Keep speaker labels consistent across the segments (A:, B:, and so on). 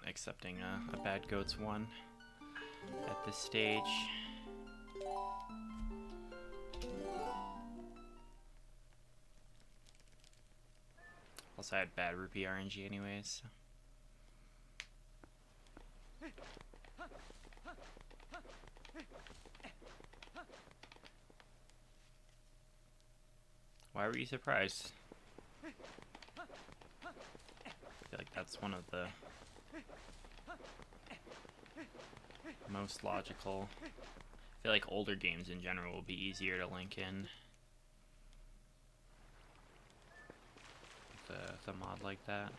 A: not accepting a bad goats one at this stage. Also, I had bad rupee RNG anyways. So. Why were you surprised? I feel like that's one of the most logical. I feel like older games in general will be easier to link in with a mod like that.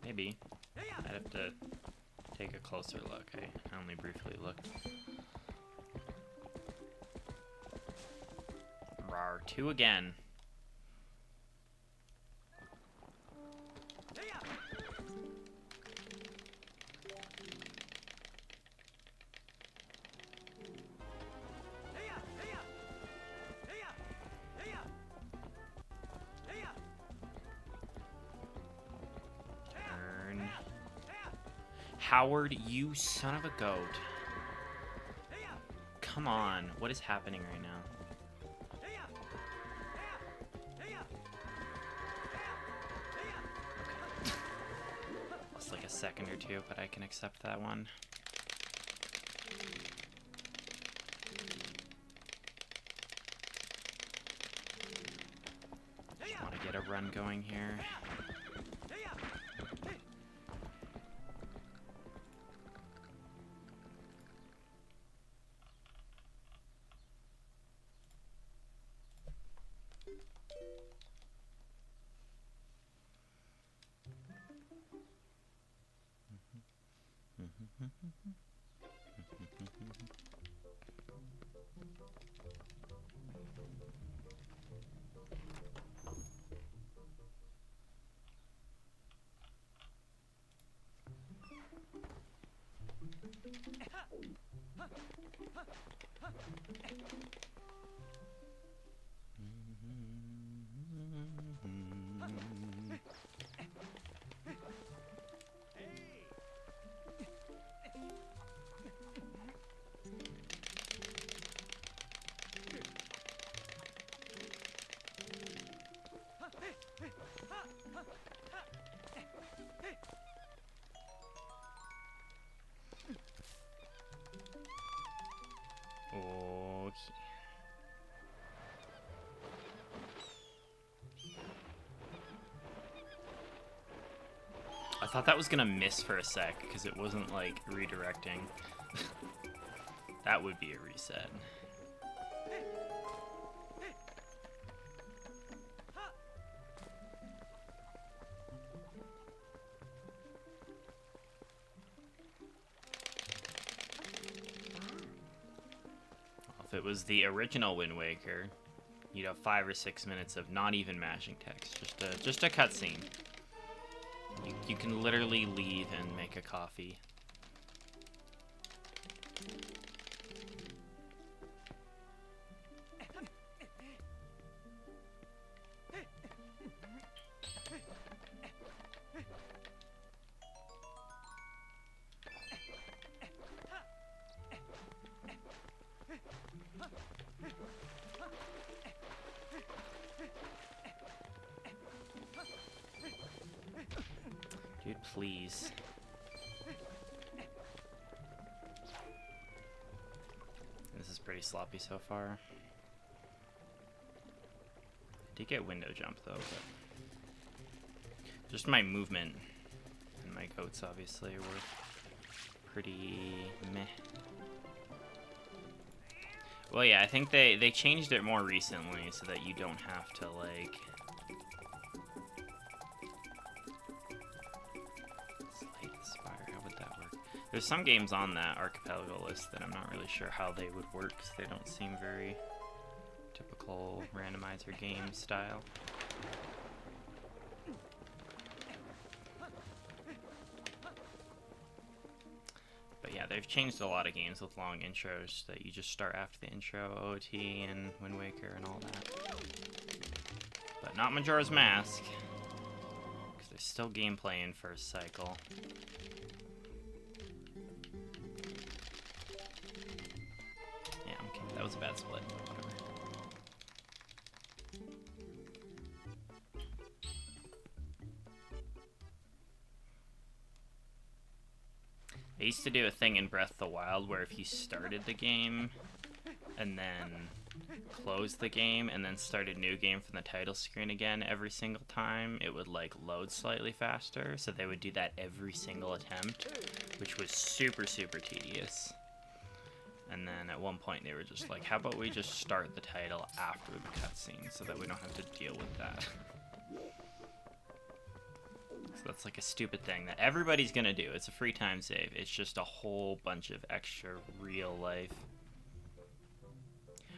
A: Maybe. I'd have to take a closer look. I only briefly looked. Rawr, 2 again. Howard, you son of a goat. Come on, what is happening right now? Okay. It's like a second or two, but I can accept that one. Just want to get a run going here. I thought that was gonna miss for a sec because it wasn't like redirecting. That would be a reset. If it was the original Wind Waker, you'd have 5 or 6 minutes of not even mashing text, just a cutscene. You can literally leave and make a coffee. Dude, please. This is pretty sloppy so far. I did get window jump though, but just my movement and my goats obviously were pretty meh. Well, yeah, I think they changed it more recently so that you don't have to like There's some games on that archipelago list that I'm not really sure how they would work because they don't seem very typical randomizer game style. But yeah, they've changed a lot of games with long intros that you just start after the intro, OT and Wind Waker and all that. But not Majora's Mask, because there's still gameplay in first cycle. Yeah, okay, that was a bad split. Whatever. I used to do a thing in Breath of the Wild where if you started the game and then closed the game and then started new game from the title screen again every single time, it would like load slightly faster. So they would do that every single attempt, which was super tedious. And then at one point they were just like, how about we just start the title after the cutscene so that we don't have to deal with that. So that's like a stupid thing that everybody's gonna do. It's a free time save. It's just a whole bunch of extra real life.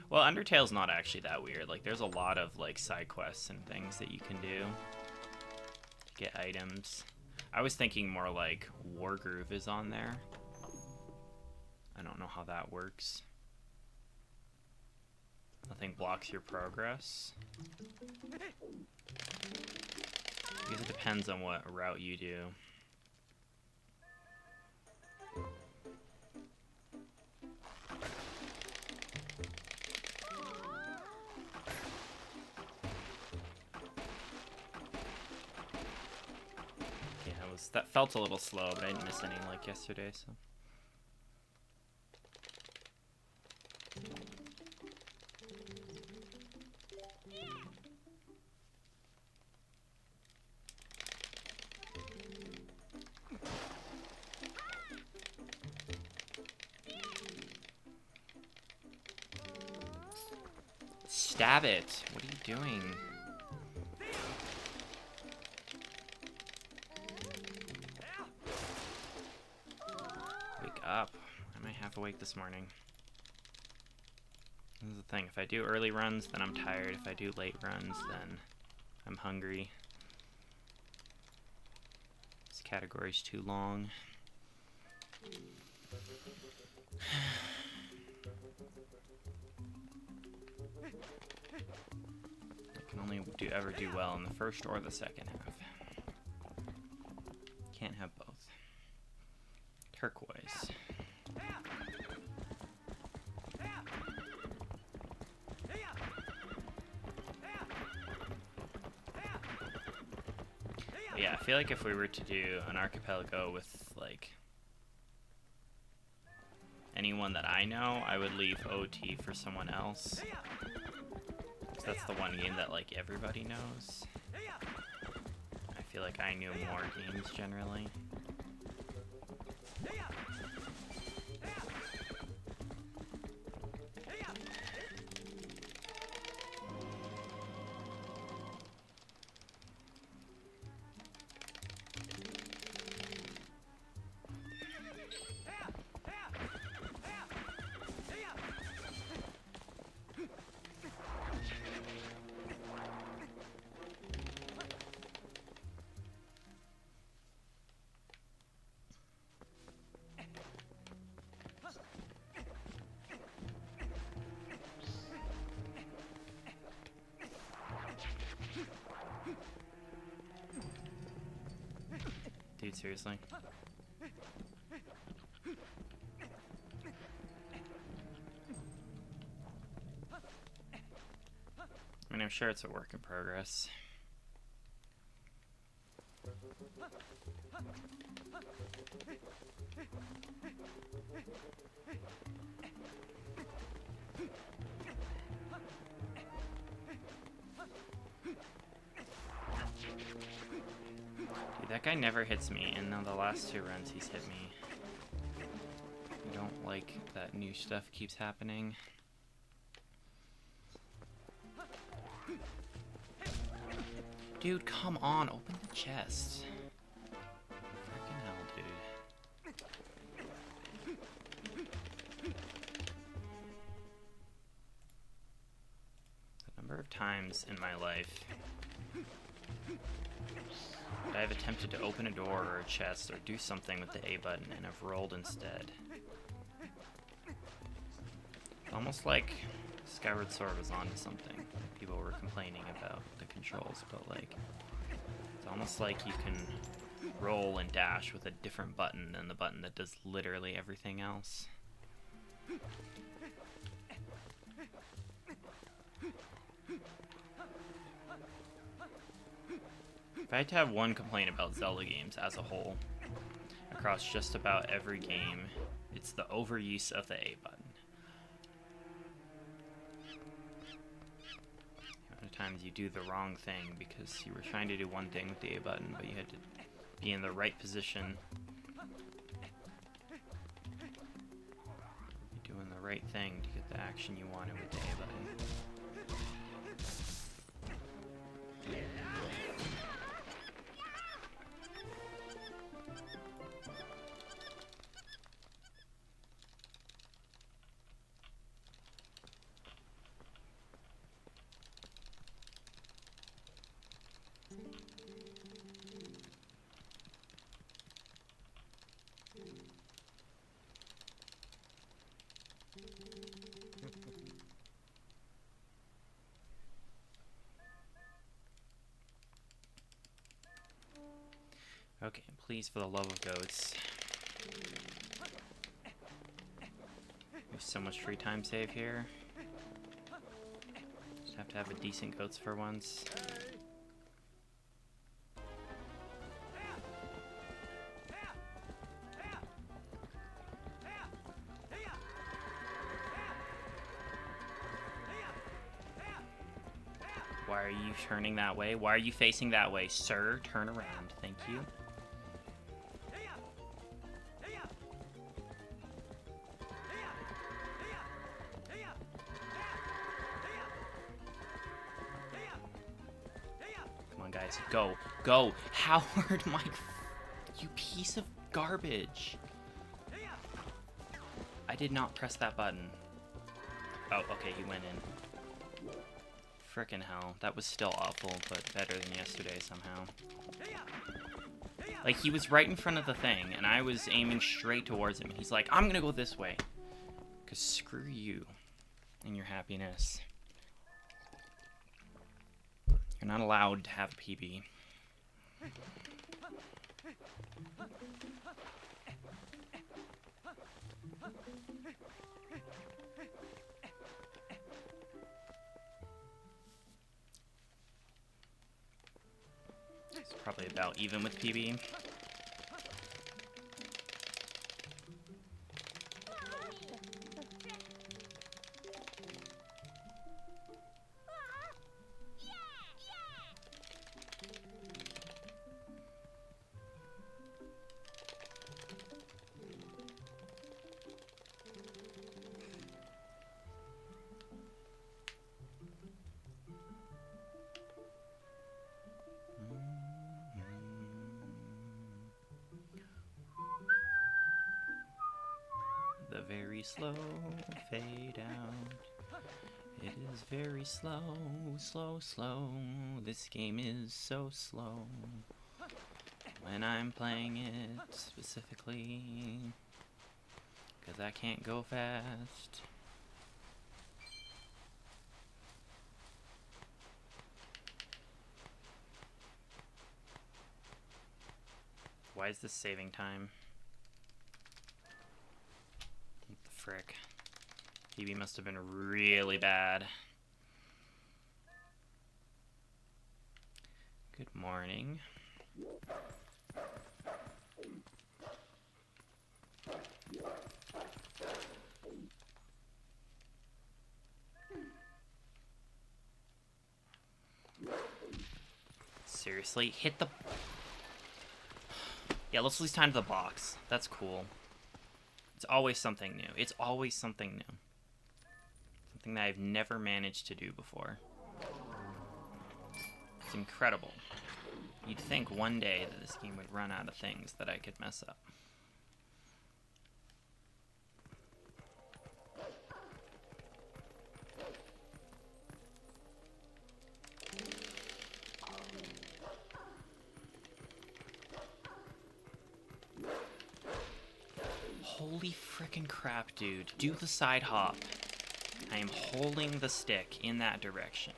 A: Well, Undertale's not actually that weird. Like, there's a lot of like side quests and things that you can do to get items. I was thinking more like Wargroove is on there. I don't know how that works. Nothing blocks your progress. I guess it depends on what route you do. Yeah, that felt a little slow, but I didn't miss any like yesterday, so. Stab it! What are you doing? Wake up. Am I half awake this morning? This is the thing. If I do early runs, then I'm tired. If I do late runs, then I'm hungry. This category's too long. Only ever do well in the first or the second half. Can't have both. Turquoise. But yeah, I feel like if we were to do an archipelago with like anyone that I know, I would leave OT for someone else. That's the one game that like everybody knows. I feel like I knew more games generally. Dude, seriously? I mean, I'm sure it's a work in progress. Dude, that guy never hits me, and now the last two runs he's hit me. I don't like that new stuff keeps happening. Dude, come on, open the chest. Freaking hell, dude. times in my life that I've attempted to open a door or a chest or do something with the A button and have rolled instead. It's almost like Skyward Sword was onto something. People were complaining about the controls, but like, it's almost like you can roll and dash with a different button than the button that does literally everything else. If I had to have one complaint about Zelda games as a whole, across just about every game, it's the overuse of the A button. The amount of times you do the wrong thing because you were trying to do one thing with the A button, but you had to be in the right position, be doing the right thing to get the action you wanted with the A button. Okay, please, for the love of goats. There's so much free time save here. Just have to have a decent goats for once. Why are you turning that way? Why are you facing that way? Sir, turn around. Thank you. Come on, guys. Go. Go. Howard, my... You piece of garbage. I did not press that button. Oh, okay, you went in. Frickin' hell. That was still awful, but better than yesterday somehow. Like, he was right in front of the thing, and I was aiming straight towards him, and he's like, I'm gonna go this way. 'Cause screw you and your happiness. You're not allowed to have a PB. It's probably about even with PB. The very slow fade out. It is very slow, slow, slow. This game is so slow. When I'm playing it specifically, 'cause I can't go fast. Why is this saving time? What the frick? PB must have been really bad. Good morning. Seriously? Hit the... Yeah, let's lose time to the box. That's cool. It's always something new. It's always something new. Something that I've never managed to do before. It's incredible. You'd think one day that this game would run out of things that I could mess up. Holy frickin' crap, dude. Do the side hop. I am holding the stick in that direction.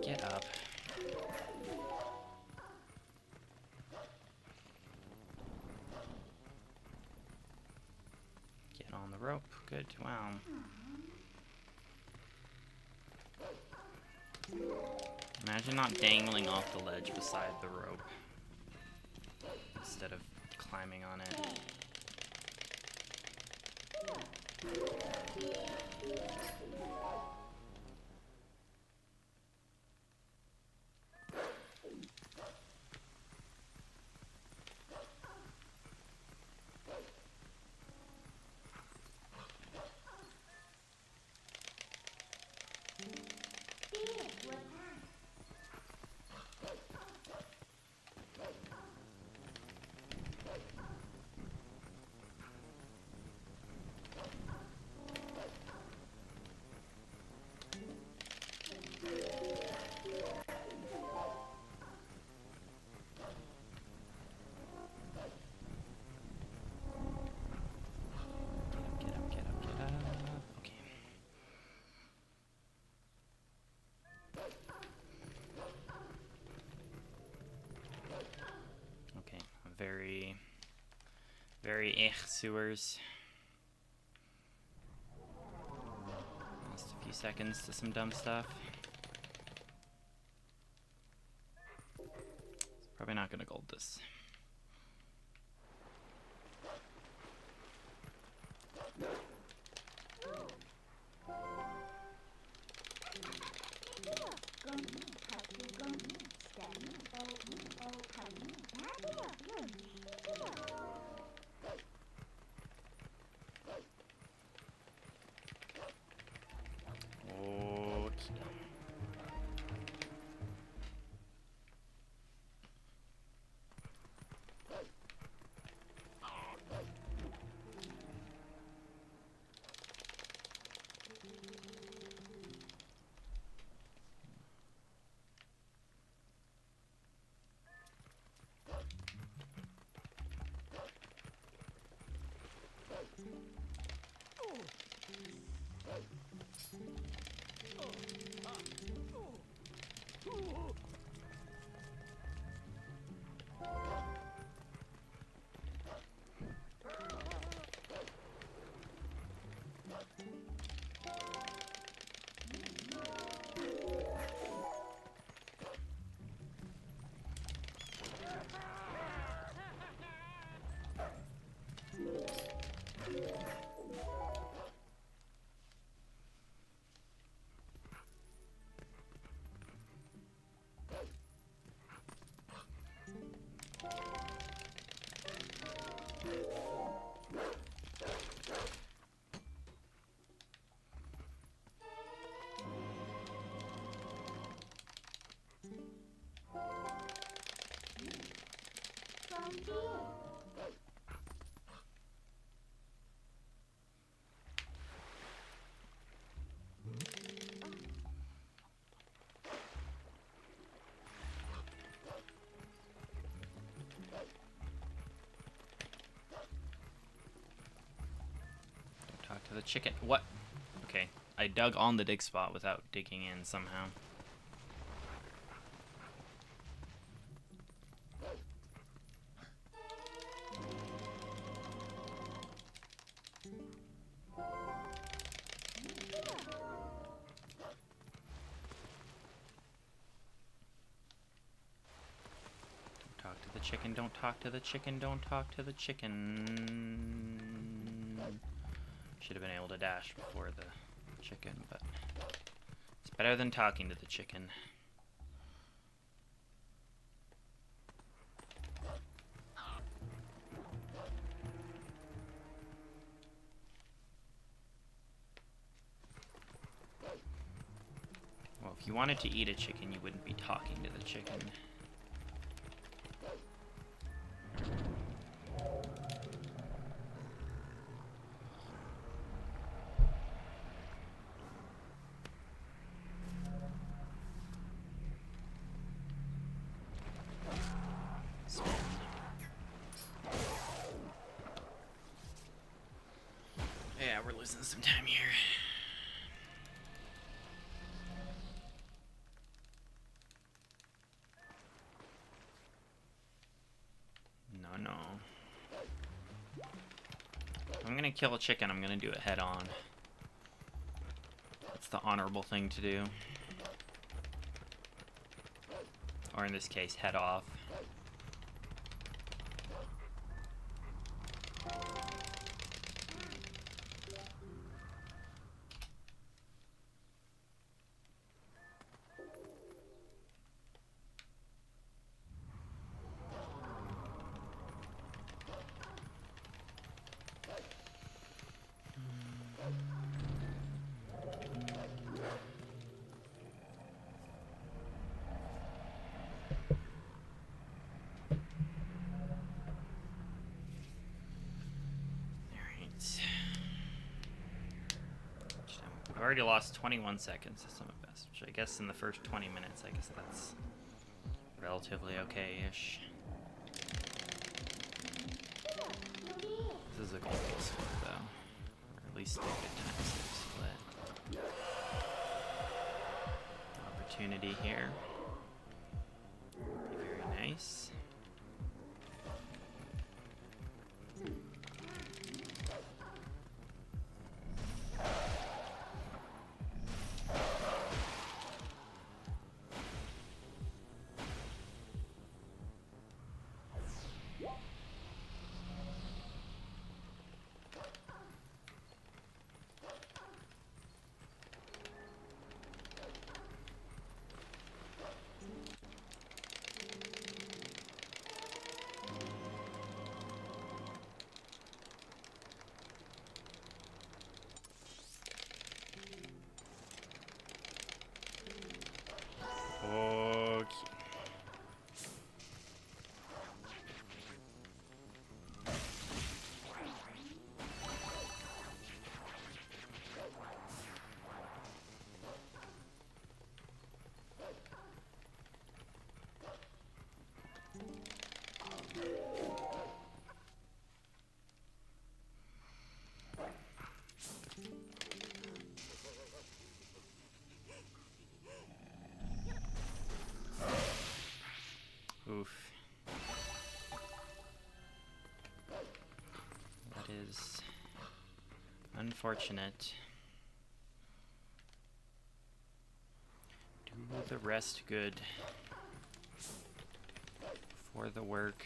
A: Get up. Get on the rope. Good. Wow. Imagine not dangling off the ledge beside the rope instead of climbing on it. Very sewers. Lost a few seconds to some dumb stuff. Probably not gonna gold this. the chicken. What? Okay, I dug on the dig spot without digging in somehow. Chicken, don't talk to the chicken, don't talk to the chicken. Should have been able to dash before the chicken, but it's better than talking to the chicken. Well, if you wanted to eat a chicken, you wouldn't be talking to the chicken. Yeah, we're losing some time here. No. If I'm gonna kill a chicken, I'm gonna do it head on. That's the honorable thing to do. Or in this case, head off. I've already lost 21 seconds to some of best, which I guess in the first 20 minutes, I guess that's relatively okay-ish. This is a Glitchless split, though. Or at least a good time save split. Opportunity here. Very nice. Oof. That is unfortunate. Do the rest good for the work.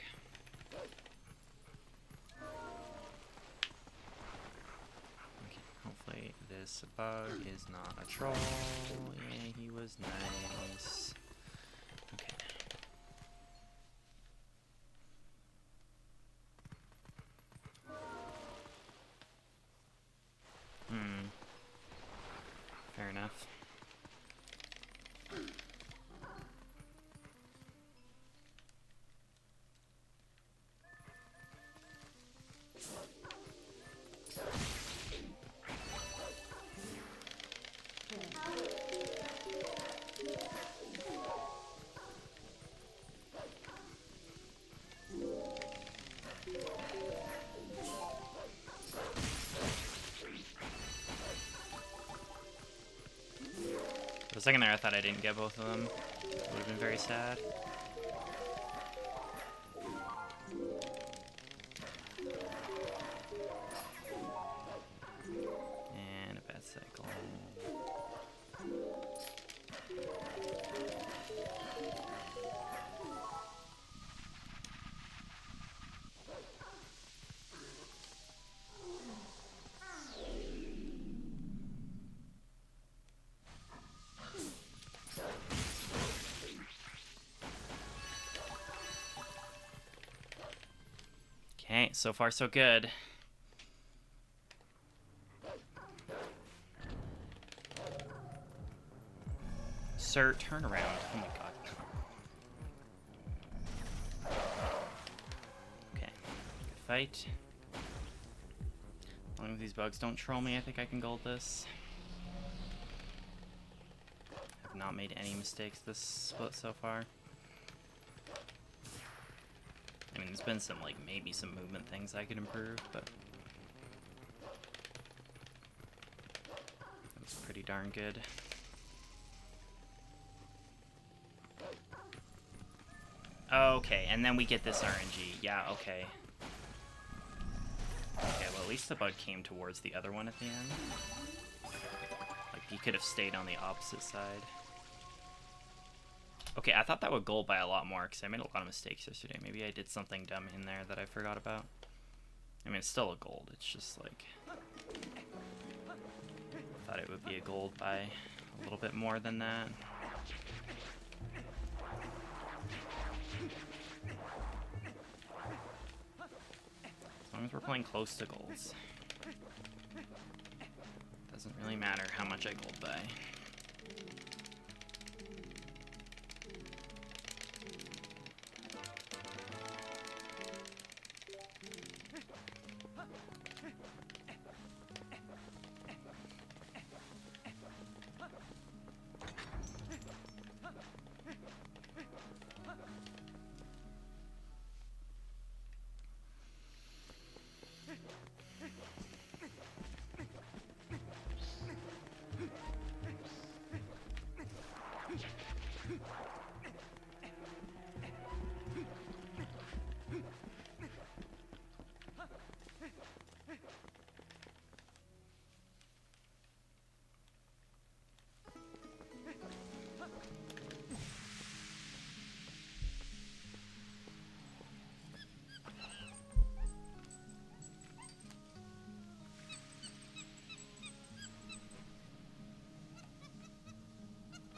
A: Okay, hopefully this bug is not a troll. Yeah, he was nice. Okay. Fair enough. a second there, I thought I didn't get both of them. It would have been very sad. And a bad cycle. Okay, so far so good. Sir, turn around. Oh my god. Okay, good fight. As long as these bugs don't troll me, I think I can gold this. Have not made any mistakes this split so far. I mean, there's been some, like, maybe some movement things I could improve, but that was pretty darn good. Okay, and then we get this RNG. Yeah, okay. Okay, well, at least the bug came towards the other one at the end. Like, he could have stayed on the opposite side. Okay, I thought that would gold by a lot more, because I made a lot of mistakes yesterday. Maybe I did something dumb in there that I forgot about. I mean, it's still a gold. It's just, like... I thought it would be a gold by a little bit more than that. As long as we're playing close to golds. Doesn't really matter how much I gold by.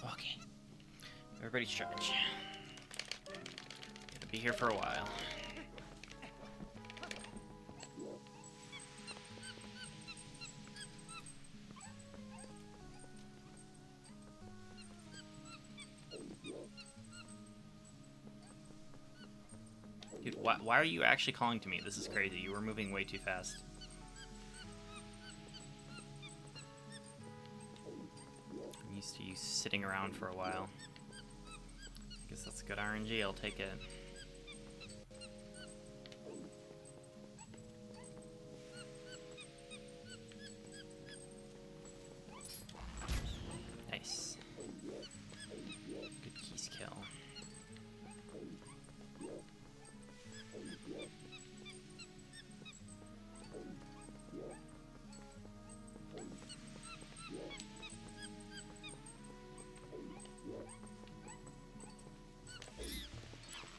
A: Okay. Everybody stretch. Gonna be here for a while. Dude, why are you actually calling to me? This is crazy. You were moving way too fast. I'm used to you sitting around for a while. I guess that's good RNG. I'll take it. Nice. Good keys kill.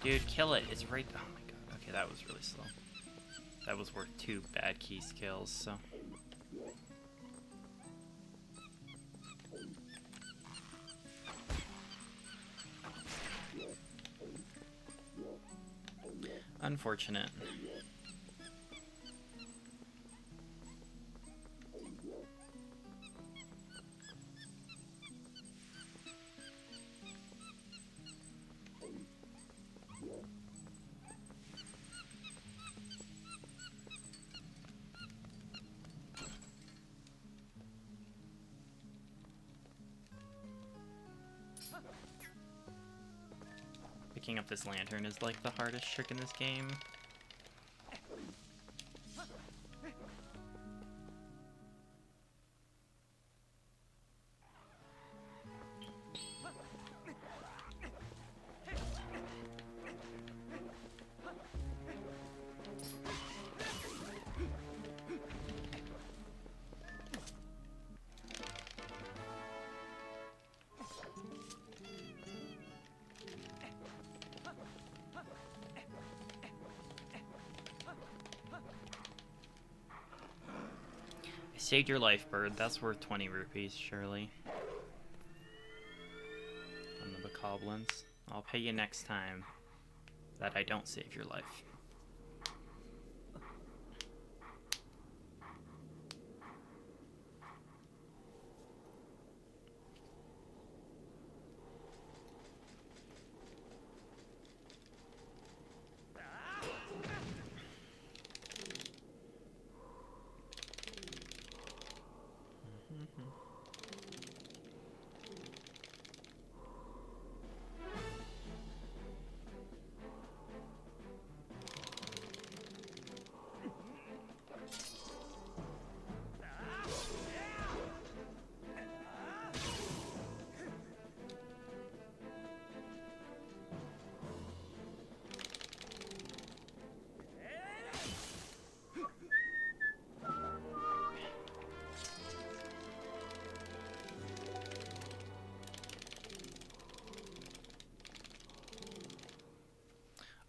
A: Dude, kill it. It's right... Oh my god. Okay, that was really slow. That was worth 2 bad keys kills, so... Unfortunate. Picking up this lantern is like the hardest trick in this game. Saved your life, bird. That's worth 20 rupees, surely. From the bokoblins. I'll pay you next time that I don't save your life.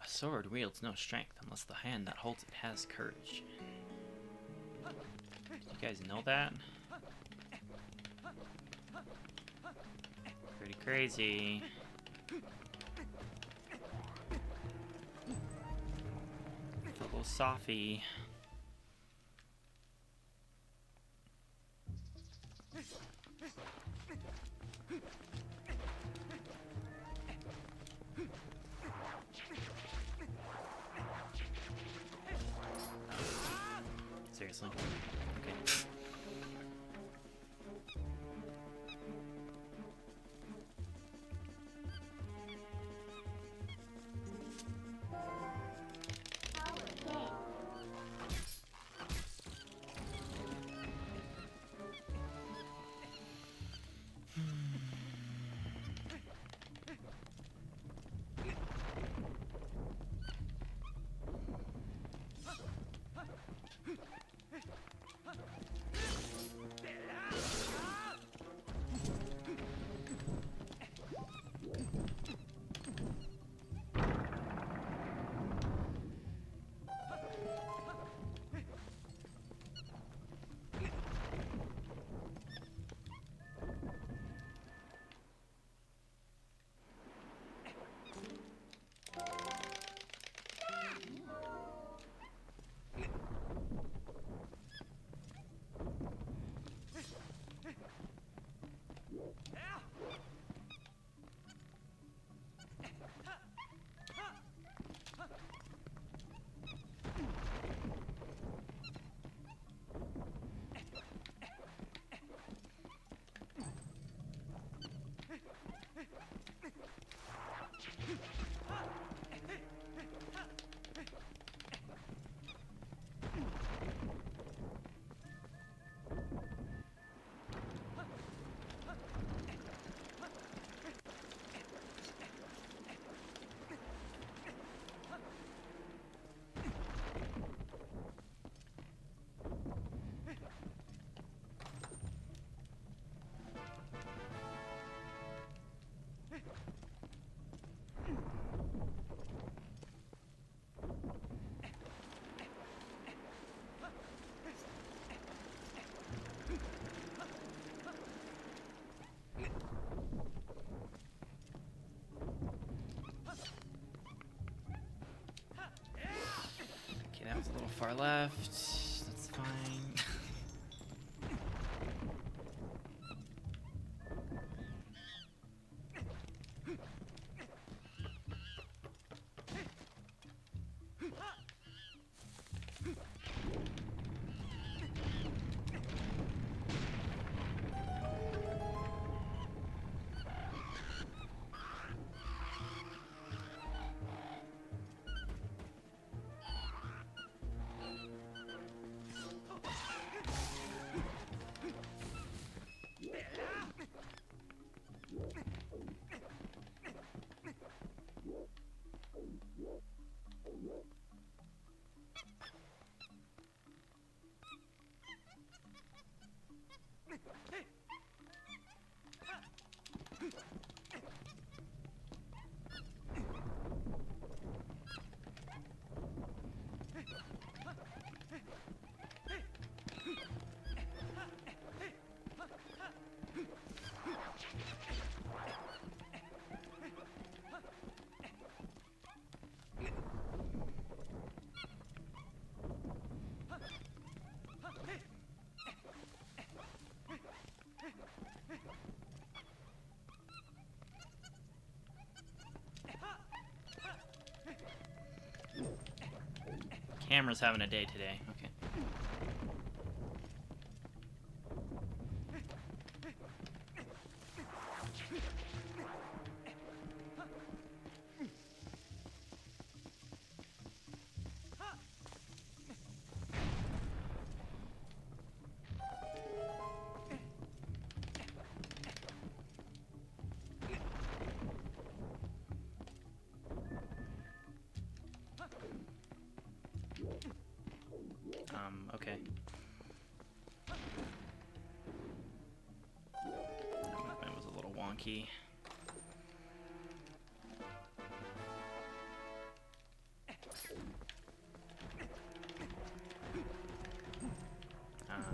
A: Sword wields no strength unless the hand that holds it has courage. You guys know that? Pretty crazy. Philosophy. Seriously? Okay. Okay, that was a little far left. That's fine. Hammer's having a day today. Okay. Okay. That movement was a little wonky.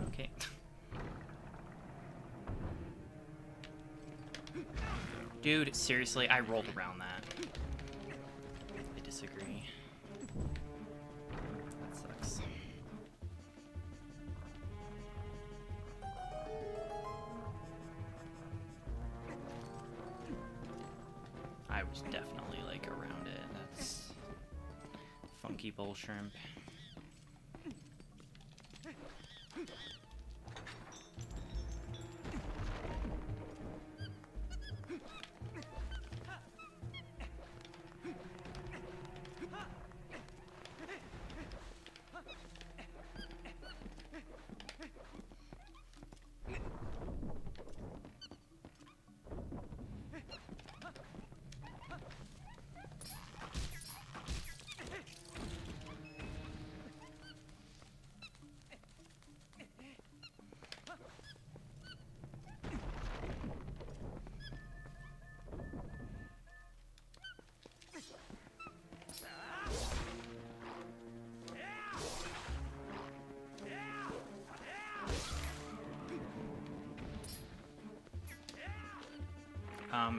A: Okay. Dude, seriously, I rolled around that. I disagree. That sucks. I was definitely, like, around it. That's funky bull shrimp.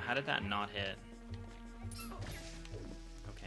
A: How did that not hit? Okay.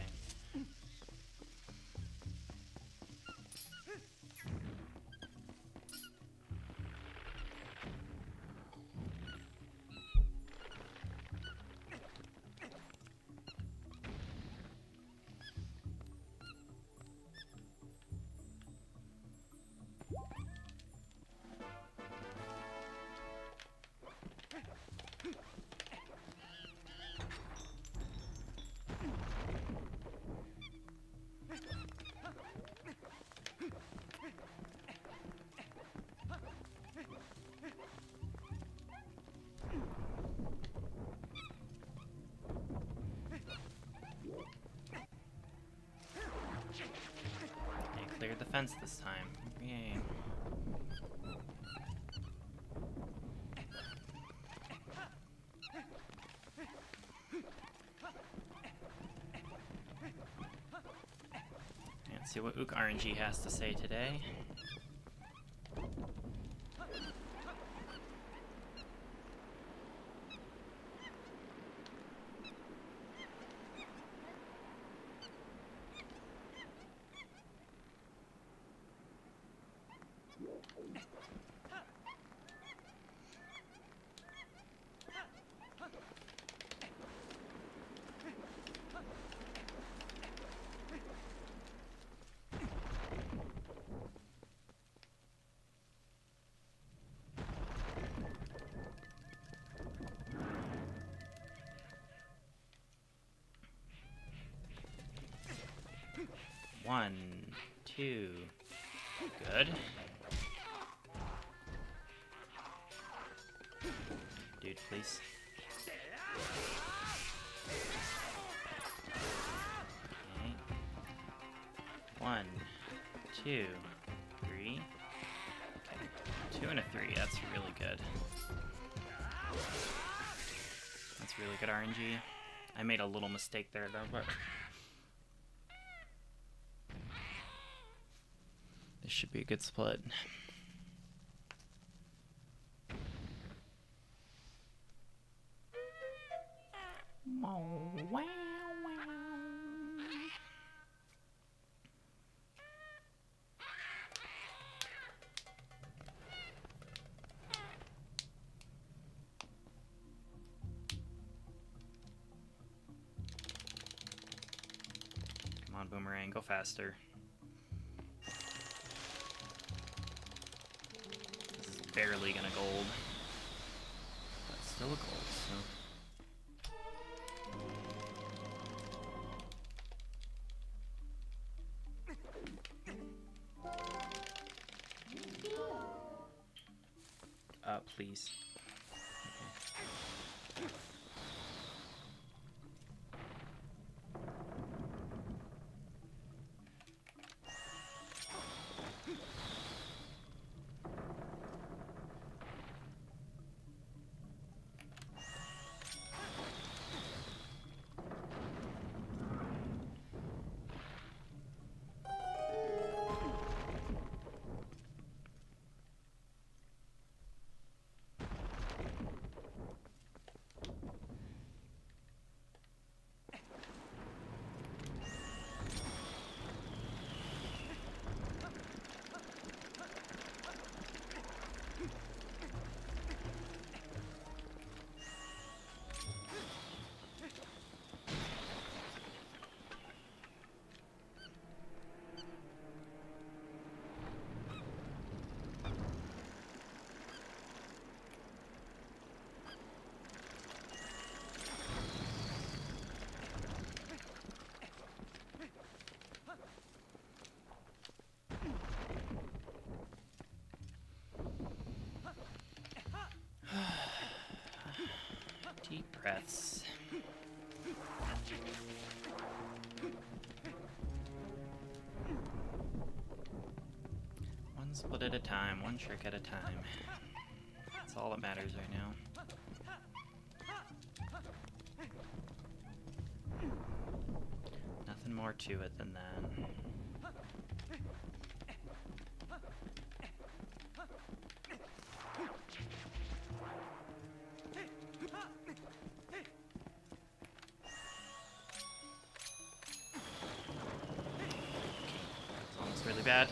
A: Cleared the fence this time. Yay. Let's see what Ook RNG has to say today. One, two, good. Dude, please. Okay. 1, 2, 3. Okay. 2 and a 3, that's really good. That's really good RNG. I made a little mistake there though, but this should be a good split. Oh, wow, wow. Come on, Boomerang, go faster. barely gonna gold. But still a gold, so. Please. Deep breaths. One split at a time, one trick at a time. That's all that matters right now. Nothing more to it than that. That's almost really bad.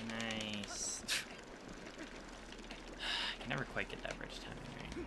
A: Nice. I can never quite get that bridge timing right.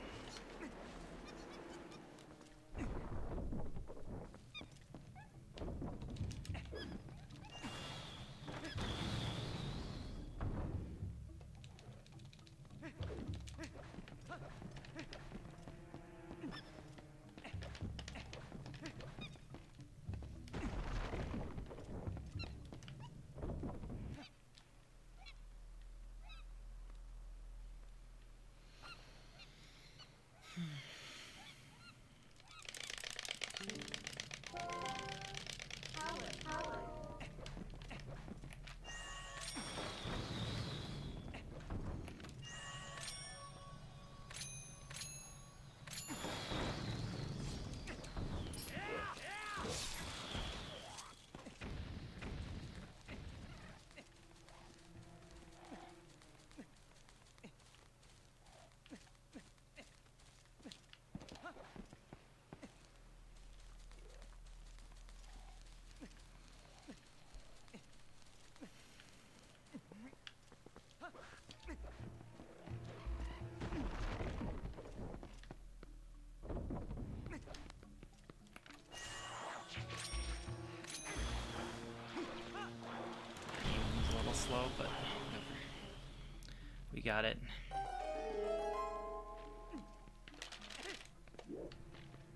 A: Aim's a little slow, but whatever. We got it.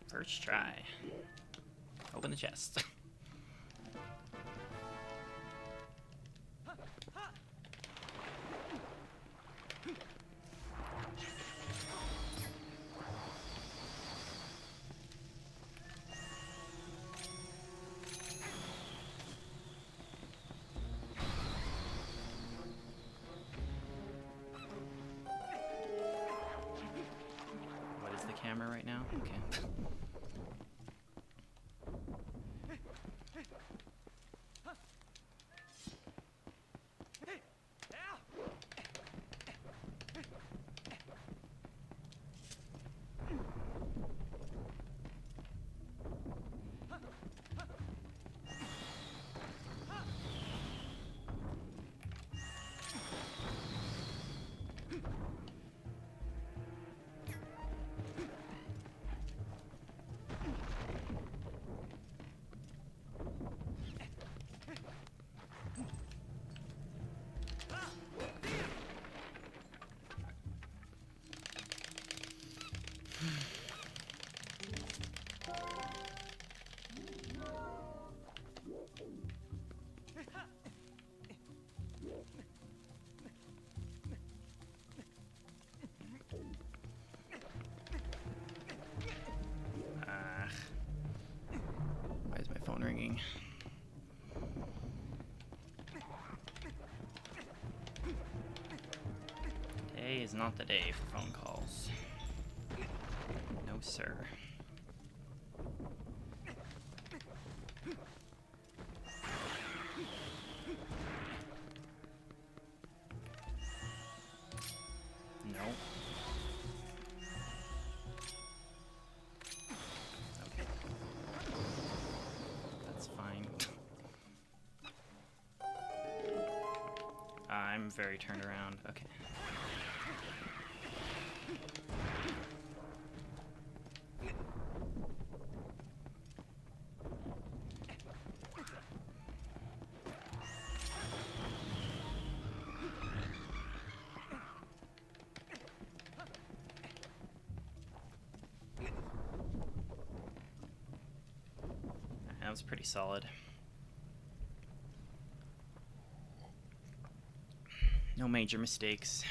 A: First try. Open the chest. What is the camera right now? Okay. is not the day for phone calls. No, sir. No. Okay. That's fine. I'm very turned around. Okay. That was pretty solid. No major mistakes.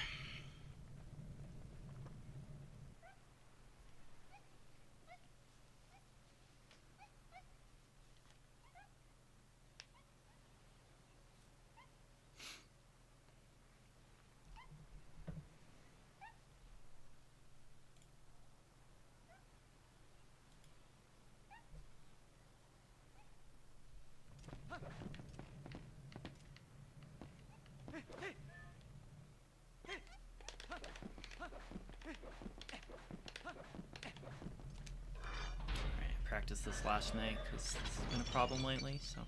A: Practice this last night because this has been a problem lately, so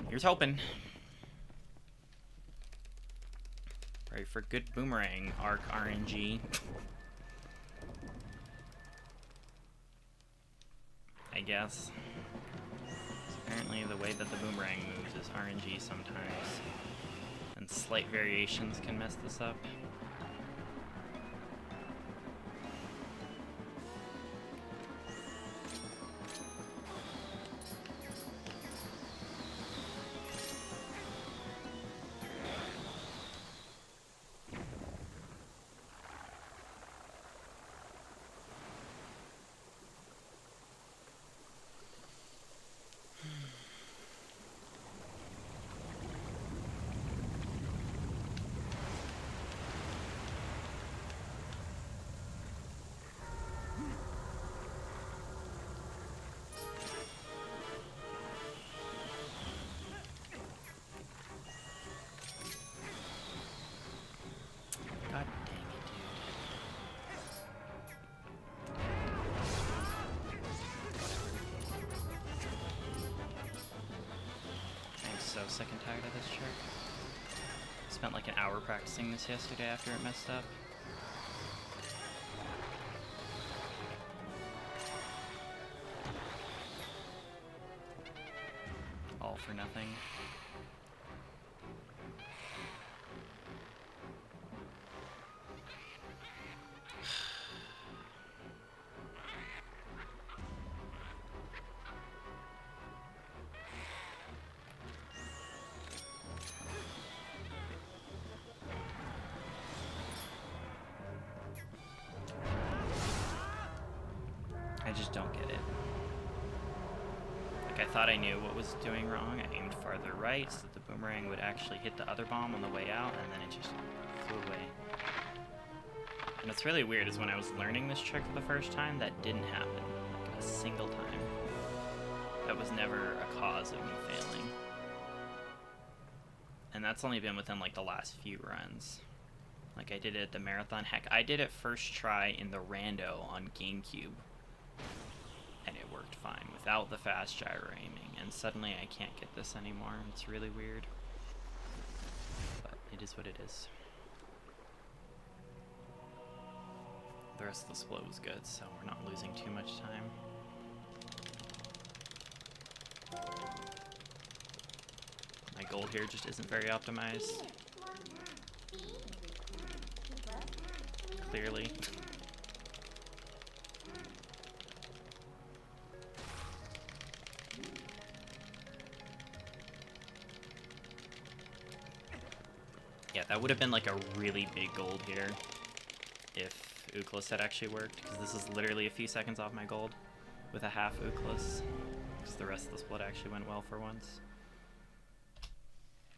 A: here's hoping. Pray for good boomerang arc RNG. I guess. Apparently the way that the boomerang moves is RNG sometimes, and slight variations can mess this up. God dang it, dude. I'm so sick and tired of this trick. Spent like an hour practicing this yesterday after it messed up. All for nothing. I just don't get it. Like, I thought I knew what was doing wrong. I aimed farther right so that the boomerang would actually hit the other bomb on the way out, and then it just flew away. And what's really weird is when I was learning this trick for the first time, that didn't happen, like, a single time. That was never a cause of me failing. And that's only been within, like, the last few runs. Like, I did it at the marathon. Heck, I did it first try in the rando on GameCube. And it worked fine without the fast gyro aiming. And suddenly I can't get this anymore. It's really weird. But it is what it is. The rest of the split was good, so we're not losing too much time. My gold here just isn't very optimized. Clearly. Yeah, that would have been like a really big gold here if Ookless had actually worked, because this is literally a few seconds off my gold with a half Ookless, because the rest of the split actually went well for once,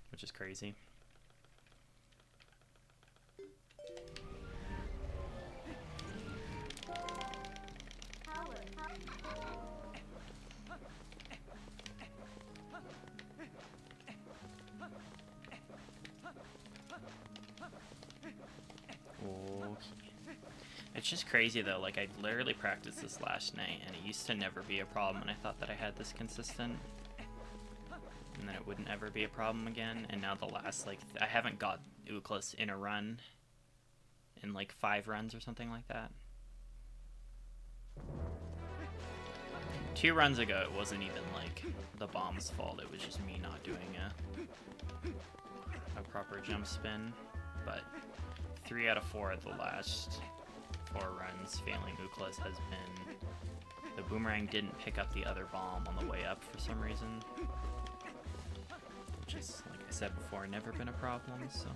A: which is crazy. Which is crazy though, like I literally practiced this last night and it used to never be a problem and I thought that I had this consistent. And then it wouldn't ever be a problem again, and now the last, like, I haven't got Ookless in a run in like 5 runs or something like that. 2 runs ago it wasn't even like the bomb's fault, it was just me not doing a proper jump spin. But 3 out of 4 of the last 4 runs failing Ookless has been the boomerang didn't pick up the other bomb on the way up for some reason, which is, like I said before, never been a problem. So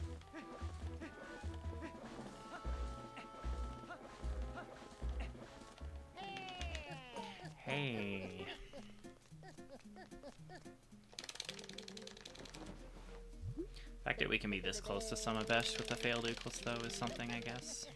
A: hey, the fact that we can be this close to Summer Best with a failed Ookless though is something, I guess.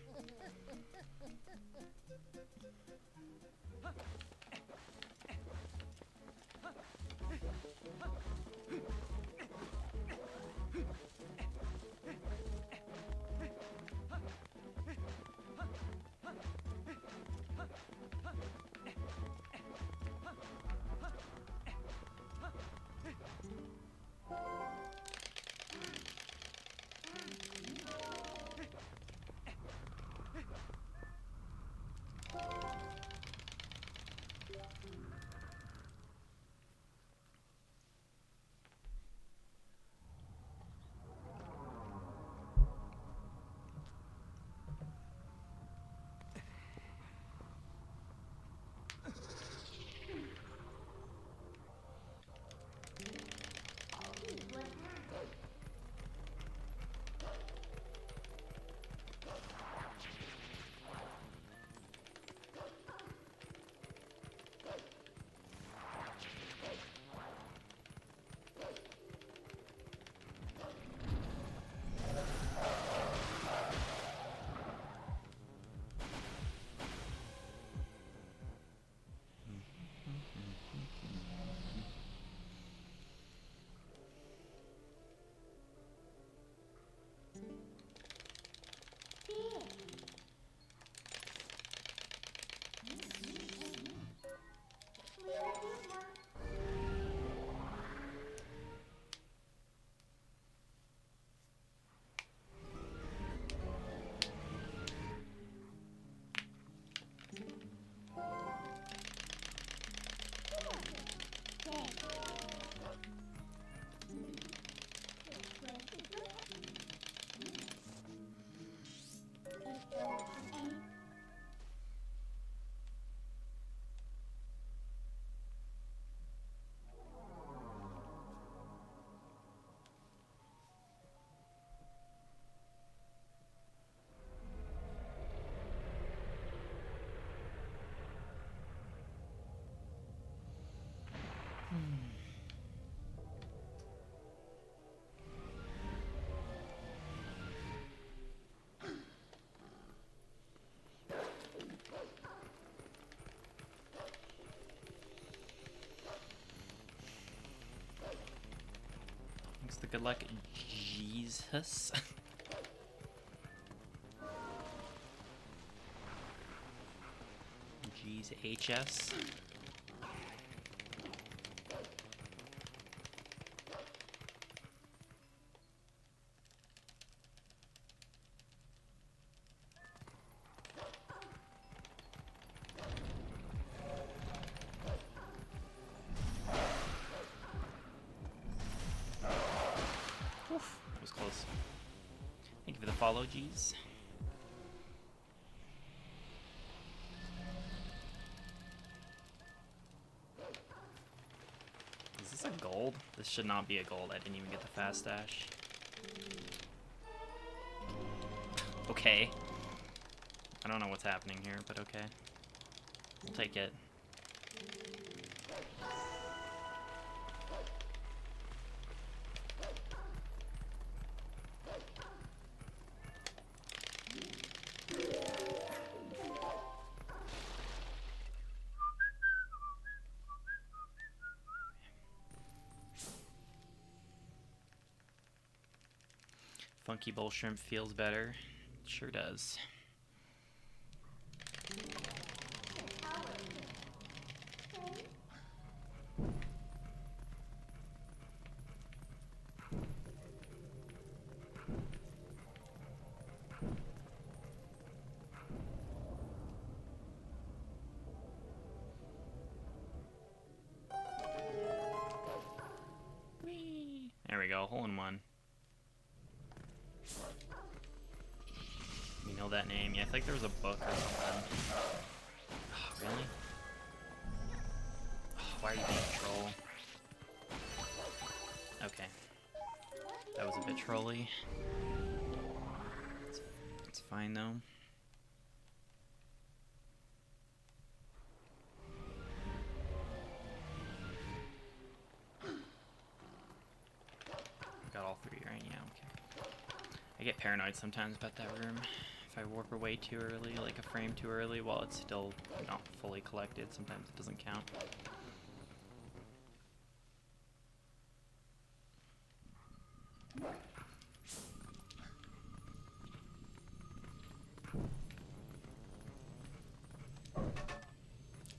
A: Thanks to good luck, Jesus. Jeez, HS. Oof, that was close. Thank you for the follow, G's. Is this a gold? This should not be a gold. I didn't even get the fast dash. Okay. I don't know what's happening here, but okay. We'll take it. Funky Bowl Shrimp feels better. It sure does. go, hole-in-one. You know that name? Yeah, I think there was a book or something. Oh, really? Oh, why are you being a troll? Okay. That was a bit trolly. It's fine, though. Got all three, right? Yeah, okay. I get paranoid sometimes about that room. If I warp away too early, like a frame too early, while it's still not fully collected, sometimes it doesn't count.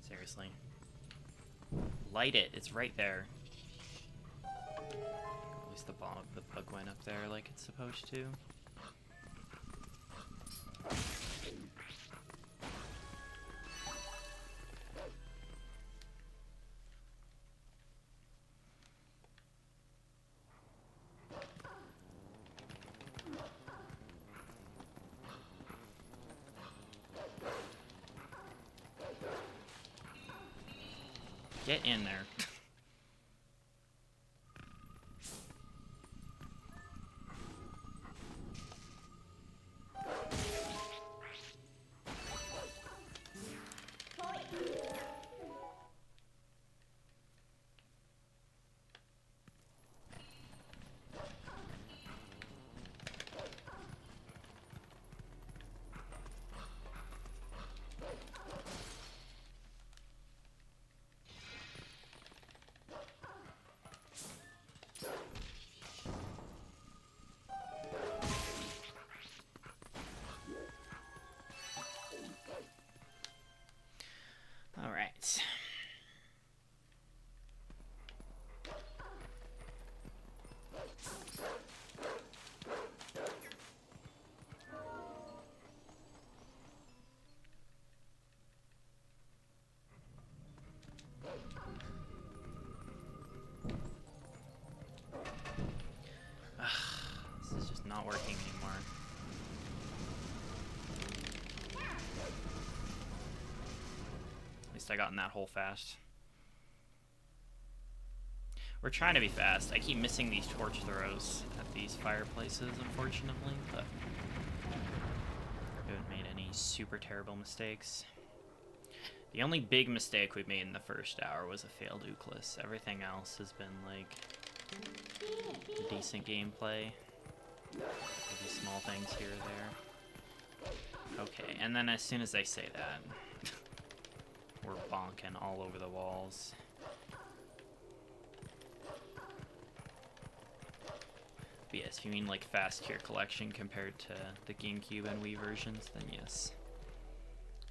A: Seriously. Light it, it's right there. At least the bug went up there like it's supposed to. Get in there. All right. This is just not working anymore. At least I got in that hole fast. We're trying to be fast. I keep missing these torch throws at these fireplaces, unfortunately, but I haven't made any super terrible mistakes. The only big mistake we made in the first hour was a failed Ookless. Everything else has been, like, decent gameplay. Maybe small things here or there. Okay, and then as soon as I say that, we're bonking all over the walls. But yes, if you mean like fast tier collection compared to the GameCube and Wii versions, then yes.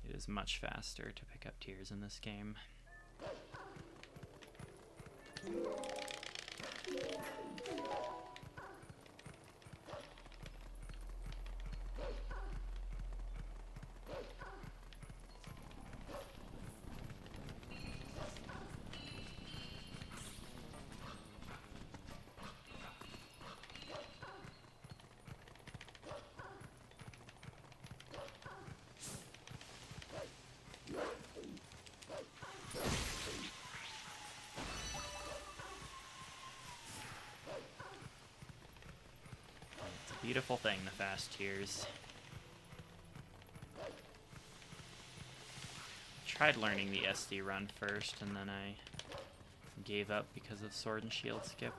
A: It is much faster to pick up tiers in this game. Beautiful thing, the fast tiers. Tried learning the SD run first, and then I gave up because of Sword and Shield skip.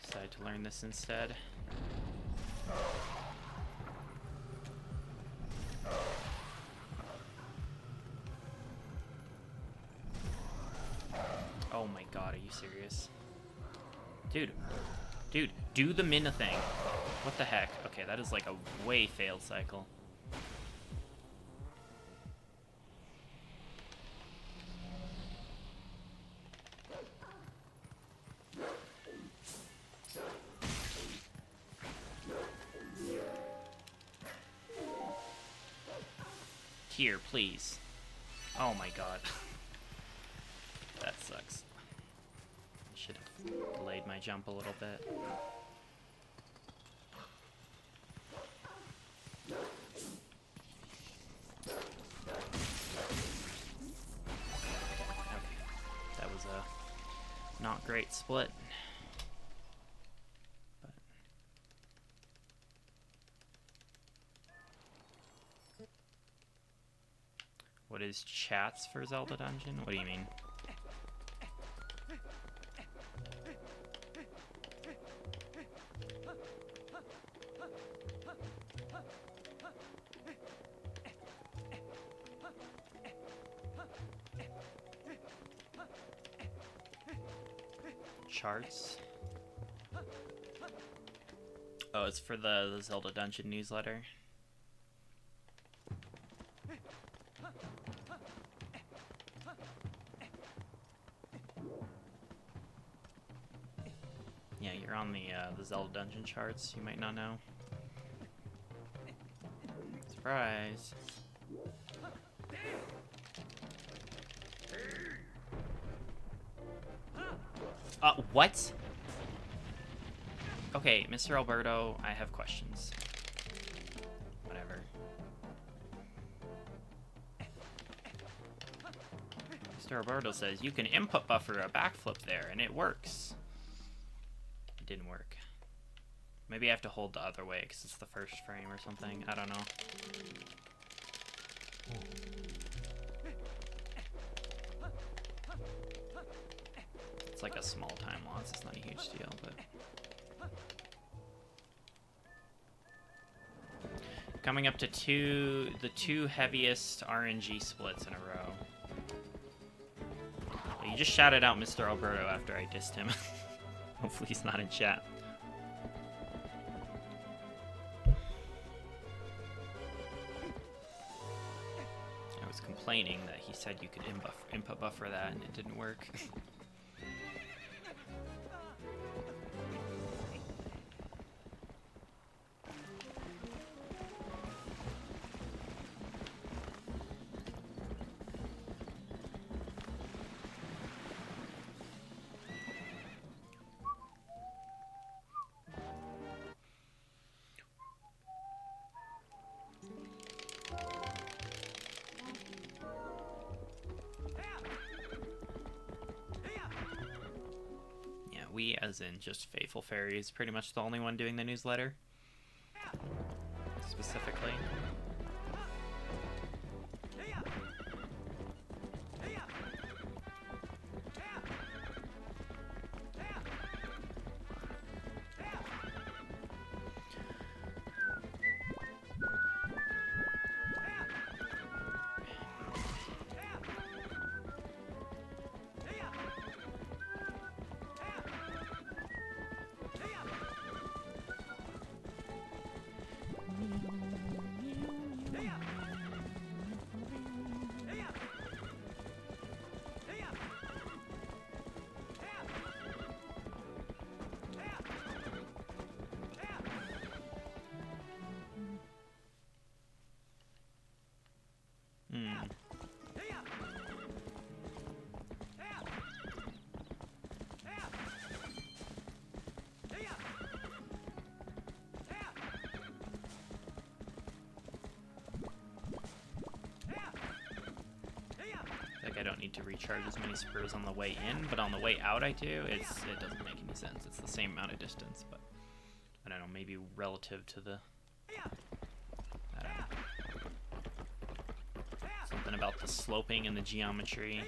A: Decided to learn this instead. Oh my god, are you serious? Dude. Dude, do the Mina thing. What the heck? Okay, that is like a way failed cycle. Here, please. Oh my god. That sucks. Should have delayed my jump a little bit. Okay, that was a not great split. But what is chats for Zelda Dungeon? What do you mean? Charts. Oh, it's for the Zelda Dungeon newsletter. Yeah, you're on the Zelda Dungeon charts. You might not know. Surprise. What? Okay, Mr. Alberto, I have questions. Whatever. Mr. Alberto says you can input buffer a backflip there, and it works. It didn't work. Maybe I have to hold the other way because it's the first frame or something. I don't know. It's like a small time loss. It's not a huge deal, but... Coming up to the two heaviest RNG splits in a row. You just shouted out Mr. Alberto after I dissed him. Hopefully he's not in chat. I was complaining that he said you could input buffer that and it didn't work. We, as in just Faithful Fairy, is pretty much the only one doing the newsletter. Specifically. I don't need to recharge as many spurs on the way in, but on the way out I do. It doesn't make any sense. It's the same amount of distance, but I don't know, maybe relative to the... I don't know. Something about the sloping and the geometry.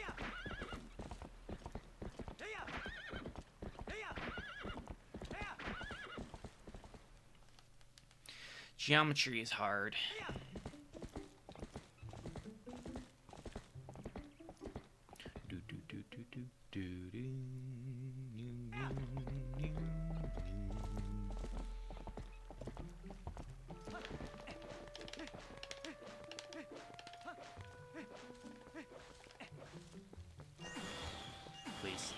A: Geometry is hard. Please.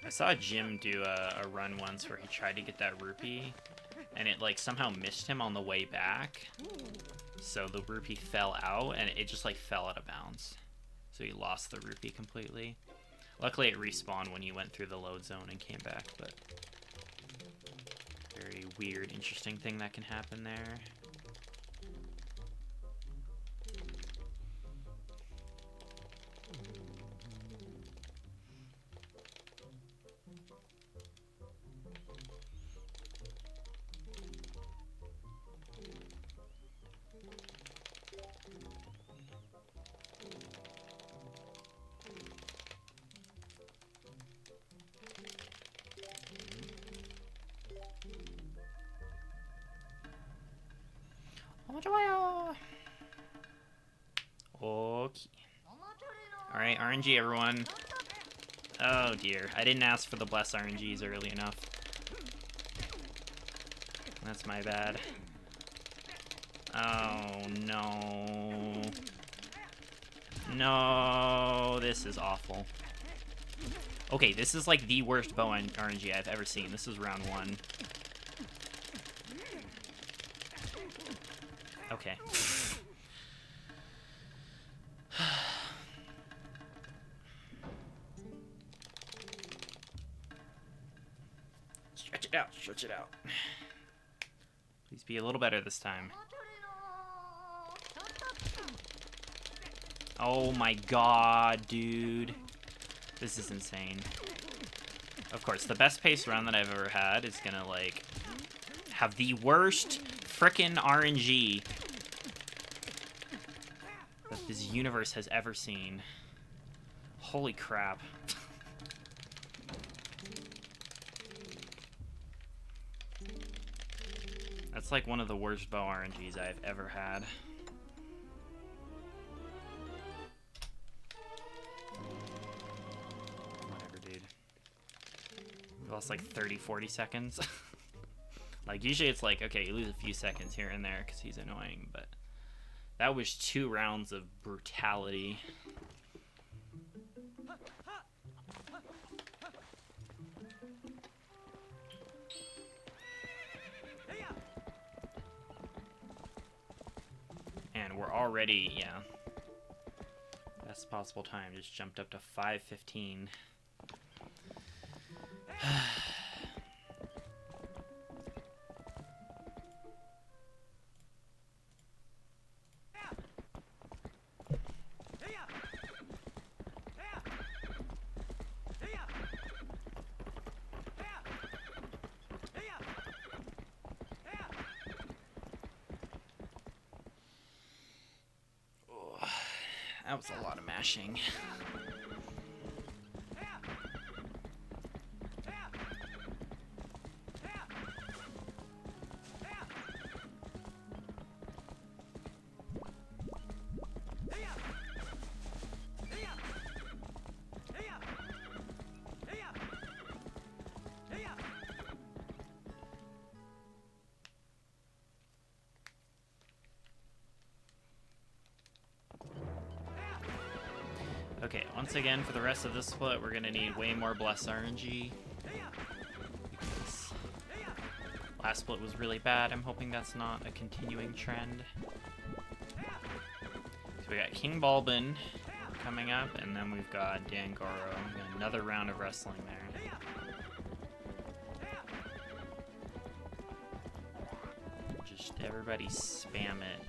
A: I saw Jim do a run once where he tried to get that rupee, and it like somehow missed him on the way back. So the rupee fell out, and it just like fell out of bounds. So you lost the rupee completely. Luckily it respawned when you went through the load zone and came back, but very weird, interesting thing that can happen there. Okay. Alright, RNG everyone. Oh dear, I didn't ask for the bless RNGs early enough. That's my bad. Oh no. No, this is awful. Okay, this is like the worst bow RNG I've ever seen. This is round 1. Okay. Stretch it out, stretch it out. Please be a little better this time. Oh my god, dude. This is insane. Of course, the best pace run that I've ever had is gonna, like, have the worst frickin' RNG that this universe has ever seen. Holy crap. That's like one of the worst bow RNGs I've ever had. Whatever, dude. We lost like 30, 40 seconds. Like, usually it's like, okay, you lose a few seconds here and there because he's annoying, but that was 2 rounds of brutality. And we're already, yeah. Best possible time just jumped up to 5:15. That was a lot of mashing. Okay, once again, for the rest of this split, we're gonna need way more Bless RNG. Because last split was really bad. I'm hoping that's not a continuing trend. So we got King Balbin coming up, and then we've got Dangoro. We got another round of wrestling there. Just everybody spam it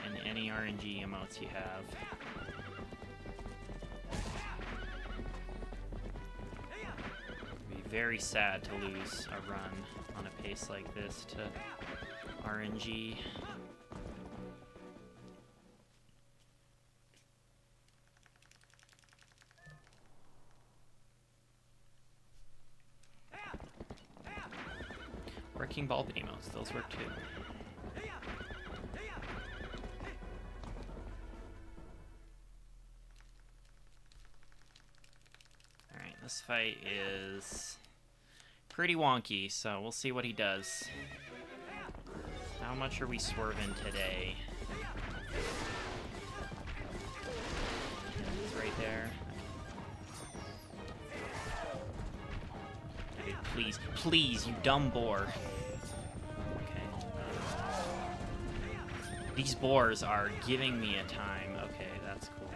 A: in any RNG emotes you have. Very sad to lose a run on a pace like this to RNG. Working ball emotes, those work too. This fight is pretty wonky, so we'll see what he does. How much are we swerving today? He's right there. Dude, please, please, you dumb boar. Okay. These boars are giving me a time. Okay, that's cool.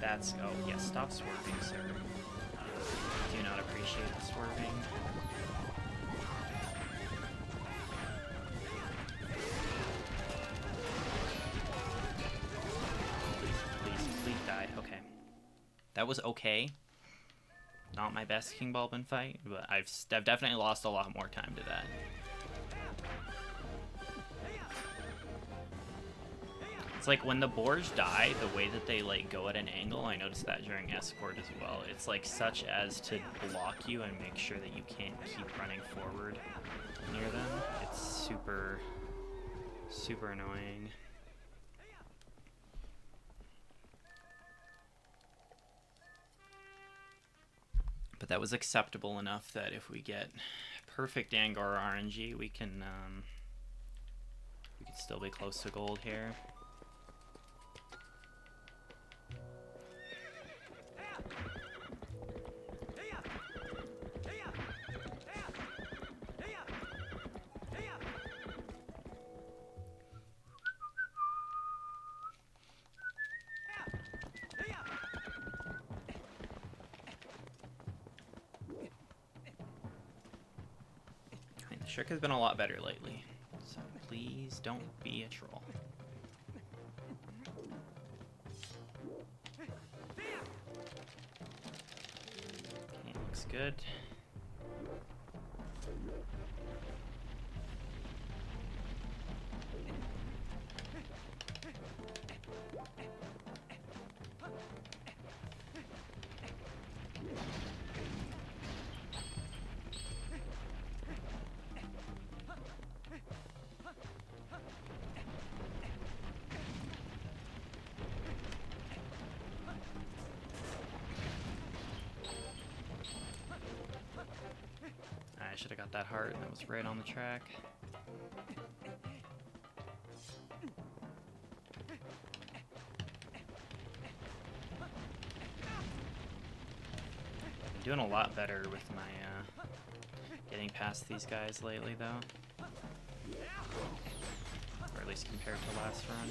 A: That's... Oh, yes, stop swerving, sir. Do not appreciate the swerving. Please die. Okay. That was okay. Not my best King Bulbin fight, but I've definitely lost a lot more time to that. It's like when the boars die, the way that they like go at an angle, I noticed that during Escort as well. It's like such as to block you and make sure that you can't keep running forward near them. It's super, super annoying. But that was acceptable enough that if we get perfect Angora RNG, we can still be close to gold here. The trick has been a lot better lately, so please don't be a troll. Okay, looks good. I should have got that heart, and that was right on the track. I'm doing a lot better with my getting past these guys lately, though. Or at least compared to last run.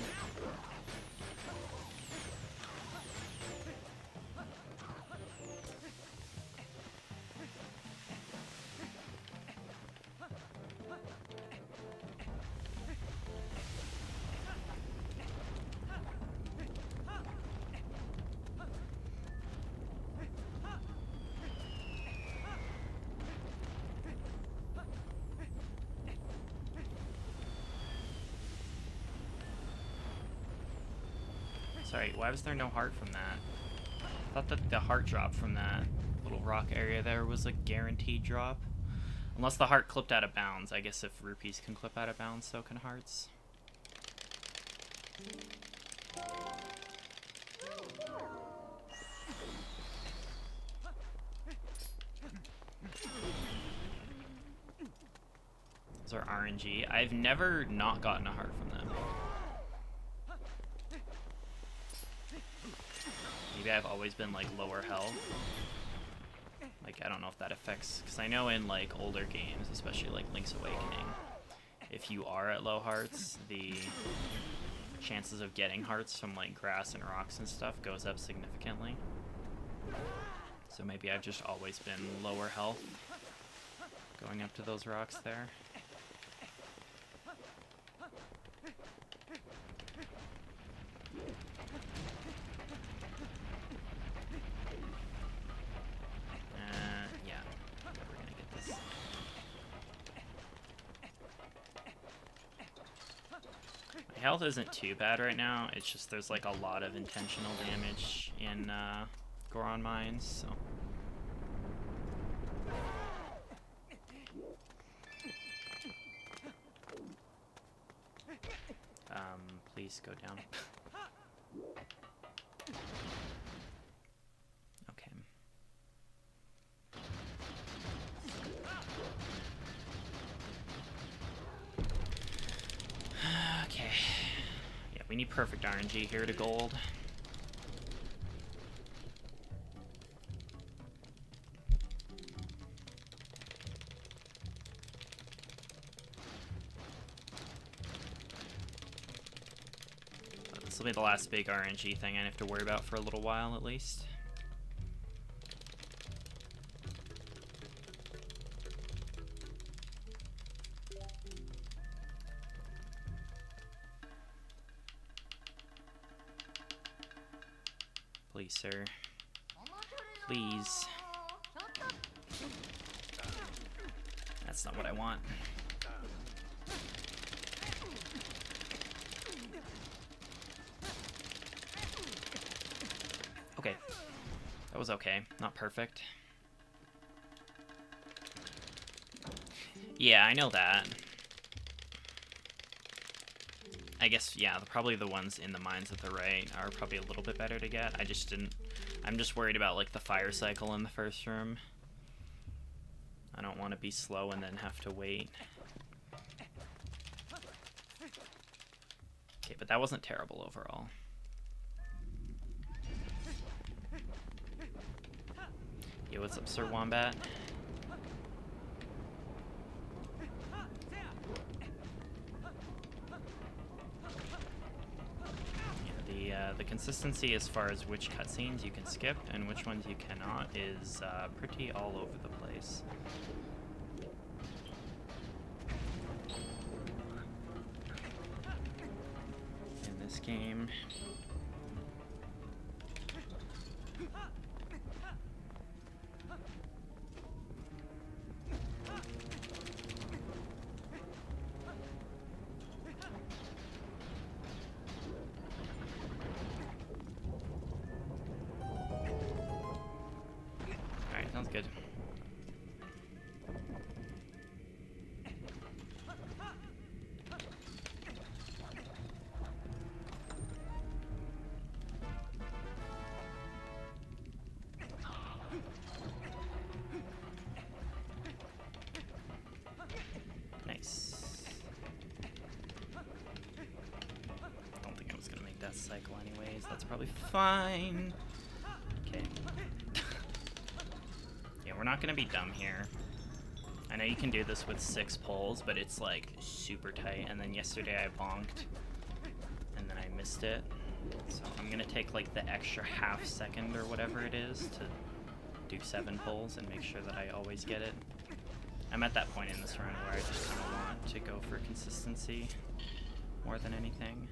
A: Sorry, why was there no heart from that? I thought that the heart drop from that little rock area there was a guaranteed drop. Unless the heart clipped out of bounds. I guess if rupees can clip out of bounds, so can hearts. Those are RNG. I've never not gotten a heart from them. Maybe I've always been like lower health. Like, I don't know if that affects, because I know in like older games, especially like Link's Awakening, if you are at low hearts, the chances of getting hearts from like grass and rocks and stuff goes up significantly. So maybe I've just always been lower health going up to those rocks there. Health isn't too bad right now, it's just there's like a lot of intentional damage in Goron Mines, so. Please go down. Okay. Okay. Yeah, we need perfect RNG here to gold. This will be the last big RNG thing I have to worry about for a little while, at least. Please, sir. Please. That's not what I want. Okay. That was okay. Not perfect. Yeah, I know that. I guess, yeah, probably the ones in the mines at the right are probably a little bit better to get. I just didn't... I'm just worried about, like, the fire cycle in the first room. I don't want to be slow and then have to wait. Okay, but that wasn't terrible overall. Yo, what's up, Sir Wombat? The consistency as far as which cutscenes you can skip and which ones you cannot is pretty all over the place. In this game. Sounds good. Nice. Don't think I was gonna make that cycle anyways. That's probably fine. Okay. We're not gonna be dumb here. I know you can do this with 6 poles, but it's like super tight. And then yesterday I bonked, and then I missed it. So I'm gonna take like the extra half second or whatever it is to do 7 poles and make sure that I always get it. I'm at that point in this run where I just kind of want to go for consistency more than anything.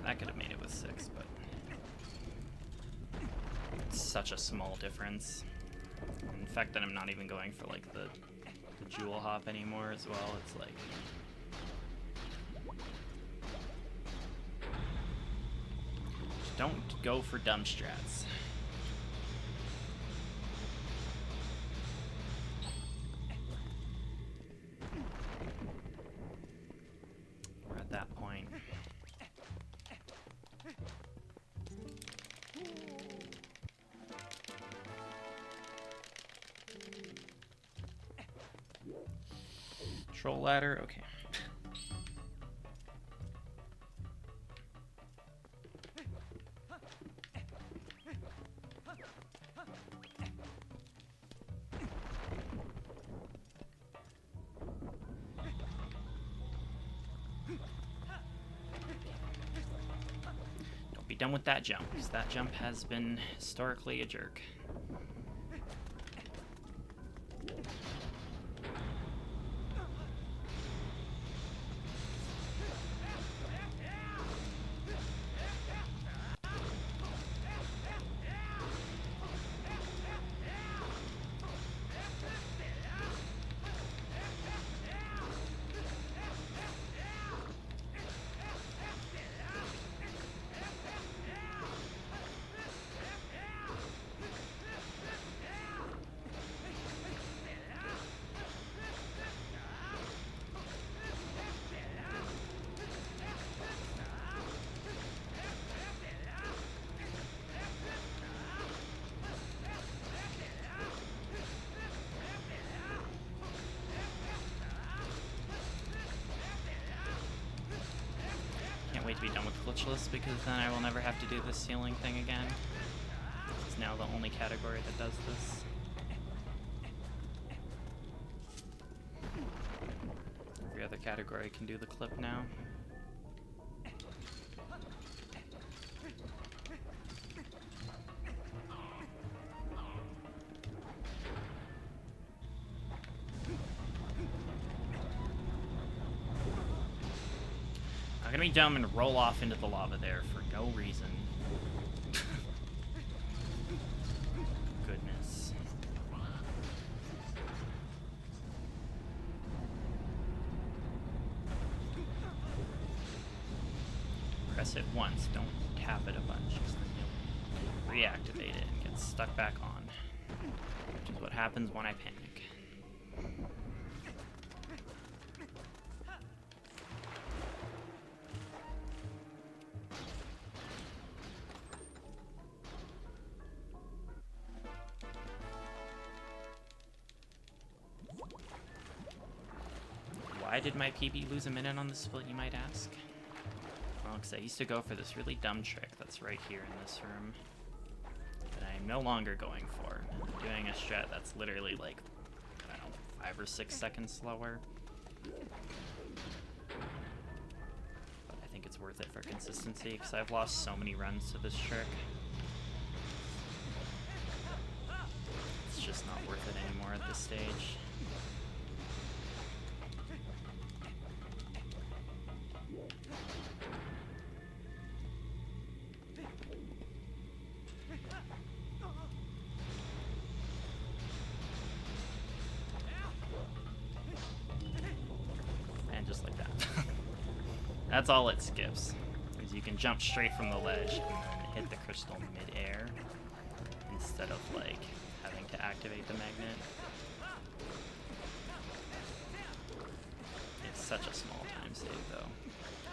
A: I could have made it with 6, but it's such a small difference. And the fact that I'm not even going for like the jewel hop anymore as well, it's like... Don't go for dumb strats. We're at that point. Troll ladder, okay. Don't be done with that jump, because that jump has been historically a jerk. Wait to be done with Glitchless, because then I will never have to do this ceiling thing again. It's is now the only category that does this. Every other category can do the clip now. I'm gonna be dumb and roll off into the lava there for no reason. Goodness. Press it once, don't tap it a bunch, because then you'll reactivate it and get stuck back on. Which is what happens when I panic. Why did my PB lose a minute on the split, you might ask? Well, because I used to go for this really dumb trick that's right here in this room that I'm no longer going for. I'm doing a strat that's literally like, I don't know, 5 or 6 seconds slower. But I think it's worth it for consistency, because I've lost so many runs to this trick. It's just not worth it anymore at this stage. Just like that. That's all it skips, is you can jump straight from the ledge and then hit the crystal mid-air instead of like having to activate the magnet. It's such a small time save though,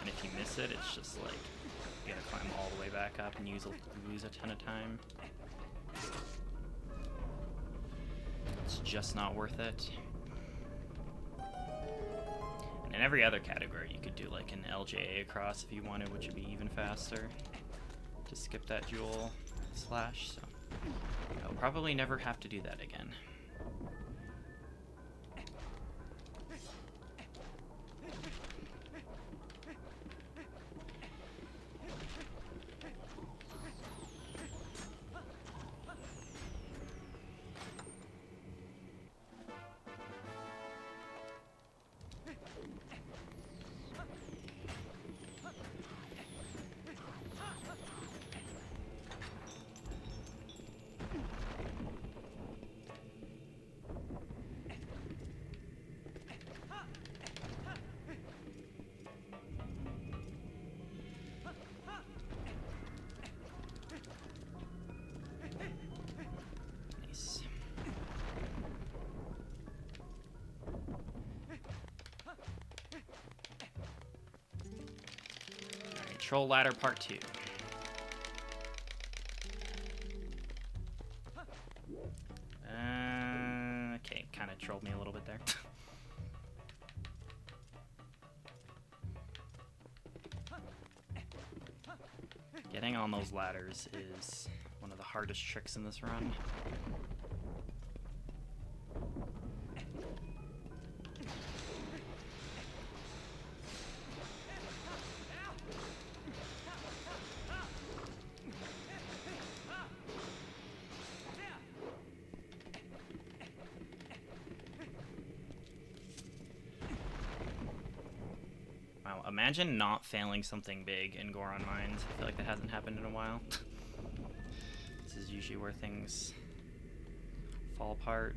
A: and if you miss it, it's just like you gotta climb all the way back up and lose a ton of time. It's just not worth it. In every other category, you could do like an LJA across if you wanted, which would be even faster to skip that jewel slash. So I'll probably never have to do that again. Troll Ladder Part 2. Okay, kind of trolled me a little bit there. Getting on those ladders is one of the hardest tricks in this run. Wow, imagine not failing something big in Goron Mines. I feel like that hasn't happened in a while. This is usually where things fall apart.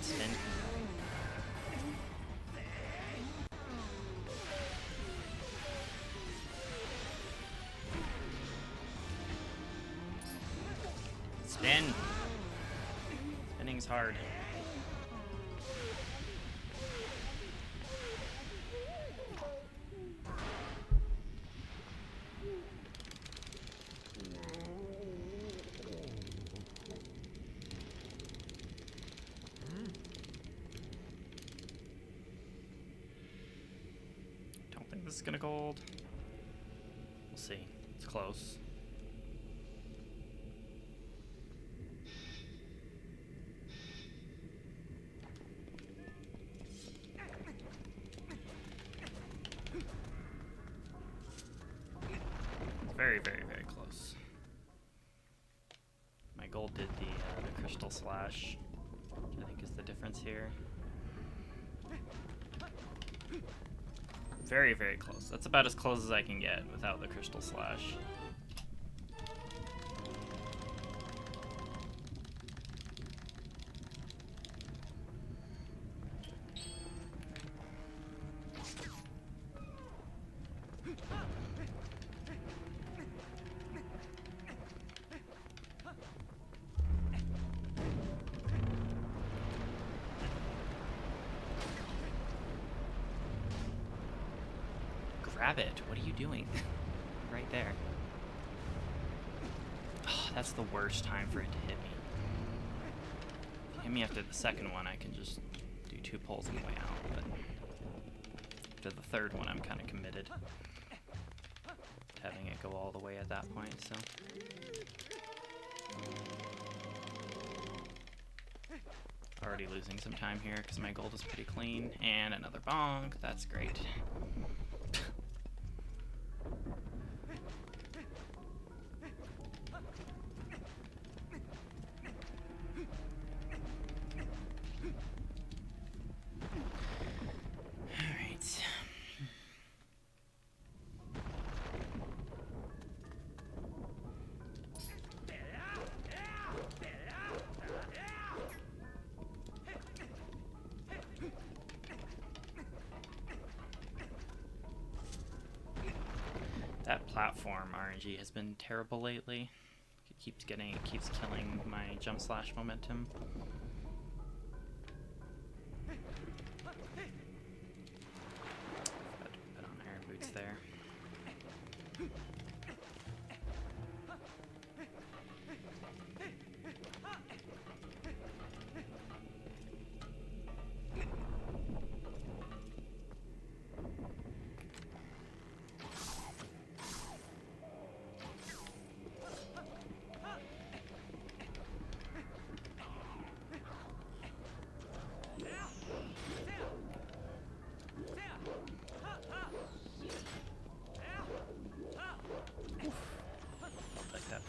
A: Spin. Spin. Spinning's hard. this is gonna gold. We'll see. It's close. Very, very, very close. My gold did the crystal slash, which I think is the difference here. Very, very close. That's about as close as I can get without the crystal slash. Grab it. What are you doing? Right there. Oh, that's the worst time for it to hit me. If you hit me after the second one, I can just do 2 pulls on the way out, but after the third one, I'm kind of committed to having it go all the way at that point, so. Already losing some time here because my gold is pretty clean. And another bonk. That's great. That platform RNG has been terrible lately. It keeps killing my jump slash momentum. Put on iron boots there.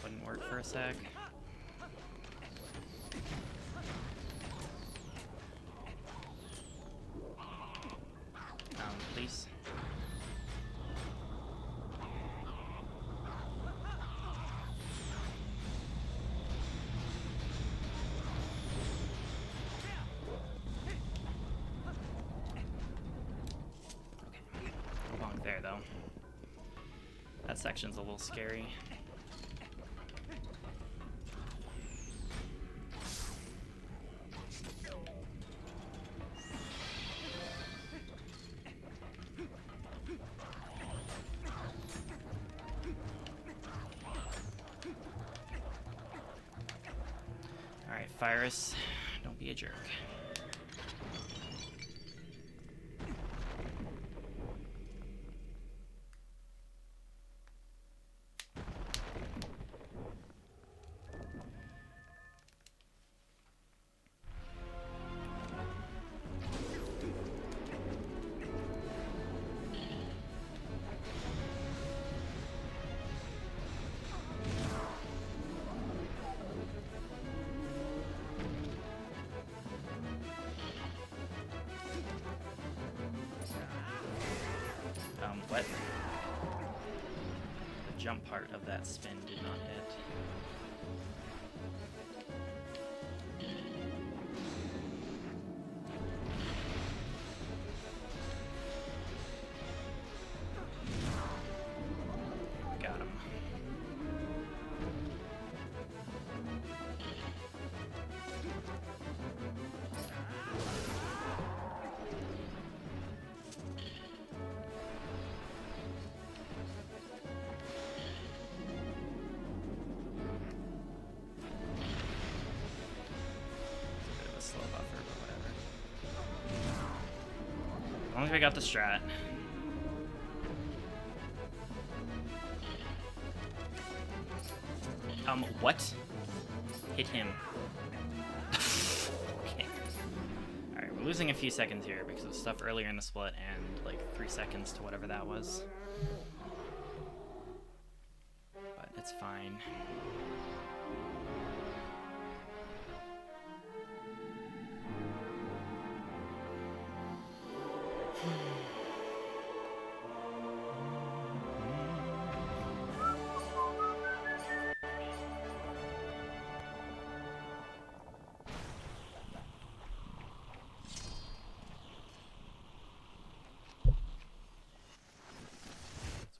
A: Wouldn't work for a sec. Please. Okay, no bonk there though. That section's a little scary. Alright, Virus, don't be a jerk. What? The jump part of that spin did not hit. Got him. As long as we got the strat. Come, what? Hit him. Okay. Alright, we're losing a few seconds here because of stuff earlier in the split and like 3 seconds to whatever that was. But it's fine.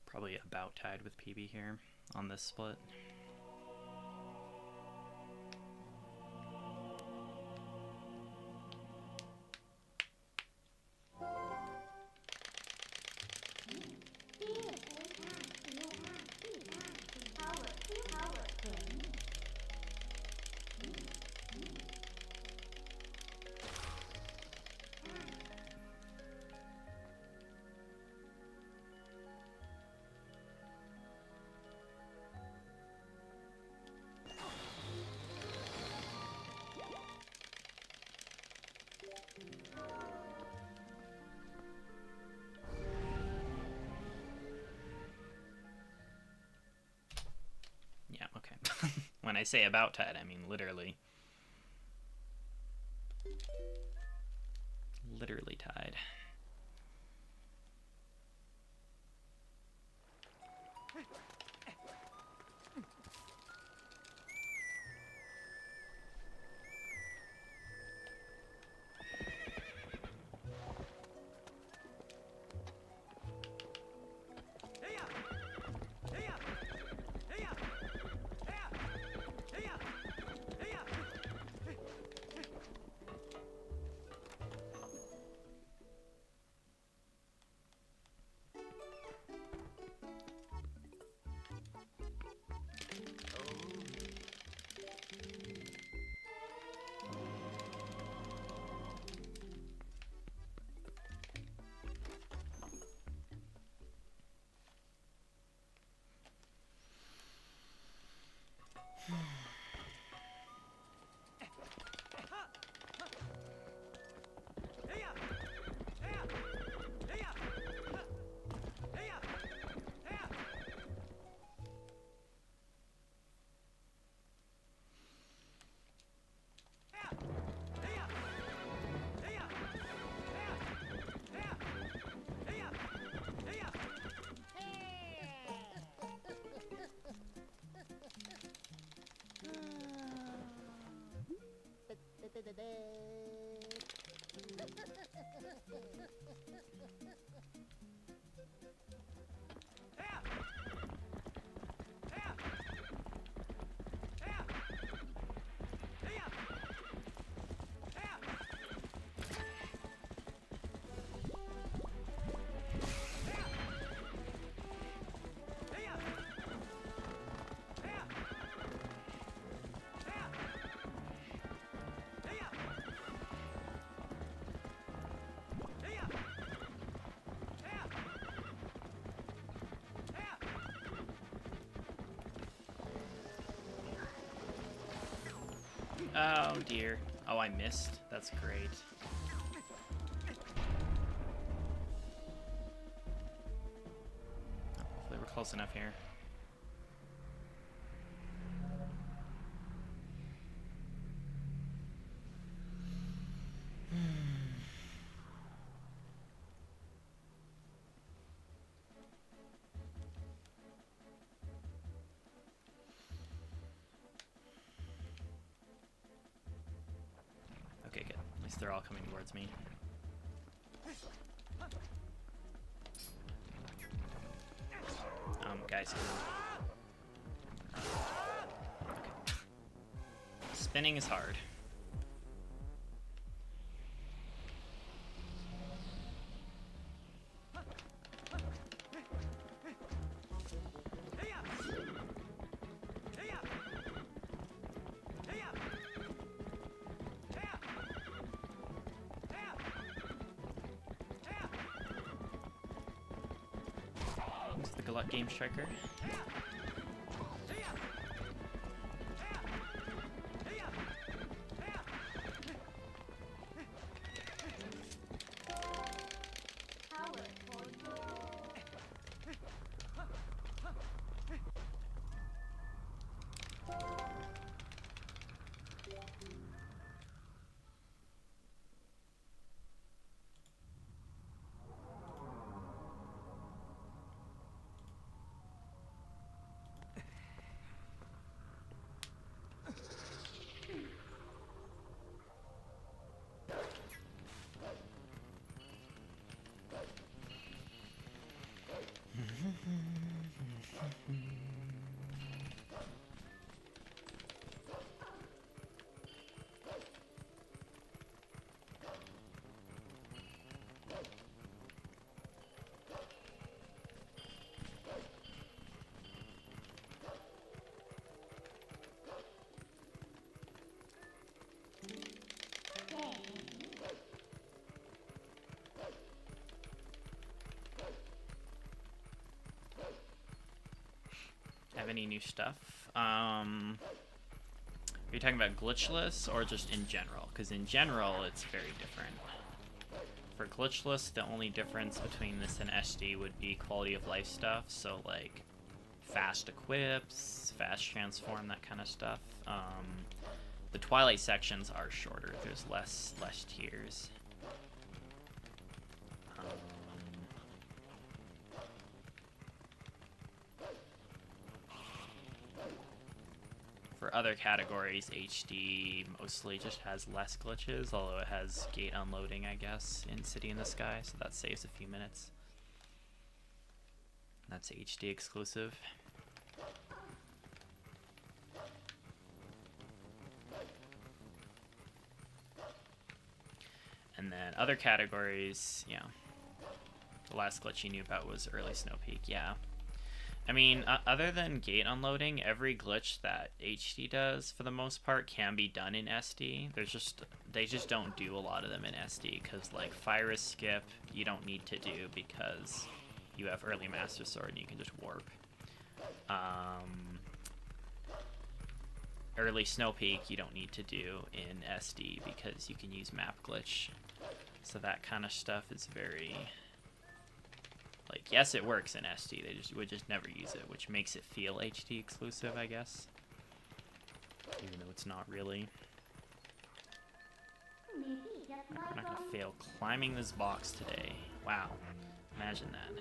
A: Probably about tied with PB here on this split. Yeah, okay. When I say about tied, I mean literally. Literally tied. Oh dear. Oh, I missed. That's great. Hopefully we're close enough here. Okay, good. At least they're all coming towards me. Guys. Okay. Spinning is hard. Game Striker. any new stuff. Are you talking about glitchless or just in general? Because in general, it's very different. For glitchless, the only difference between this and SD would be quality of life stuff. So like fast equips, fast transform, that kind of stuff. The Twilight sections are shorter. There's less tiers. For other categories, HD mostly just has less glitches, although it has gate unloading, I guess, in City in the Sky, so that saves a few minutes. That's HD exclusive. And then other categories, yeah. The last glitch you knew about was early Snow Peak, yeah. I mean, other than gate unloading, every glitch that HD does, for the most part, can be done in SD. They just don't do a lot of them in SD, because, like, Fire Skip, you don't need to do because you have early Master Sword and you can just warp. Early Snow Peak, you don't need to do in SD because you can use Map Glitch. So that kind of stuff is very... Like, yes, it works in SD, they would just never use it, which makes it feel HD exclusive, I guess. Even though it's not really. I'm not gonna fail climbing this box today. Wow. Imagine that.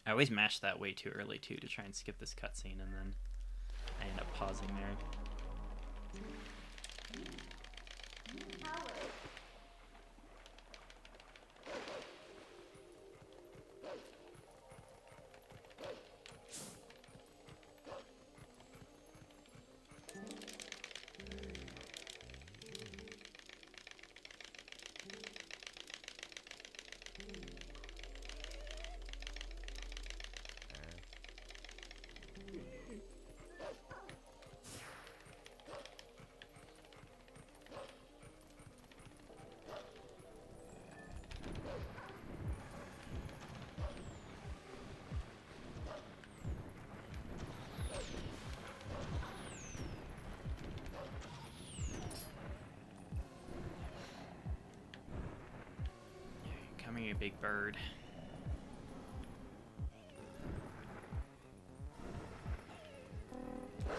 A: I always mash that way too early, too, to try and skip this cutscene, and then I end up pausing there. Coming, you big bird. I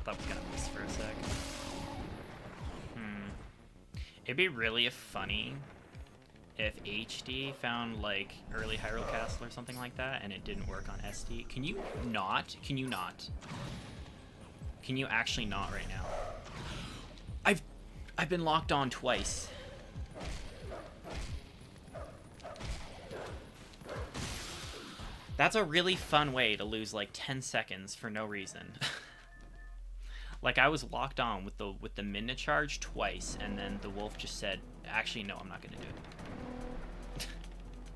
A: thought I was gonna miss for a sec. It'd be really funny if HD found like early Hyrule Castle or something like that and it didn't work on SD. Can you not? Can you not? Can you actually not right now? I've been locked on twice. That's a really fun way to lose like 10 seconds for no reason. Like, I was locked on with the minute charge twice, and then the wolf just said, actually, no, I'm not gonna do it.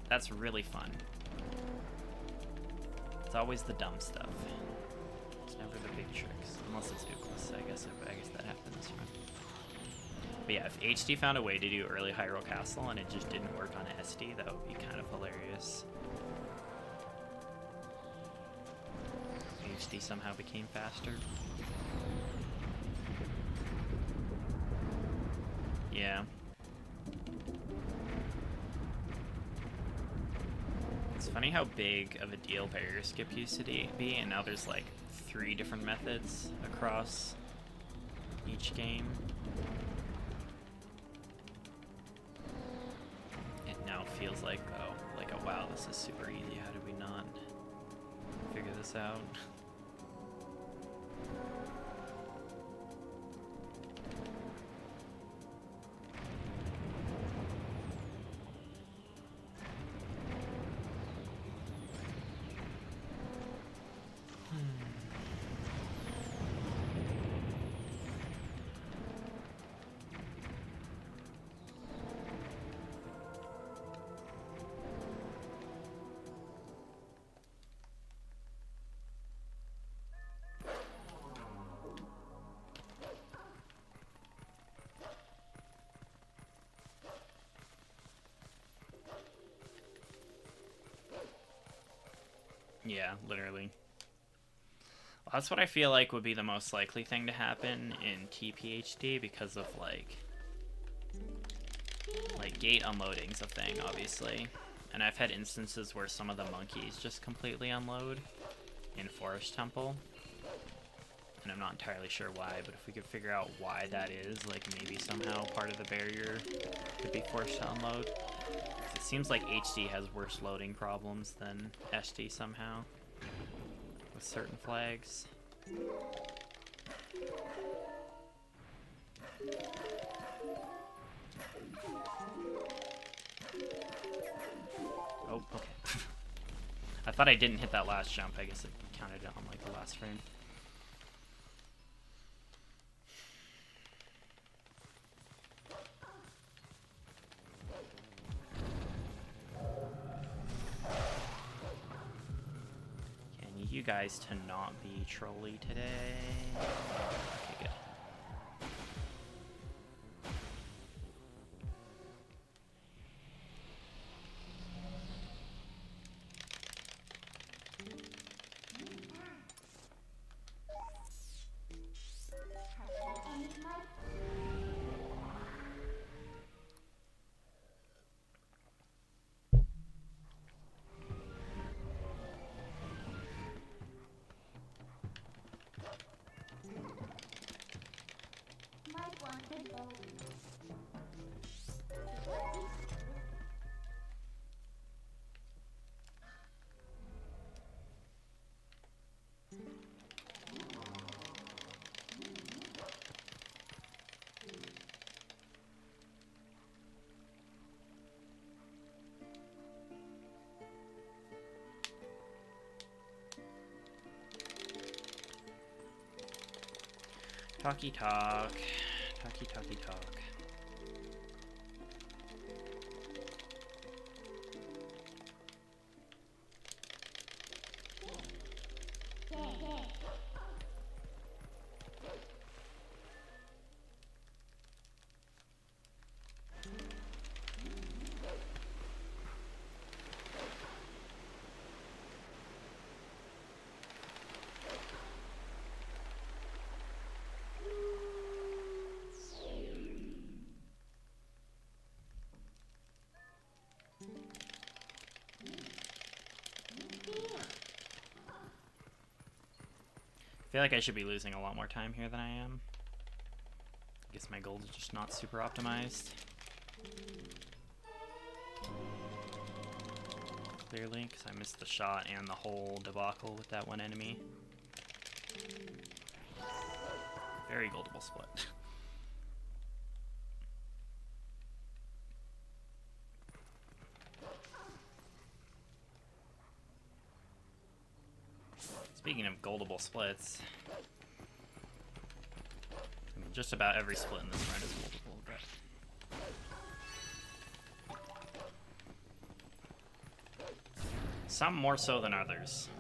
A: That's really fun. It's always the dumb stuff. It's never the big tricks. Unless it's Ookless, I guess that happens, right? But yeah, if HD found a way to do early Hyrule Castle and it just didn't work on SD, that would be kind of hilarious. HD somehow became faster. Yeah. It's funny how big of a deal barrier skip used to be, and now there's like 3 different methods across each game. It now feels like, oh, wow, this is super easy. How did we not figure this out? Yeah, literally. Well, that's what I feel like would be the most likely thing to happen in TPHD because of like gate unloading's a thing, obviously. And I've had instances where some of the monkeys just completely unload in Forest Temple. And I'm not entirely sure why, but if we could figure out why that is, like maybe somehow part of the barrier could be forced to unload. It seems like HD has worse loading problems than SD somehow with certain flags. Oh, okay. I thought I didn't hit that last jump. I guess it counted it on like the last frame. You guys to not be trolly today. Okay, good. Talky talk. Talky talky talk. I feel like I should be losing a lot more time here than I am. I guess my gold is just not super optimized. Clearly, because I missed the shot and the whole debacle with that one enemy. Very goldable split. Speaking of goldable splits, I mean, just about every split in this run is goldable, but some more so than others.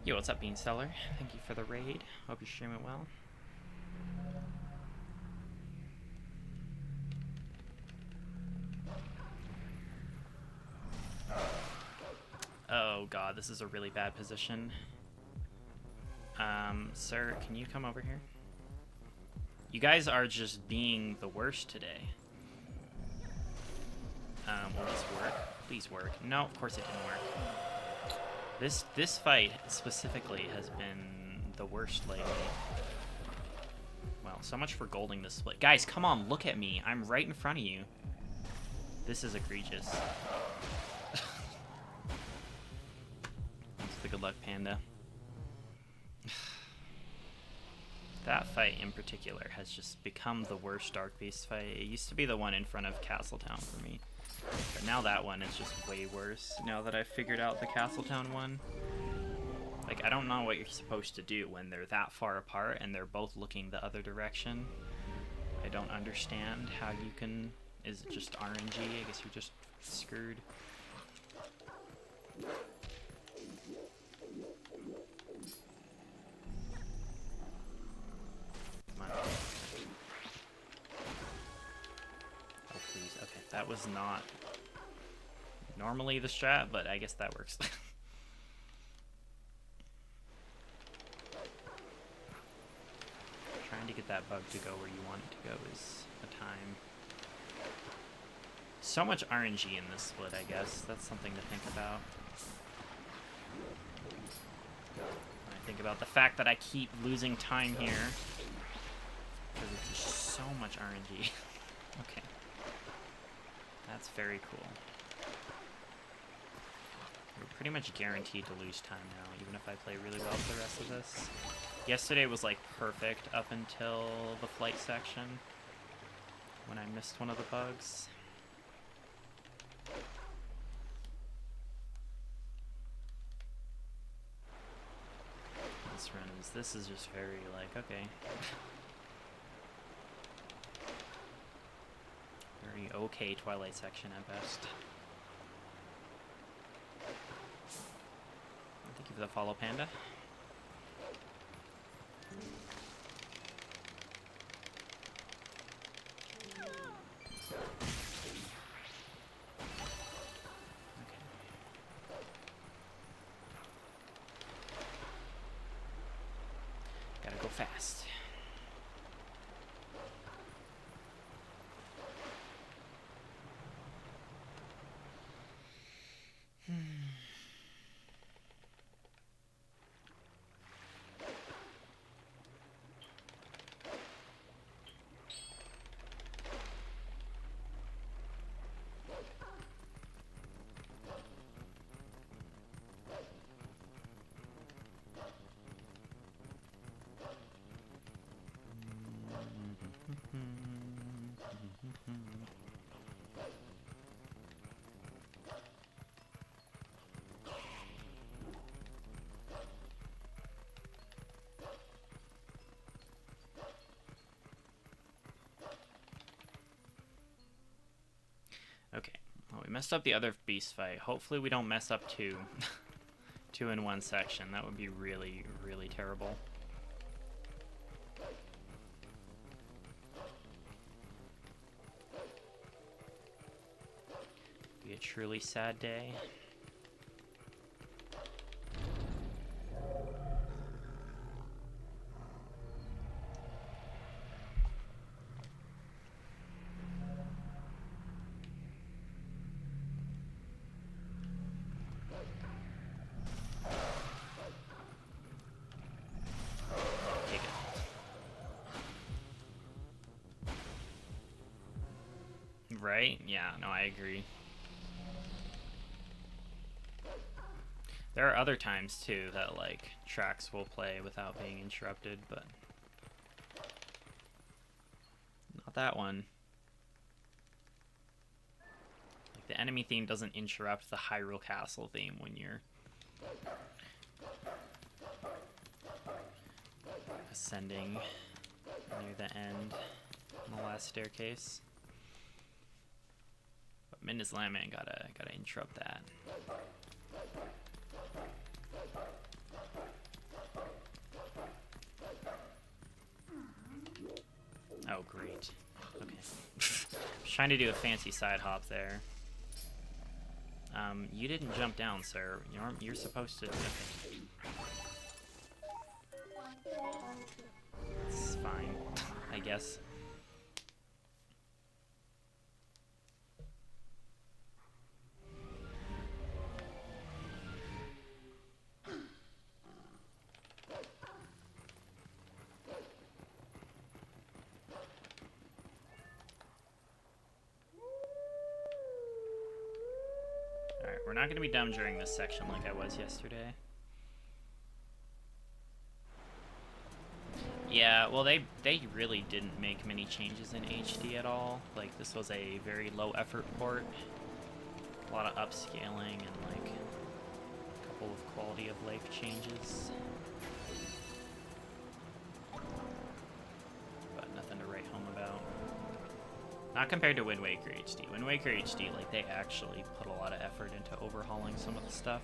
A: Yo, what's up, Bean Seller? Thank you for the raid. Hope you're streaming well. Oh god, this is a really bad position. Sir, can you come over here? You guys are just being the worst today. Will this work? Please work. No, of course it didn't work. This fight specifically has been the worst lately. Well, so much for golding this split. Guys, come on, look at me. I'm right in front of you. This is egregious. That's the good luck panda. That fight in particular has just become the worst Dark Beast fight. It used to be the one in front of Castletown for me. But now that one is just way worse, now that I've figured out the Castletown one. Like, I don't know what you're supposed to do when they're that far apart and they're both looking the other direction. I don't understand how you can... Is it just RNG? I guess you're just screwed. Come on. Oh, please. Okay, that was not normally the strat, but I guess that works. Trying to get that bug to go where you want it to go is a time. So much RNG in this split, I guess. That's something to think about. When I think about the fact that I keep losing time here. Because it's just so much RNG. Okay. That's very cool. We're pretty much guaranteed to lose time now, even if I play really well for the rest of this. Yesterday was like perfect up until the flight section, when I missed one of the bugs. This is just very like, okay. Very okay Twilight section at best. Thank you for the follow, Panda. Gotta go fast. Okay, well, we messed up the other beast fight. Hopefully we don't mess up two. Two in one section. That would be really, really terrible. Be a truly sad day. Right? Yeah, no, I agree. There are other times, too, that, like, tracks will play without being interrupted, but not that one. Like, the enemy theme doesn't interrupt the Hyrule Castle theme when you're ascending near the end on the last staircase. But Midna's Landman gotta interrupt that. Oh, great. Okay. I was trying to do a fancy side hop there. You didn't jump down, sir. You're supposed to. Okay. It's fine, I guess. We're not going to be dumb during this section like I was yesterday. Yeah, well, they really didn't make many changes in HD at all. Like, this was a very low-effort port. A lot of upscaling and, like, a couple of quality-of-life changes. But nothing to write home about. Not compared to Wind Waker HD. Wind Waker HD, like, they actually put a lot of effort into overhauling some of the stuff.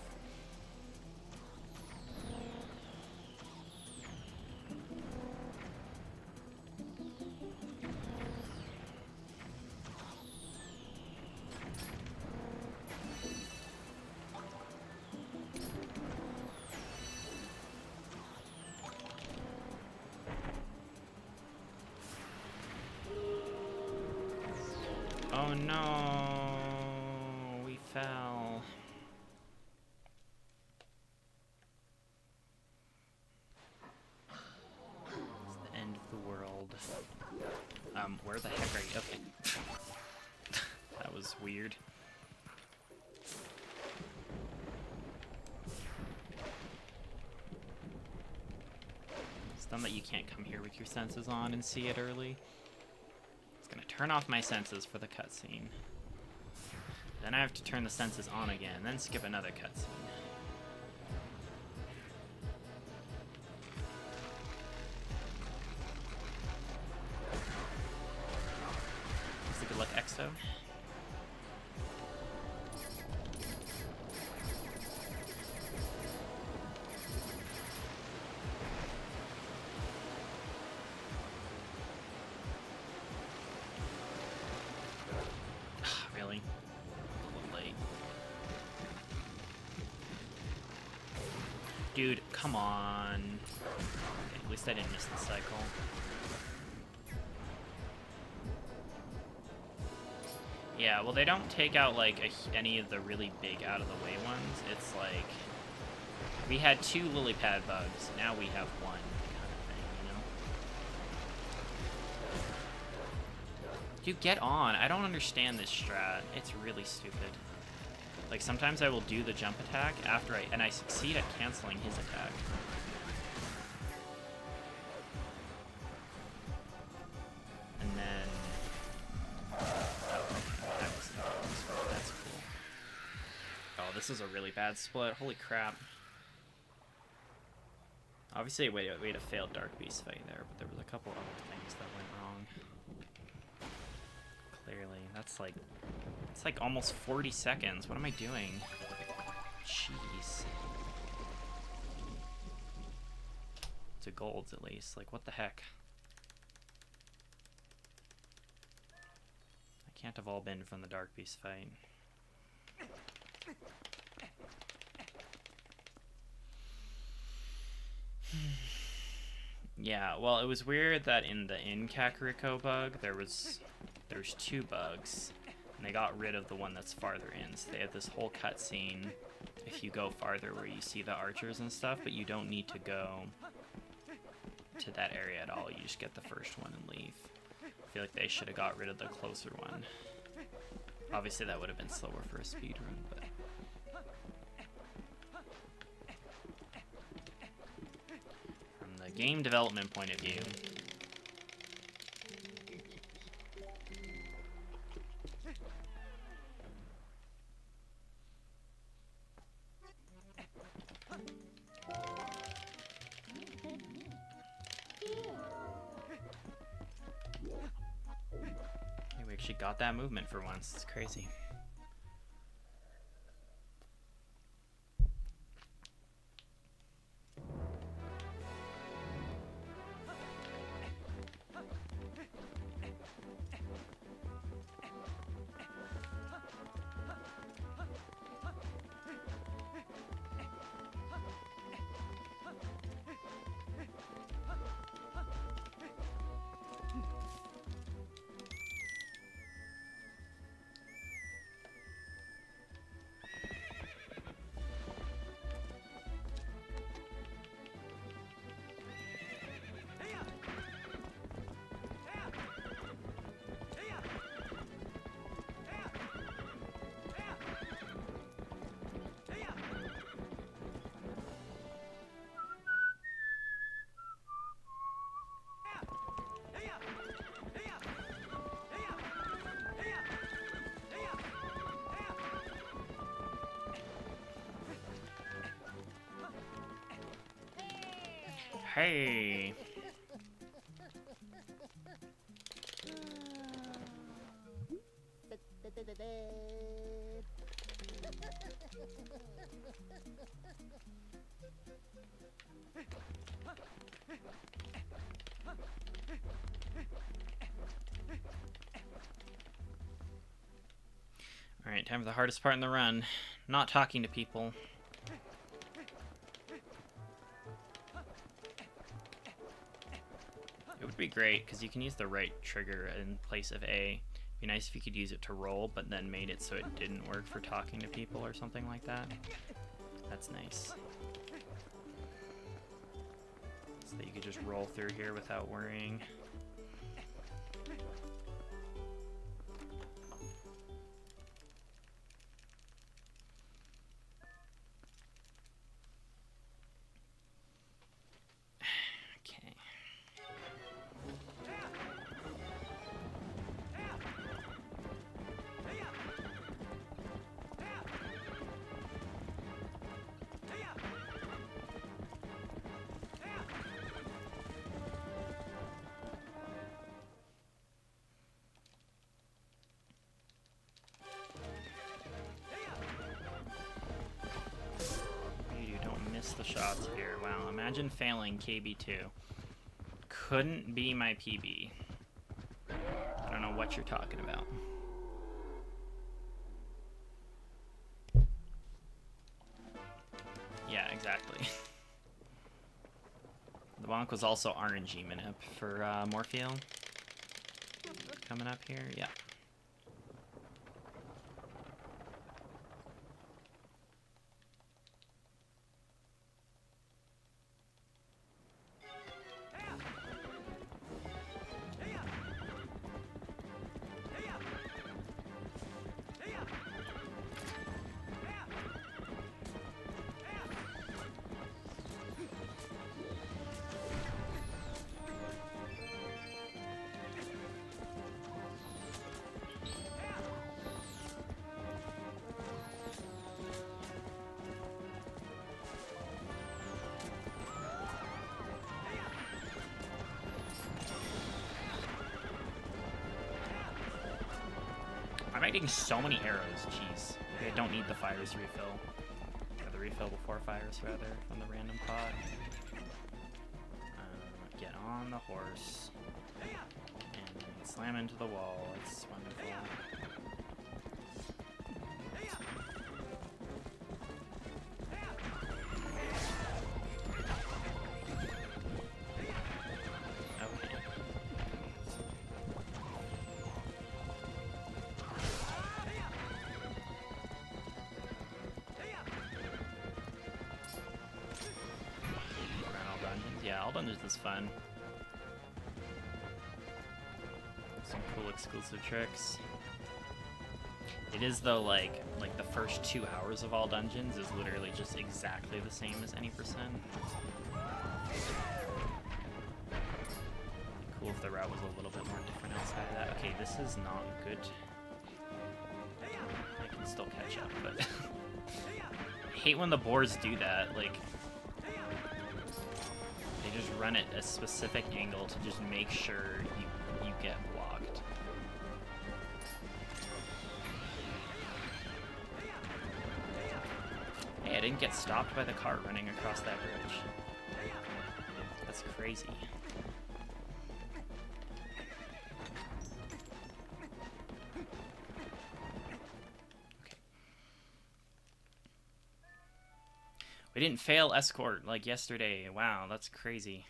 A: Oh no, we fell. It's the end of the world. Where the heck are you? Okay. That was weird. It's dumb that you can't come here with your senses on and see it early. It's gonna turn off my senses for the cutscene. Then I have to turn the senses on again, then skip another cutscene. Good luck, Exo. Really? A little late. Dude, come on. Okay, at least I didn't miss the cycle. Yeah, well, they don't take out, like, any of the really big out-of-the-way ones. It's like, we had 2 lily pad bugs, now we have 1, kind of thing, you know? Dude, get on. I don't understand this strat. It's really stupid. Like, sometimes I will do the jump attack after and I succeed at canceling his attack. And then... That's cool. Oh, this is a really bad split. Holy crap. Obviously, we had a failed Dark Beast fight there, but there was a couple other things that went wrong. Clearly. That's like... It's like almost 40 seconds. What am I doing? Jeez. To golds, at least. Like, what the heck? I can't have all been from the Dark Beast fight. Yeah, well, it was weird that in the Kakariko bug, there's 2 bugs, and they got rid of the one that's farther in, so they have this whole cutscene if you go farther where you see the archers and stuff, but you don't need to go to that area at all. You just get the first one and leave. I feel like they should have got rid of the closer one. Obviously that would have been slower for a speedrun, but... From the game development point of view... We actually got that movement for once. It's crazy. Hey! Alright, time for the hardest part in the run. Not talking to people. It would be great, because you can use the right trigger in place of A Be nice if you could use it to roll, but then made it so it didn't work for talking to people or something like that. That's nice. So that you could just roll through here without worrying. Okay. The shots here. Wow, imagine failing KB2. Couldn't be my PB. I don't know what you're talking about. Yeah, exactly. The bonk was also RNG minip for Morpheo. Coming up here, yeah. I'm getting so many arrows, jeez. I don't need the fires refill. Or the refill before fires, rather, from the random pot. Get on the horse. And slam into the wall. It's wonderful. Yeah, all dungeons is fun. Some cool exclusive tricks. It is though, like the first 2 hours of all dungeons is literally just exactly the same as any percent. Cool if the route was a little bit more different outside of that. Okay, this is not good. I can still catch up, but I hate when the boards do that. Like, they just run at a specific angle to just make sure you get blocked. Hey, I didn't get stopped by the car running across that bridge. That's crazy. Okay. We didn't fail escort like yesterday. Wow, that's crazy.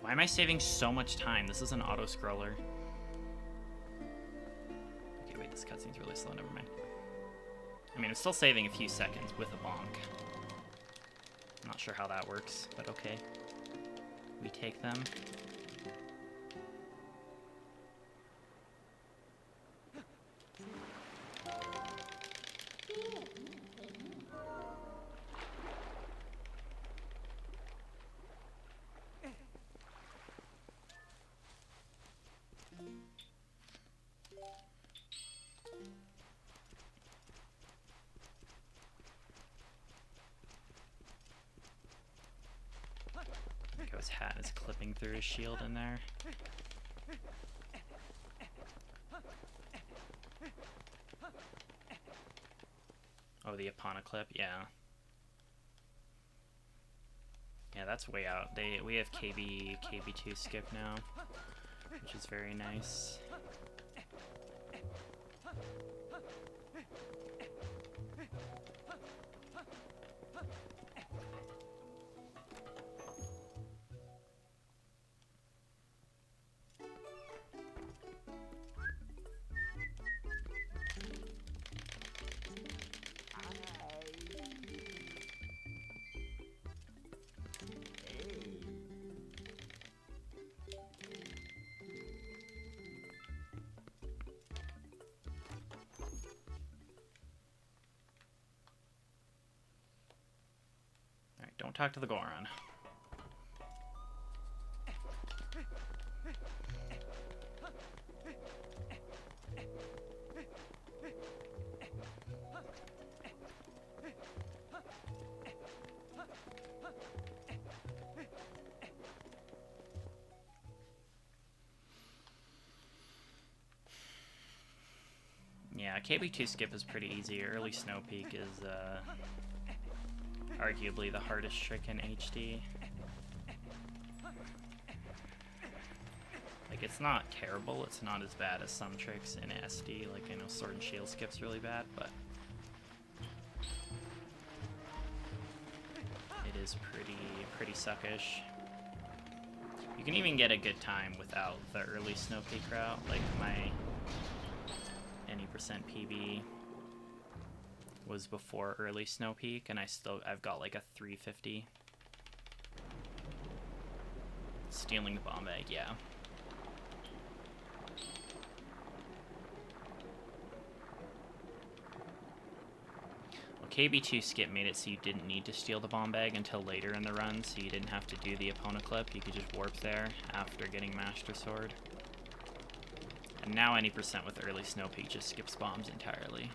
A: Why am I saving so much time? This is an auto-scroller. Okay, wait, this cutscene's really slow, never mind. I mean, I'm still saving a few seconds with a bonk. I'm not sure how that works, but okay. We take them. He's clipping through his shield in there. Oh, the Aponeclip, yeah. Yeah, that's way out. We have KB2 skip now, which is very nice. Alright, don't talk to the Goron. Yeah, KB2 skip is pretty easy. Early Snow Peak is arguably the hardest trick in HD. Like, it's not terrible, it's not as bad as some tricks in SD, like I know Sword and Shield skip's really bad, but it is pretty suckish. You can even get a good time without the early Snow Peak route, like my any % PB was before early Snow Peak, and I've got like a 350. Stealing the bomb bag, yeah. Well, KB2 skip made it so you didn't need to steal the bomb bag until later in the run, so you didn't have to do the Aponeclip. You could just warp there after getting Master Sword. And now any % with early Snow Peak just skips bombs entirely.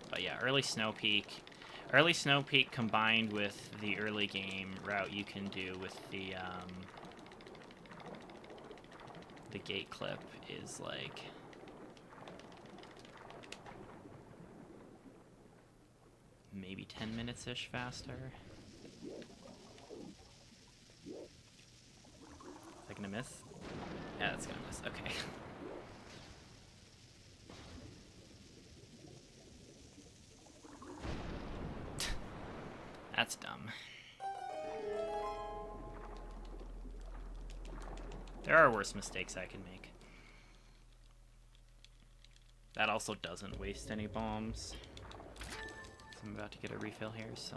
A: But yeah, early Snow Peak combined with the early game route you can do with the gate clip is like maybe 10 minutes-ish faster. Is that gonna miss? Yeah, that's gonna miss. Okay. That's dumb. There are worse mistakes I can make. That also doesn't waste any bombs. So I'm about to get a refill here, so.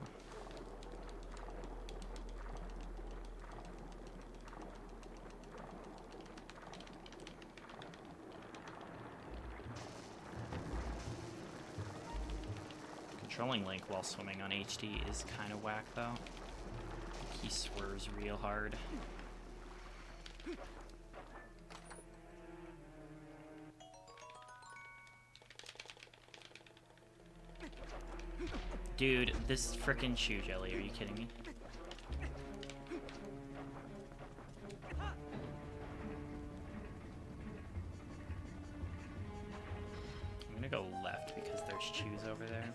A: Controlling Link while swimming on HD is kind of whack, though. He swerves real hard. Dude, this frickin' shoe jelly, are you kidding me? I'm gonna go left because there's chews over there.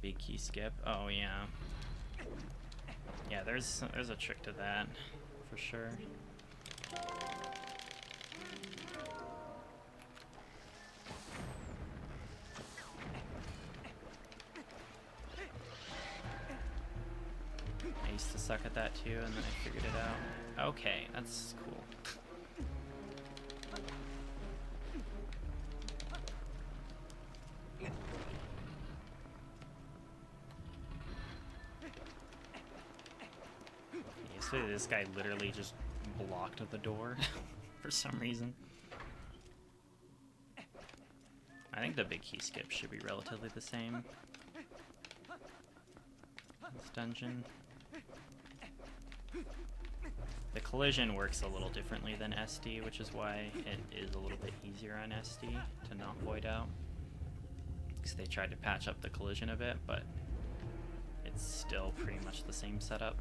A: Big key skip. Oh yeah. Yeah, there's a trick to that, for sure. I used to suck at that too, and then I figured it out. Okay, that's cool. This guy literally just blocked the door for some reason. I think the big key skip should be relatively the same. This dungeon. The collision works a little differently than SD, which is why it is a little bit easier on SD to not void out. because they tried to patch up the collision a bit, but it's still pretty much the same setup.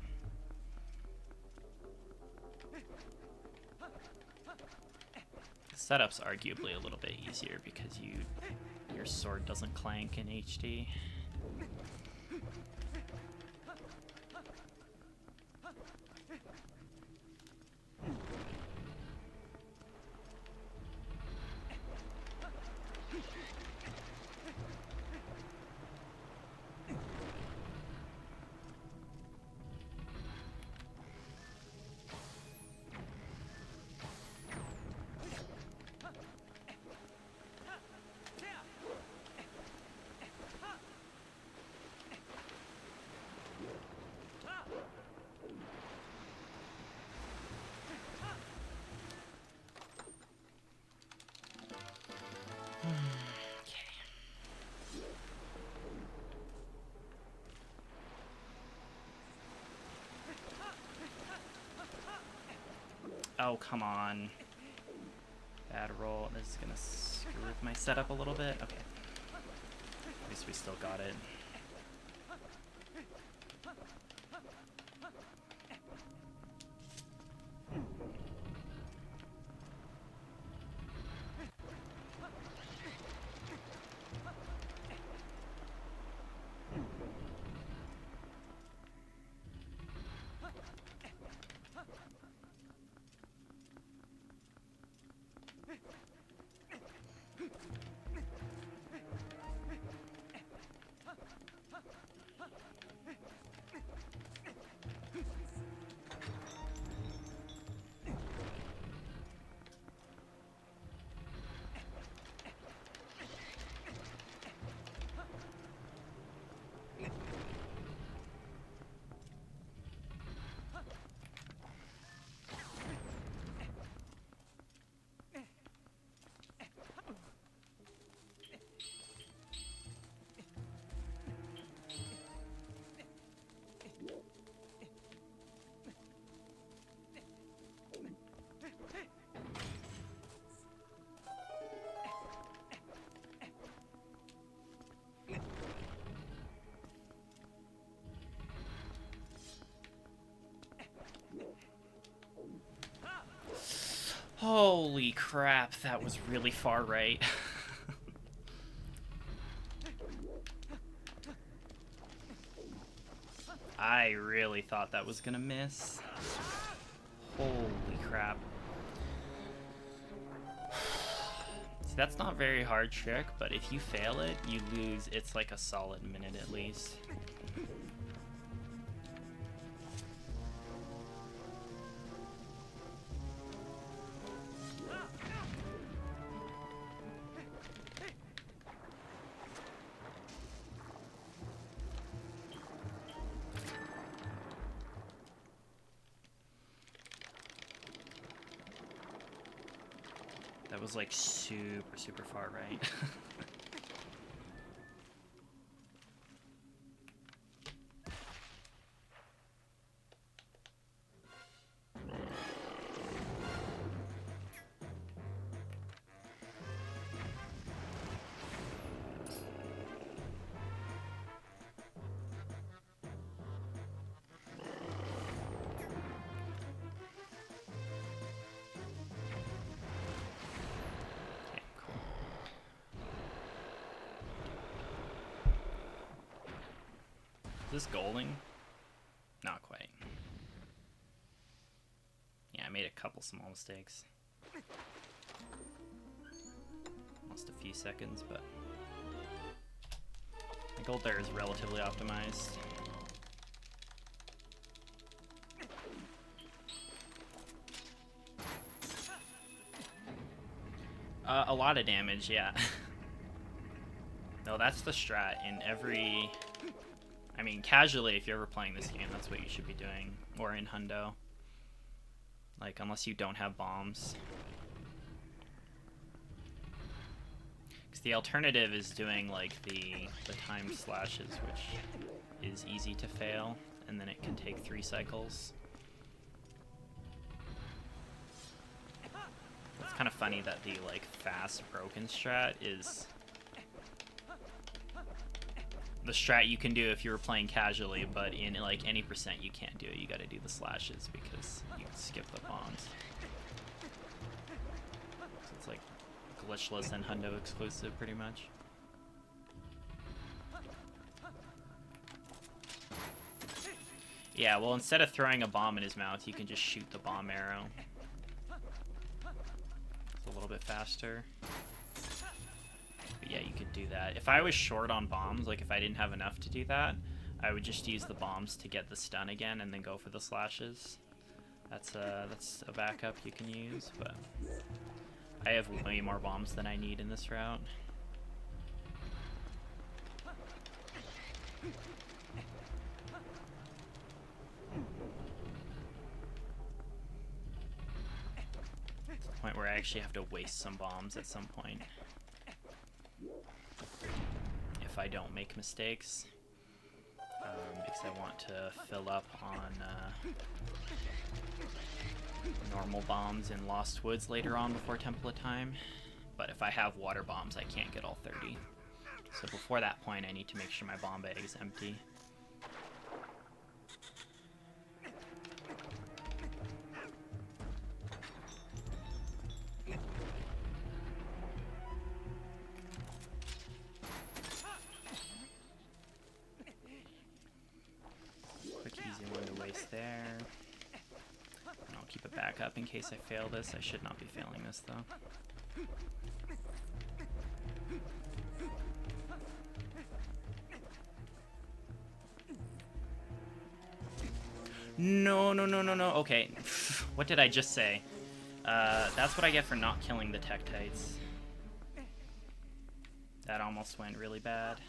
A: The setup's arguably a little bit easier because your sword doesn't clank in HD. Oh, come on. Bad roll. This is gonna screw with my setup a little bit. Okay. At least we still got it. Holy crap, that was really far right. I really thought that was gonna miss. Holy crap. See, that's not a very hard trick, but if you fail it, you lose. It's like a solid minute at least. That was like super far right. Is this golding? Not quite. Yeah, I made a couple small mistakes. Lost a few seconds, but my gold there is relatively optimized. A lot of damage, yeah. No, that's the strat in every... I mean, casually, if you're ever playing this game, that's what you should be doing. Or in Hundo. Like, unless you don't have bombs. Because the alternative is doing, like, the timed slashes, which is easy to fail. And then it can take 3 cycles. It's kind of funny that the, like, fast broken strat is the strat you can do if you were playing casually, but in like any percent you can't do it. You gotta do the slashes because you can skip the bombs. So it's like glitchless and hundo exclusive pretty much. Yeah, well, instead of throwing a bomb in his mouth, you can just shoot the bomb arrow. It's a little bit faster. But yeah, you could do that. If I was short on bombs, like if I didn't have enough to do that, I would just use the bombs to get the stun again and then go for the slashes. That's a backup you can use, but I have way more bombs than I need in this route. To the point where I actually have to waste some bombs at some point. If I don't make mistakes. Because I want to fill up on normal bombs in Lost Woods later on before Temple of Time. But if I have water bombs, I can't get all 30. So before that point, I need to make sure my bomb bag is empty. Quick, easy one to waste there. And I'll keep it back up in case I fail this. I should not be failing this, though. No, no, no, no, no. Okay. What did I just say? That's what I get for not killing the Tektites. That almost went really bad.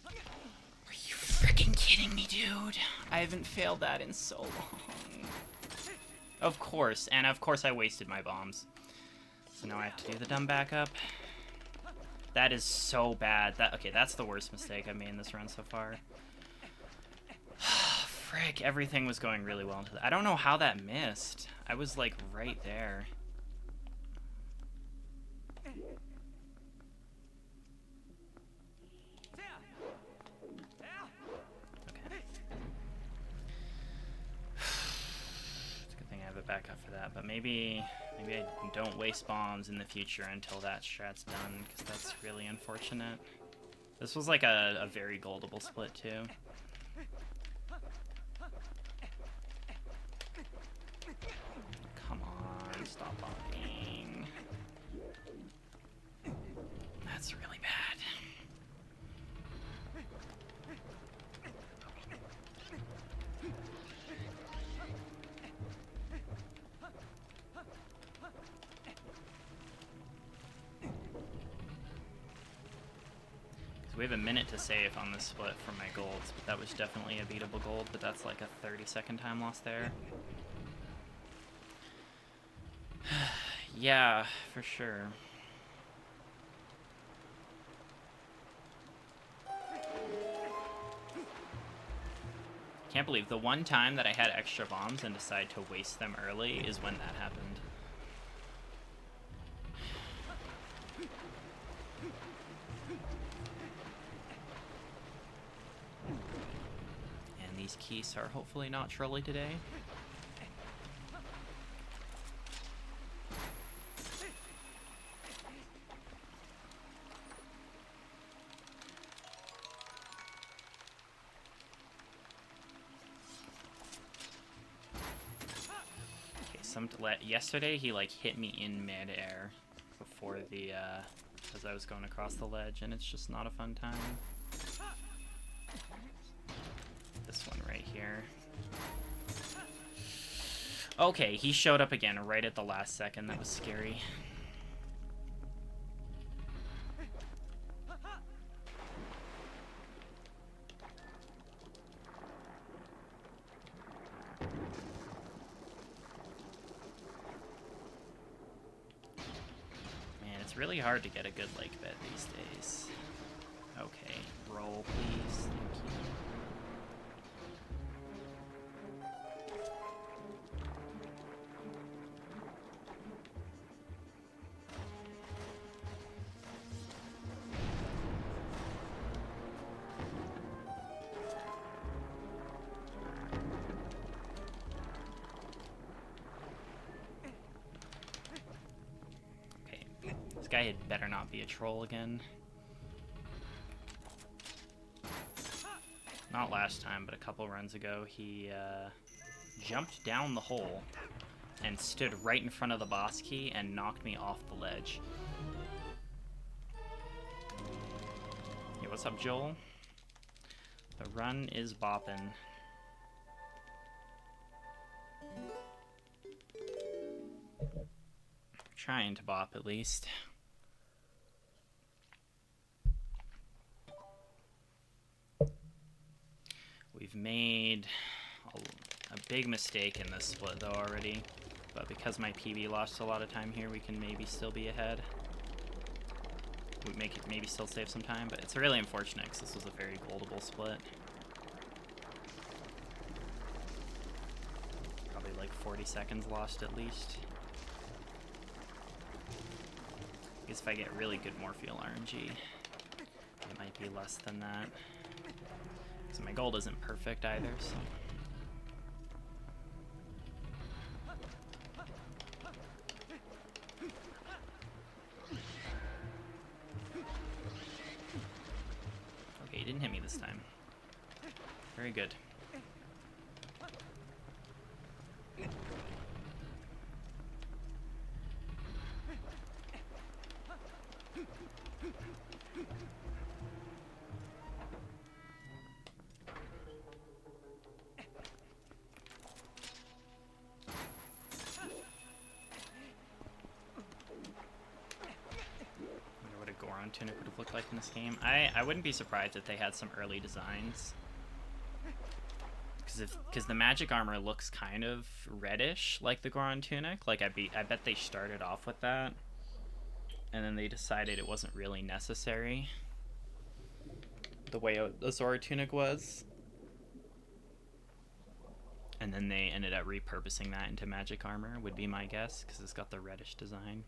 A: Are you freaking kidding me, dude? I haven't failed that in so long. Of course, and of course I wasted my bombs. So now I have to do the dumb backup. That is so bad. Okay, that's the worst mistake I've made in this run so far. Frick, everything was going really well into that. I don't know how that missed. I was like right there. Back up for that, but maybe I don't waste bombs in the future until that strat's done, because that's really unfortunate. This was like a very goldable split too. Come on, stop bombing. That's really bad. We have a minute to save on this split for my golds, but that was definitely a beatable gold, but that's like a 30-second time loss there. Yeah, for sure. Can't believe the one time that I had extra bombs and decided to waste them early is when that happened. These keys are hopefully not trolly today. Okay, yesterday he like hit me in mid-air before the as I was going across the ledge, and it's just not a fun time. This one right here. Okay, he showed up again right at the last second. That was scary. Man, it's really hard to get a good lake bed these days. Okay, roll please. Thank you. This guy had better not be a troll again. Not last time, but a couple runs ago, he jumped down the hole and stood right in front of the boss key and knocked me off the ledge. Hey, what's up, Joel? The run is boppin'. Trying to bop, at least. We've made a big mistake in this split, though, already. But because my PB lost a lot of time here, we can maybe still be ahead. We maybe still save some time, but it's really unfortunate because this was a very goldable split. Probably like 40 seconds lost at least. I guess if I get really good Morpheal RNG, it might be less than that. So my gold isn't perfect either, so... Okay, he didn't hit me this time. Very good. Tunic would have looked like in this game. I wouldn't be surprised if they had some early designs, because the magic armor looks kind of reddish like the Goron tunic. Like I bet they started off with that, and then they decided it wasn't really necessary the way a Zora tunic was, and then they ended up repurposing that into magic armor, would be my guess, because it's got the reddish design.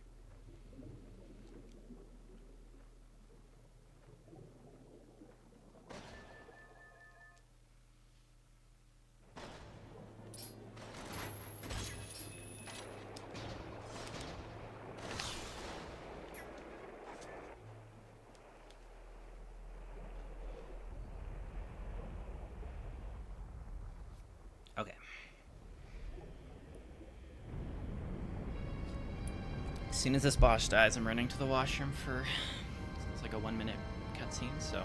A: Okay. As soon as this boss dies, I'm running to the washroom for, sounds like a 1-minute cutscene, so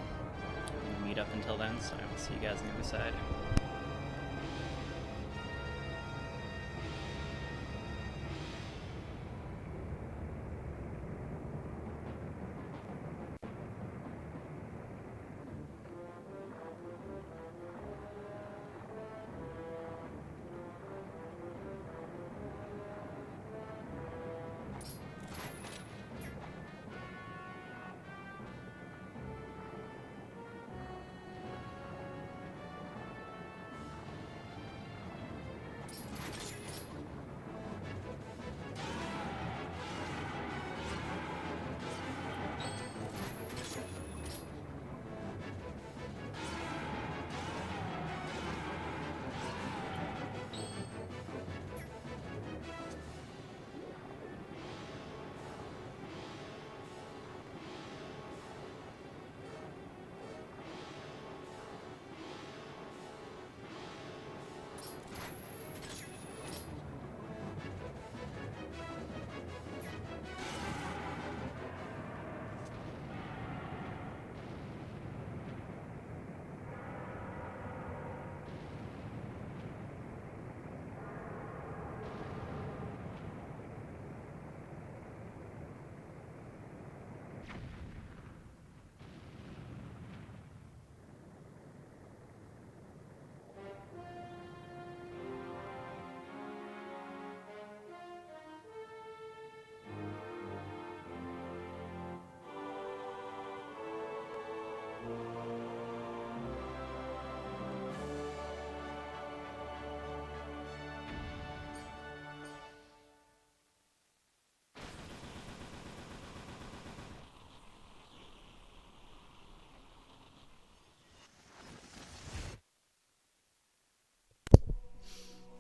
A: we'll meet up until then, so I will see you guys on the other side.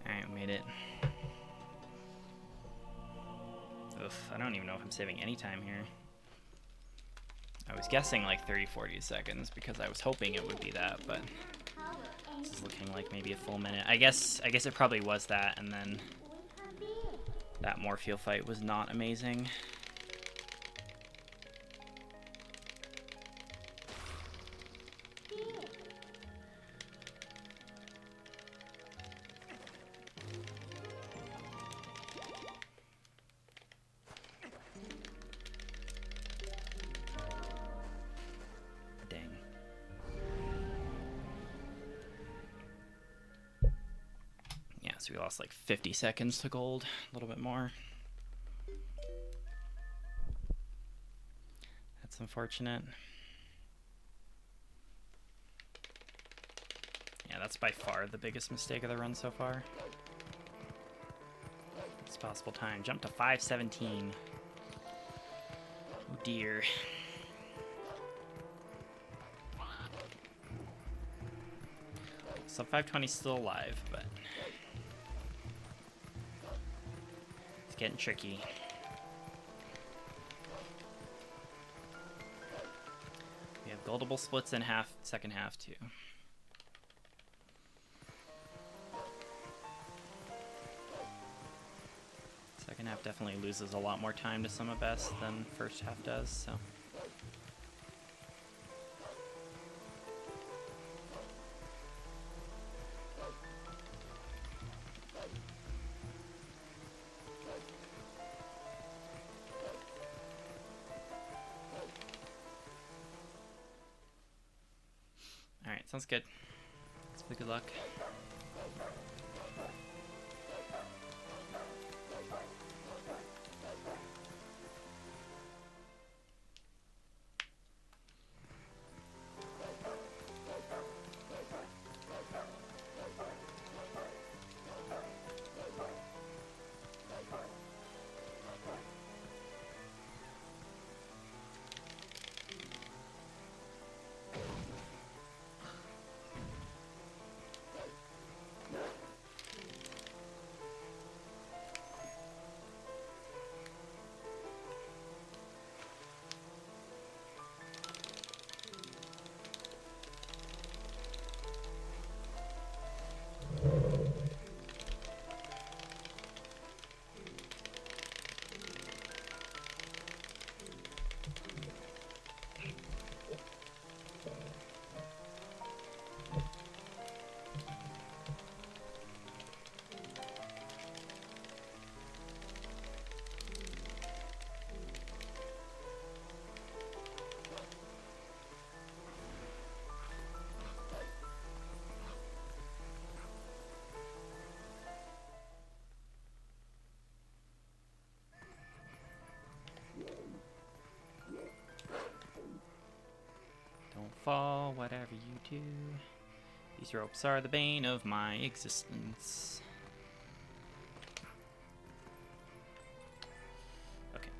A: Alright, made it. Oof, I don't even know if I'm saving any time here. I was guessing like 30-40 seconds because I was hoping it would be that, but this is looking like maybe a full minute. I guess it probably was that, and then that Morpheal fight was not amazing. So we lost like 50 seconds to gold, a little bit more. That's unfortunate. Yeah, that's by far the biggest mistake of the run so far. It's possible time. Jump to 5:17. Oh dear. Sub 520 is still alive, but it's getting tricky. We have goldable splits in second half too. Second half definitely loses a lot more time to Summa Best than first half does, so. Alright, sounds good. Good luck. Fall, whatever you do. These ropes are the bane of my existence. Okay.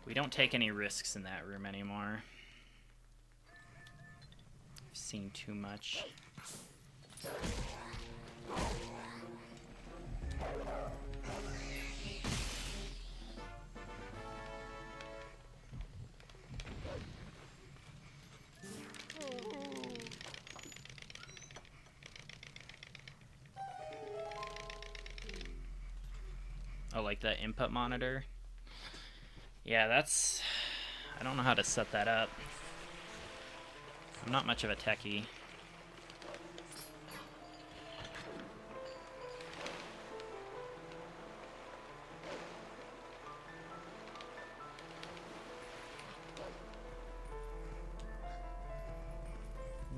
A: We don't take any risks in that room anymore. I've seen too much. Oh, like the input monitor? Yeah, that's... I don't know how to set that up. I'm not much of a techie.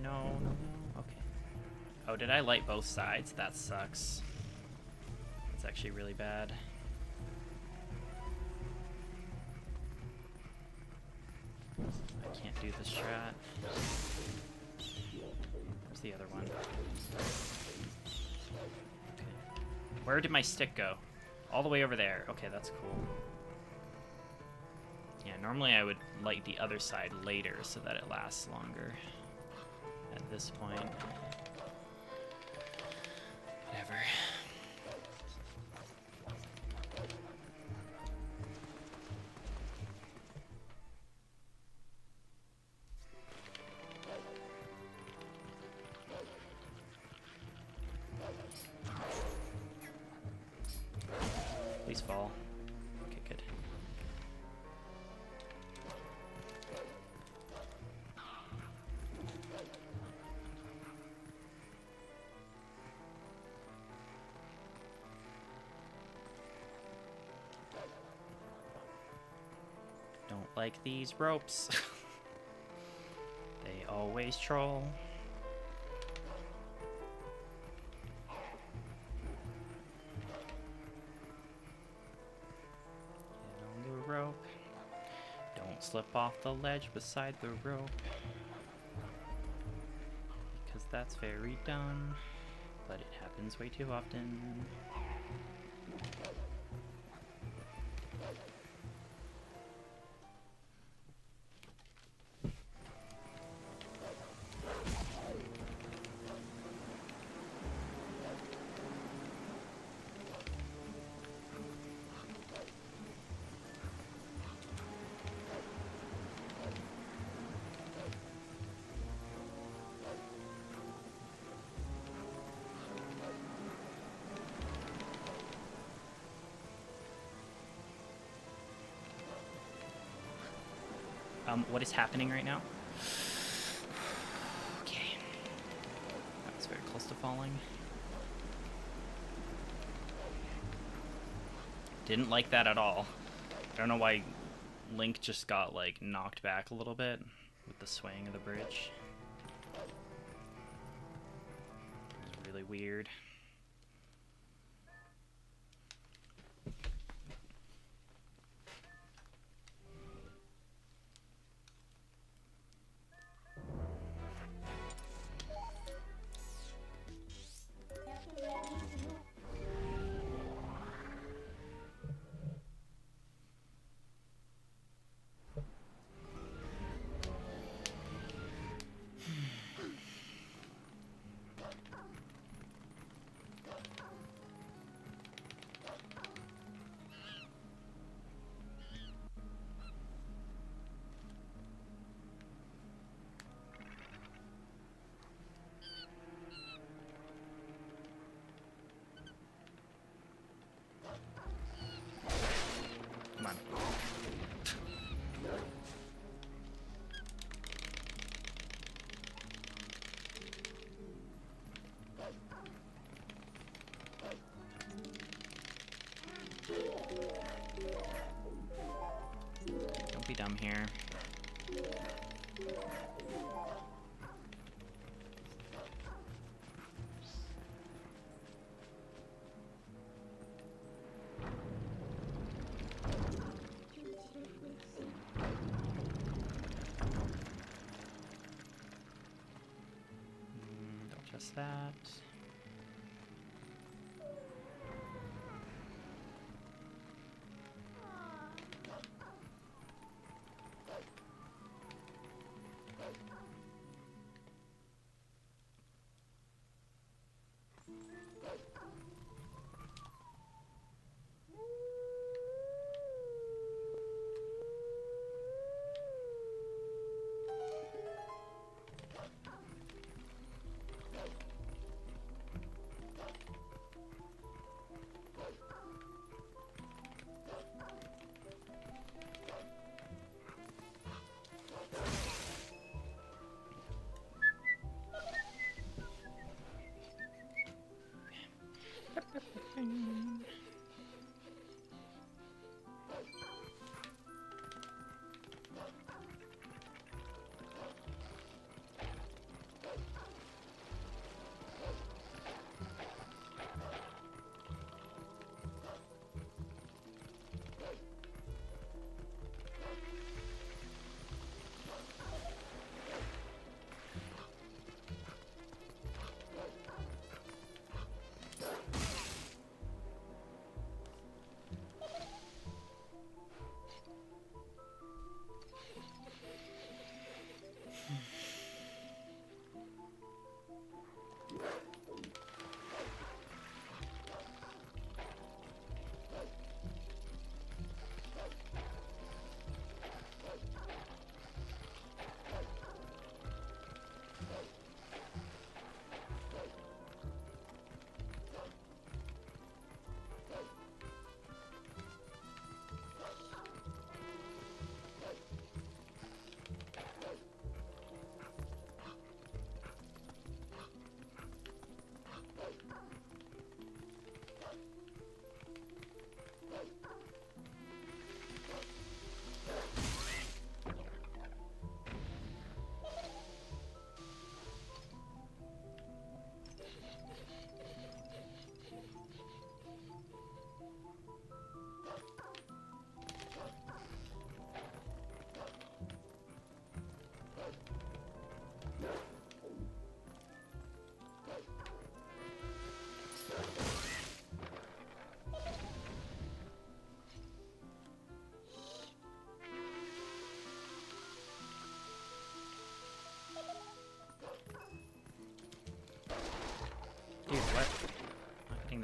A: No. Okay. Oh, did I light both sides? That sucks. It's actually really bad. I can't do this strat. Where's the other one? Okay. Where did my stick go? All the way over there. Okay, that's cool. Yeah, normally I would light the other side later so that it lasts longer. At this point. Whatever. Please fall. Okay, good. Don't like these ropes. They always troll. Get on the rope. Don't slip off the ledge beside the rope. Because that's very dumb. But it happens way too often. What is happening right now? Okay. That was very close to falling. Didn't like that at all. I don't know why Link just got, like, knocked back a little bit with the swaying of the bridge. It was really weird. Come on. Don't be dumb here. Don't trust that.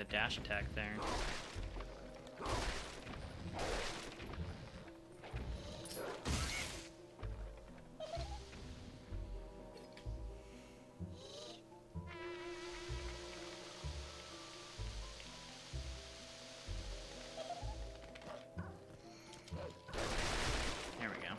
A: dash attack there. There we go.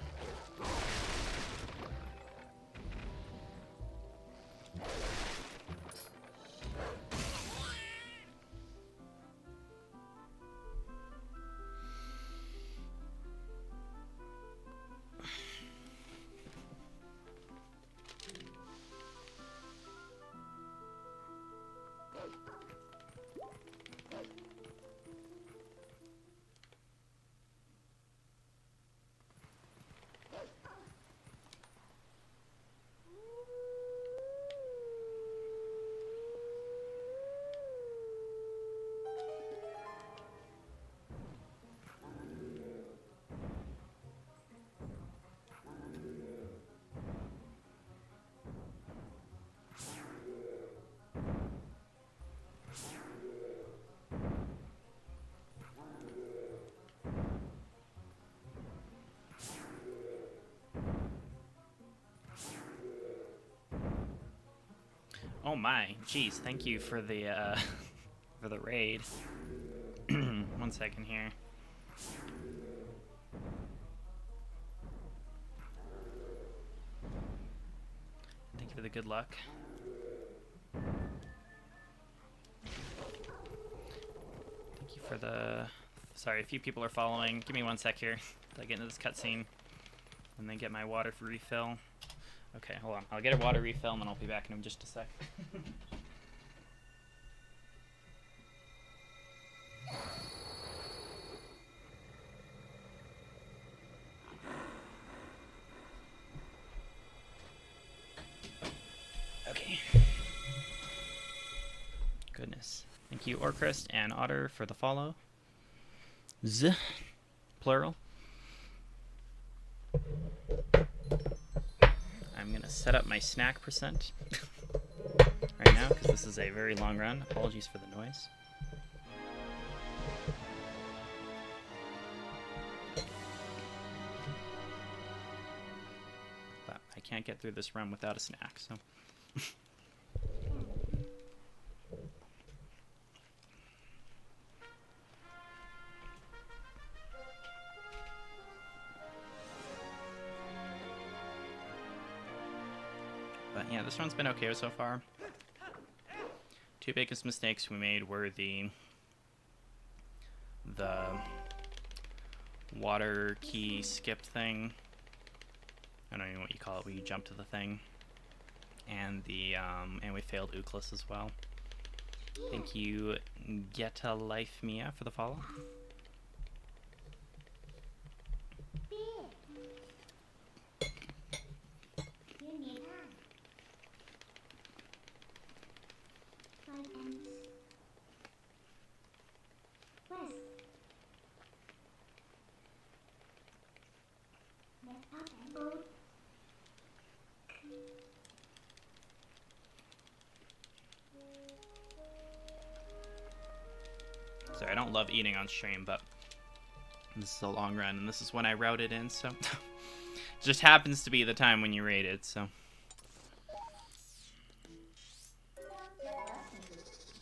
A: Oh my, jeez, thank you for the for the raid. 1 second here. Thank you for the good luck. Thank you for the... Sorry, a few people are following. Give me 1 sec here till I get into this cutscene. And then get my water for refill. Okay, hold on. I'll get a water refill and then I'll be back in just a sec. Okay. Goodness. Thank you, Orchrist and Otter, for the follow. Z, plural. I'm gonna set up my snack percent right now because this is a very long run. Apologies for the noise. But I can't get through this run without a snack, so. But yeah, this one's been okay so far. Two biggest mistakes we made were the water key skip thing. I don't know what you call it, where you jump to the thing. And and we failed Ookless as well. Thank you, Get a Life Mia, for the follow. Sorry, I don't love eating on stream, but this is a long run, and this is when I routed in, so... just happens to be the time when you raided, so...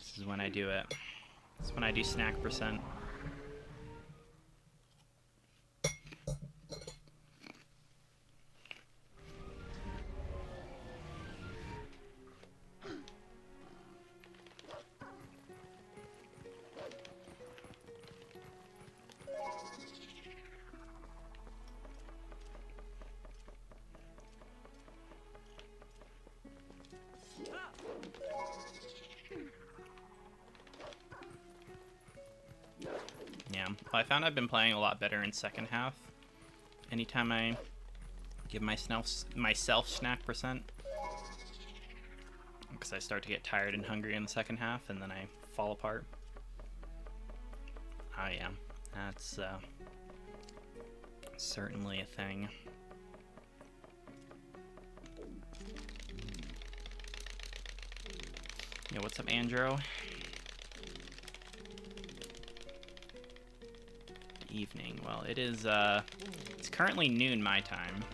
A: This is when I do it. This is when I do snack percent. Well, I found I've been playing a lot better in second half. Anytime I give myself snack percent. Because I start to get tired and hungry in the second half, and then I fall apart. Oh yeah, that's certainly a thing. Yeah, what's up, Andrew? evening. Well, it is, it's currently noon my time.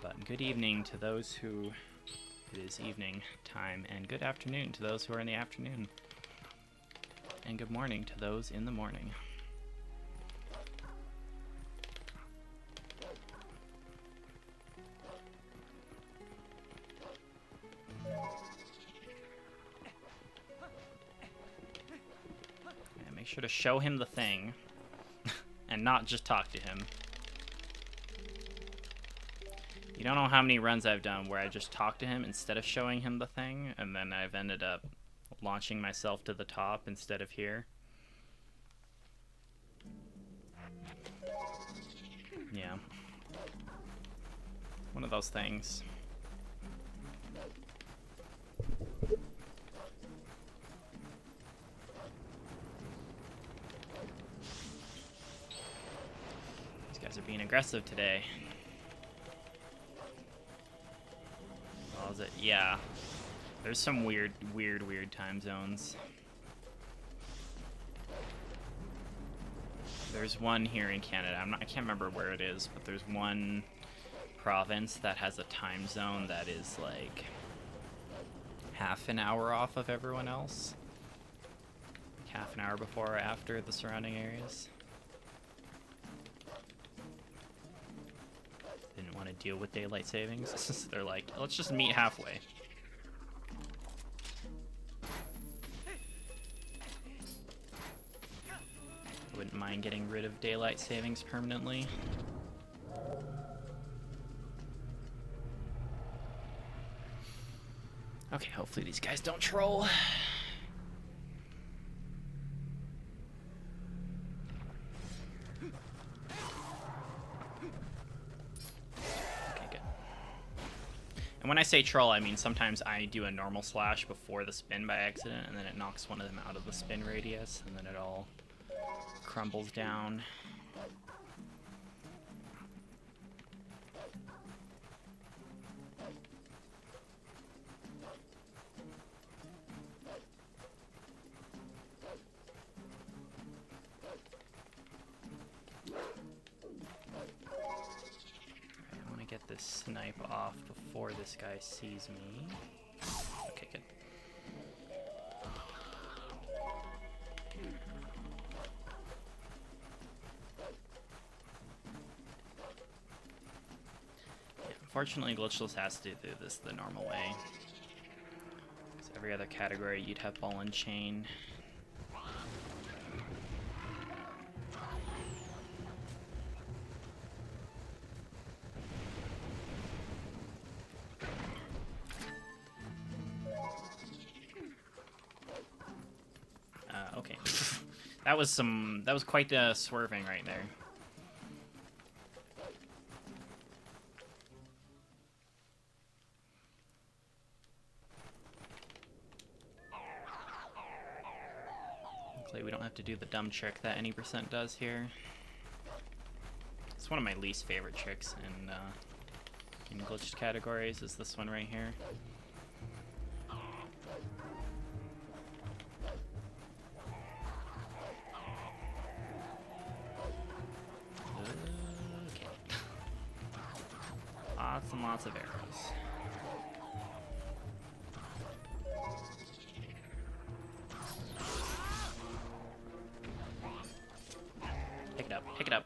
A: But good evening to those who it is evening time, and good afternoon to those who are in the afternoon. And good morning to those in the morning. And make sure to show him the thing, and not just talk to him. You don't know how many runs I've done where I just talk to him instead of showing him the thing, and then I've ended up launching myself to the top instead of here. Yeah. One of those things. These guys are being aggressive today. Is it? Yeah. There's some weird time zones. There's one here in Canada. I can't remember where it is, but there's one province that has a time zone that is like half an hour off of everyone else. Like half an hour before or after the surrounding areas. Didn't want to deal with daylight savings. They're like, let's just meet halfway. Wouldn't mind getting rid of daylight savings permanently. Okay, hopefully these guys don't troll. And when I say troll, I mean sometimes I do a normal slash before the spin by accident, and then it knocks one of them out of the spin radius, and then it all crumbles down. Get this snipe off before this guy sees me. Okay, good. Yeah, unfortunately, Glitchless has to do this the normal way. Because every other category, you'd have ball and chain. Okay. That was quite the swerving right there. Luckily, we don't have to do the dumb trick that any percent does here. It's one of my least favorite tricks in glitched categories, is this one right here. Okay. Lots and lots of arrows. Pick it up, pick it up.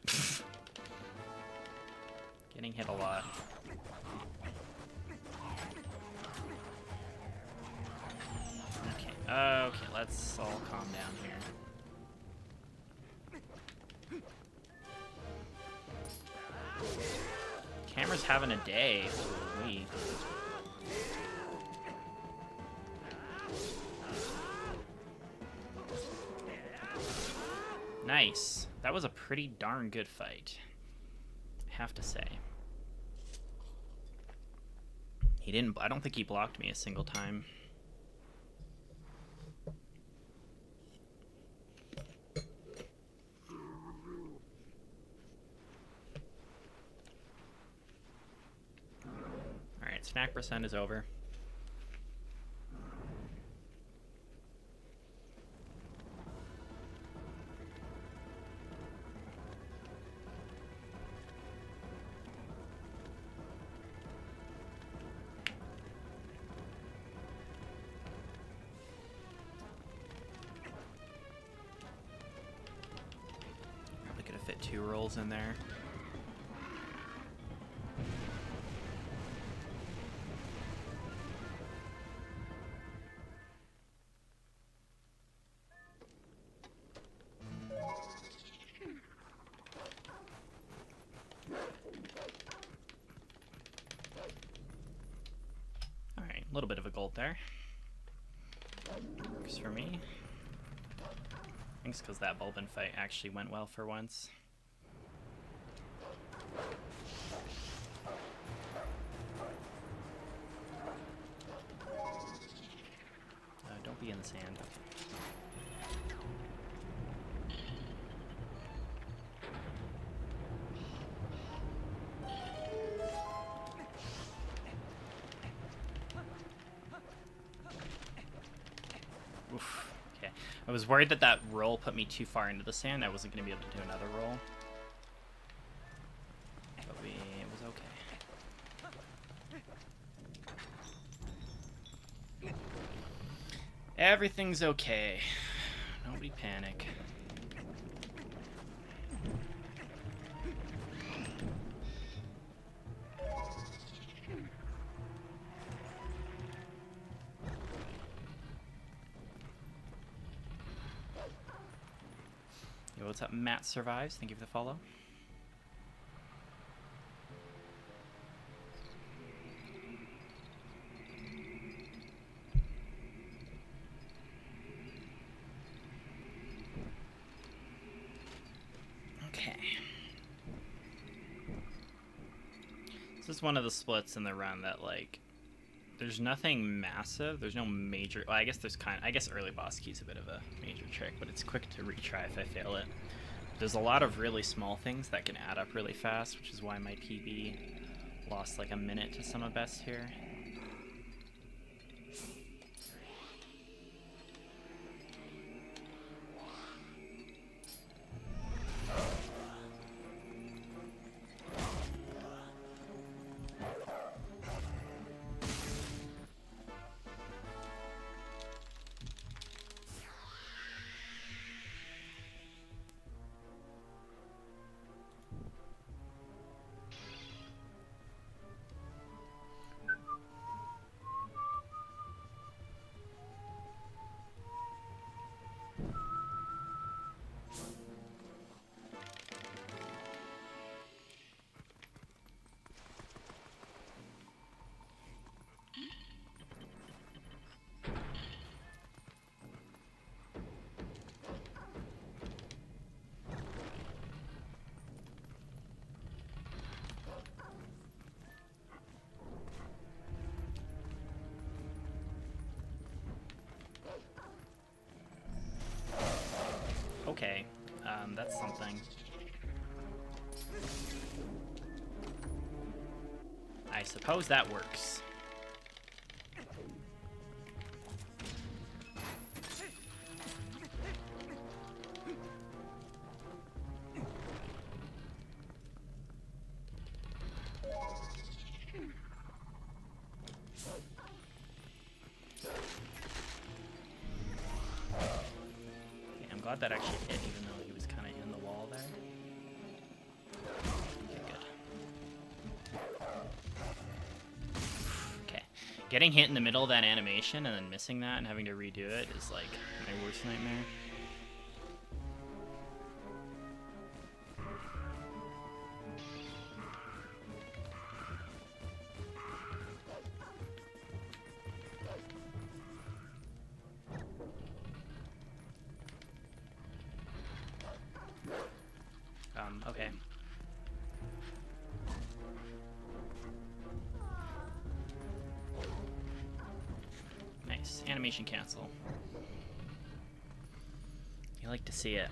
A: Getting hit a lot. Okay, let's all calm down here. Camera's having a day. Holy. Nice. That was a pretty darn good fight, I have to say. He didn't. I don't think he blocked me a single time. Alright, snack percent is over. 2 rolls in there. Alright, a little bit of a gold there. Works for me. I think it's because that Bulbin fight actually went well for once. Don't be in the sand. Oof. Okay. I was worried that that roll put me too far into the sand. I wasn't going to be able to do another roll. But it was okay. Everything's okay. Nobody panic. Yo, what's up? Matt survives. Thank you for the follow. This is one of the splits in the run that, like, there's nothing massive. There's no major. Well, I guess there's I guess early boss key is a bit of a major trick, but it's quick to retry if I fail it. There's a lot of really small things that can add up really fast, which is why my PB lost like a minute to some of best here. Okay, that's something. I suppose that works. Glad that actually hit, even though he was kind of in the wall there. Okay, good. Okay. Getting hit in the middle of that animation and then missing that and having to redo it is like my worst nightmare. Okay. Nice. Animation cancel. You like to see it.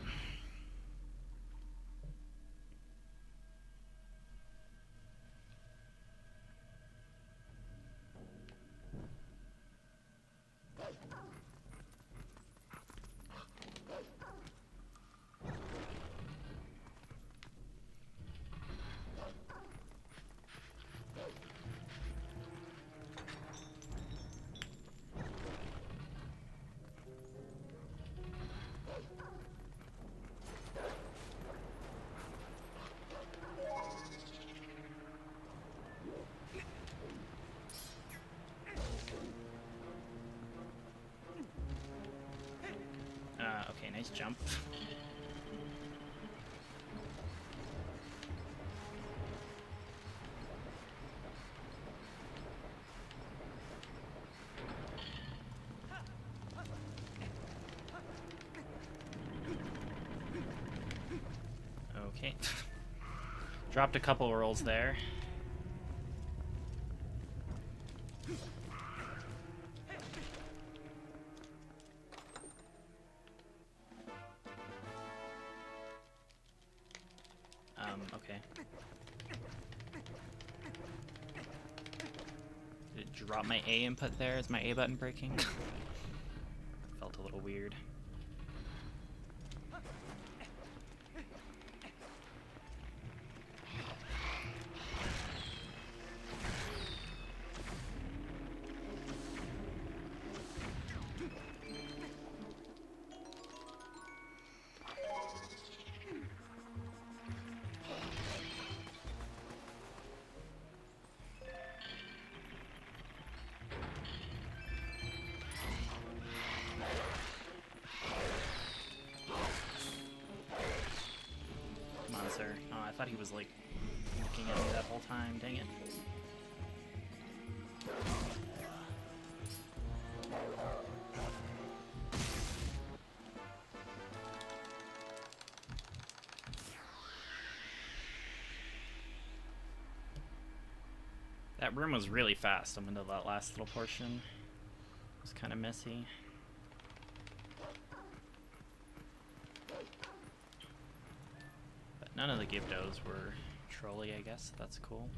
A: nice jump. Okay. Dropped a couple rolls there. Okay. Did it drop my A input there? Is my A button breaking? Felt a little weird. Oh, I thought he was like looking at me that whole time. Dang it. That room was really fast. I'm into that last little portion. It was kind of messy. None of the Gibdos were trolly, I guess. That's cool.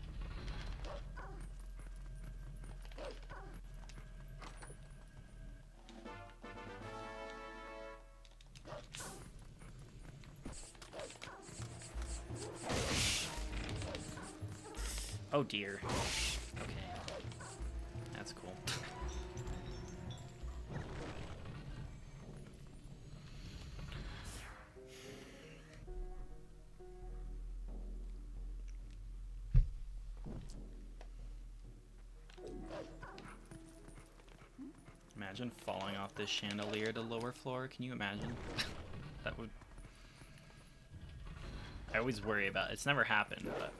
A: Oh dear. Okay. That's cool. Imagine falling off this chandelier to lower floor. Can you imagine? That would... I always worry about it. It's never happened, but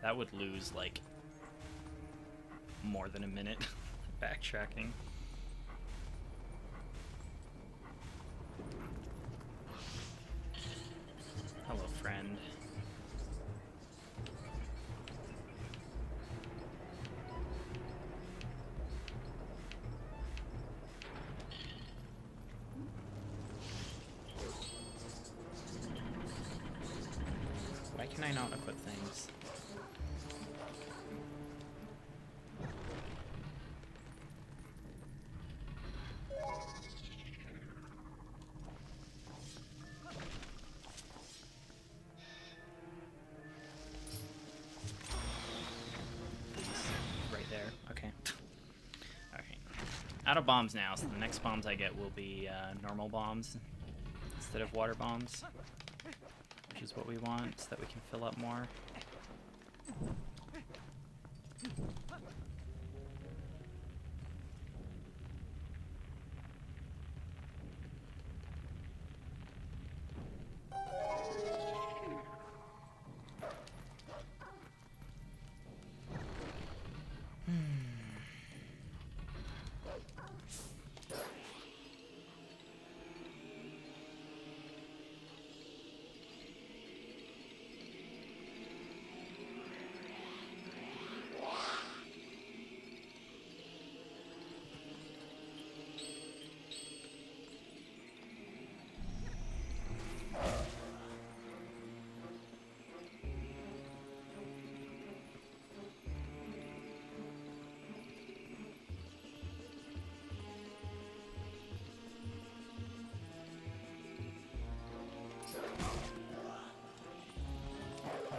A: that would lose like more than a minute backtracking. Hello, friend. Why can I not equip things? Right there. Okay. Alright. Out of bombs now, so the next bombs I get will be normal bombs instead of water bombs, which is what we want, so that we can fill up more.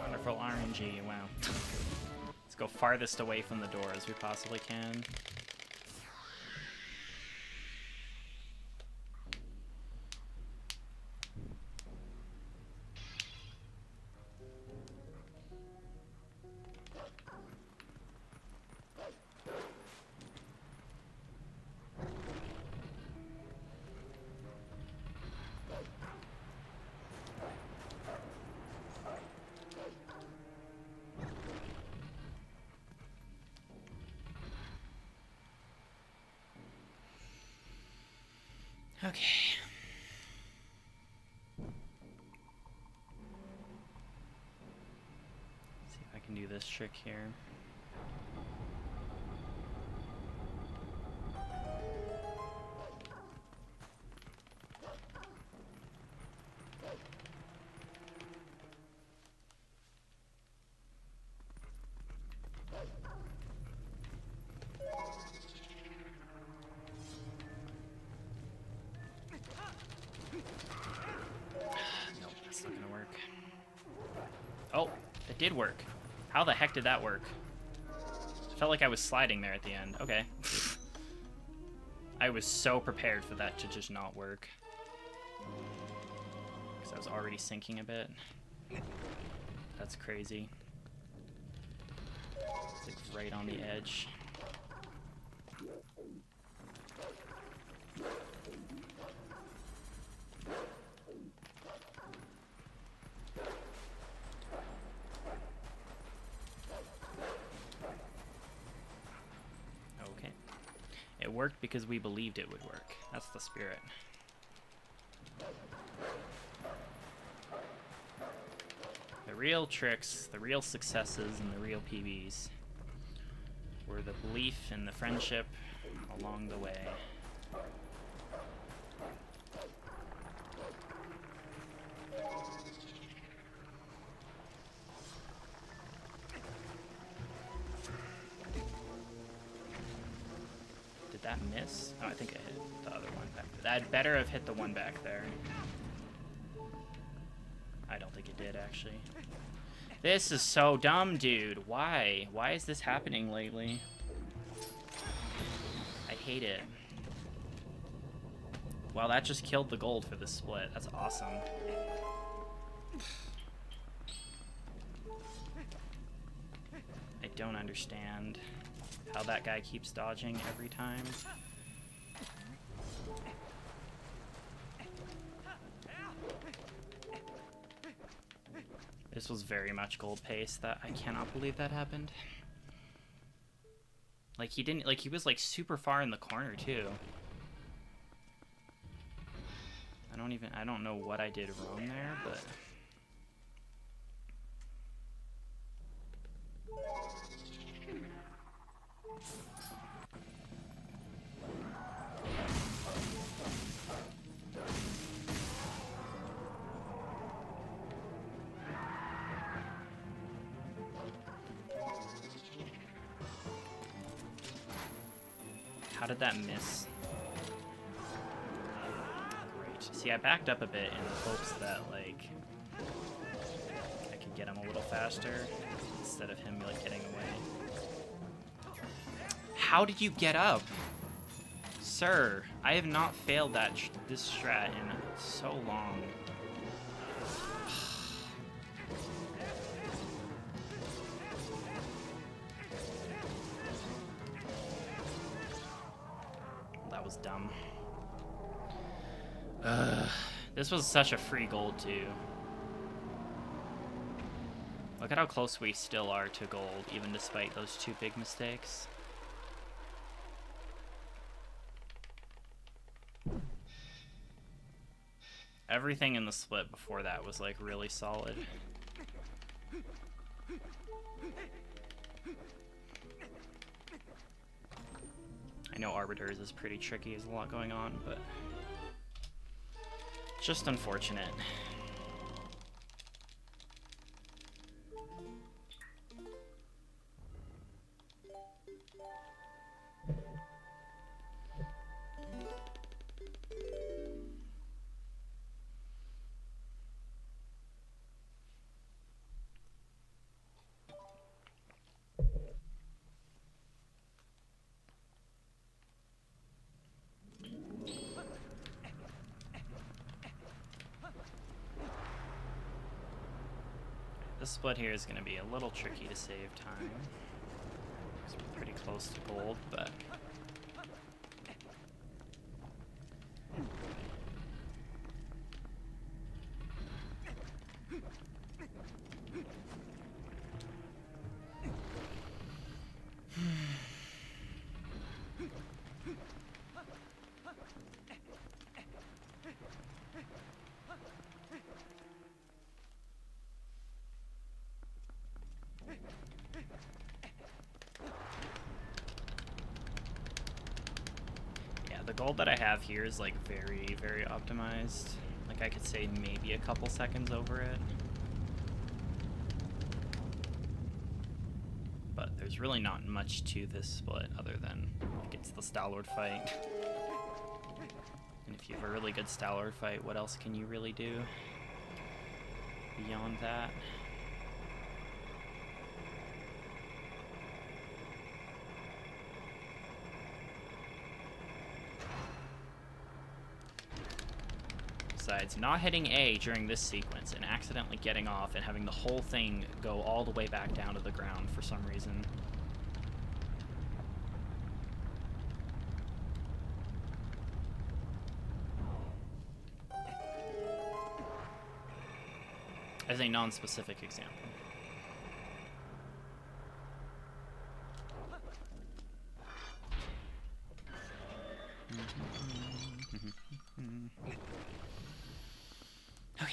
A: Wonderful RNG, wow. Let's go farthest away from the door as we possibly can. Okay. See if I can do this trick here. Nope, that's not gonna work. Oh, it did work. How the heck did that work? I felt like I was sliding there at the end. Okay. I was so prepared for that to just not work. Because I was already sinking a bit. That's crazy. It's like right on the edge. Okay. It worked because we believed it would work. That's the spirit. The real tricks, the real successes, and the real PBs were the belief and the friendship along the way. Did that miss? Oh, I think I hit the other one back there. I'd better have hit the one back there. I don't think it did, actually. This is so dumb, dude. Why? Why is this happening lately? I hate it. Well, that just killed the gold for this split. That's awesome. I don't understand how that guy keeps dodging every time. This was very much gold pace. That I cannot believe that happened. Like he didn't, like he was like super far in the corner too. I don't know what I did wrong there, but how did that miss? Great. See, I backed up a bit in the hopes that, like, I could get him a little faster instead of him, like, getting away. How did you get up? Sir, I have not failed this strat in so long. Was dumb. This was such a free gold too. Look at how close we still are to gold, even despite those two big mistakes. Everything in the split before that was like really solid. I know Arbiters is pretty tricky, there's a lot going on, but just unfortunate. This split here is going to be a little tricky to save time. Because we're pretty close to gold, but gold that I have here is like very, very optimized. Like I could say maybe a couple seconds over it. But there's really not much to this split other than like it's the Star-Lord fight. And if you have a really good Star-Lord fight, what else can you really do beyond that? Besides, not hitting A during this sequence and accidentally getting off and having the whole thing go all the way back down to the ground for some reason. As a non-specific example. Okay.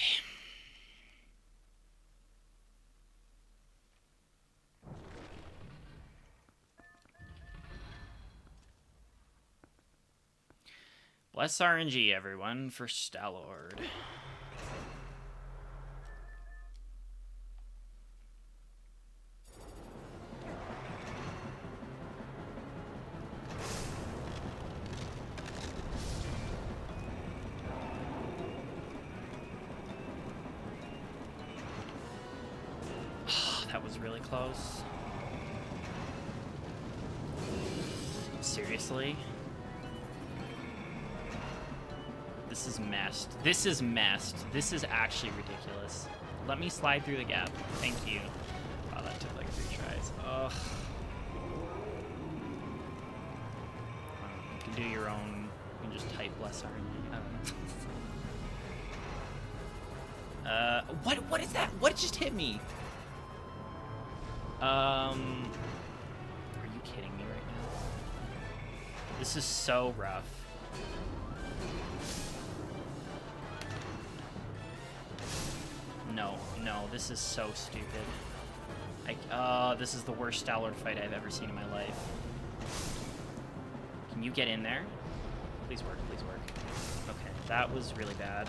A: Bless RNG, everyone, for Star-Lord. That was really close. Seriously? This is messed. This is messed. This is actually ridiculous. Let me slide through the gap. Thank you. Wow, that took like 3 tries. Ugh. You can do your own. You can just type bless RNG. I don't know. What is that? What just hit me? Are you kidding me right now? This is so rough. No, this is so stupid. This is the worst Star-Lord fight I've ever seen in my life. Can you get in there? Please work, please work. Okay, that was really bad.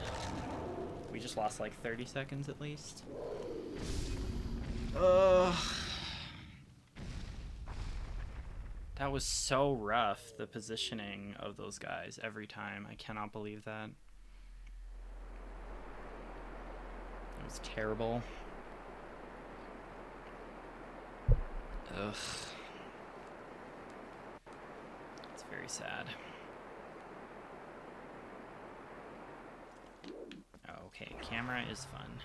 A: We just lost like 30 seconds at least. Ugh. That was so rough, the positioning of those guys every time. I cannot believe that. It was terrible. Ugh. It's very sad. Okay, camera is fun.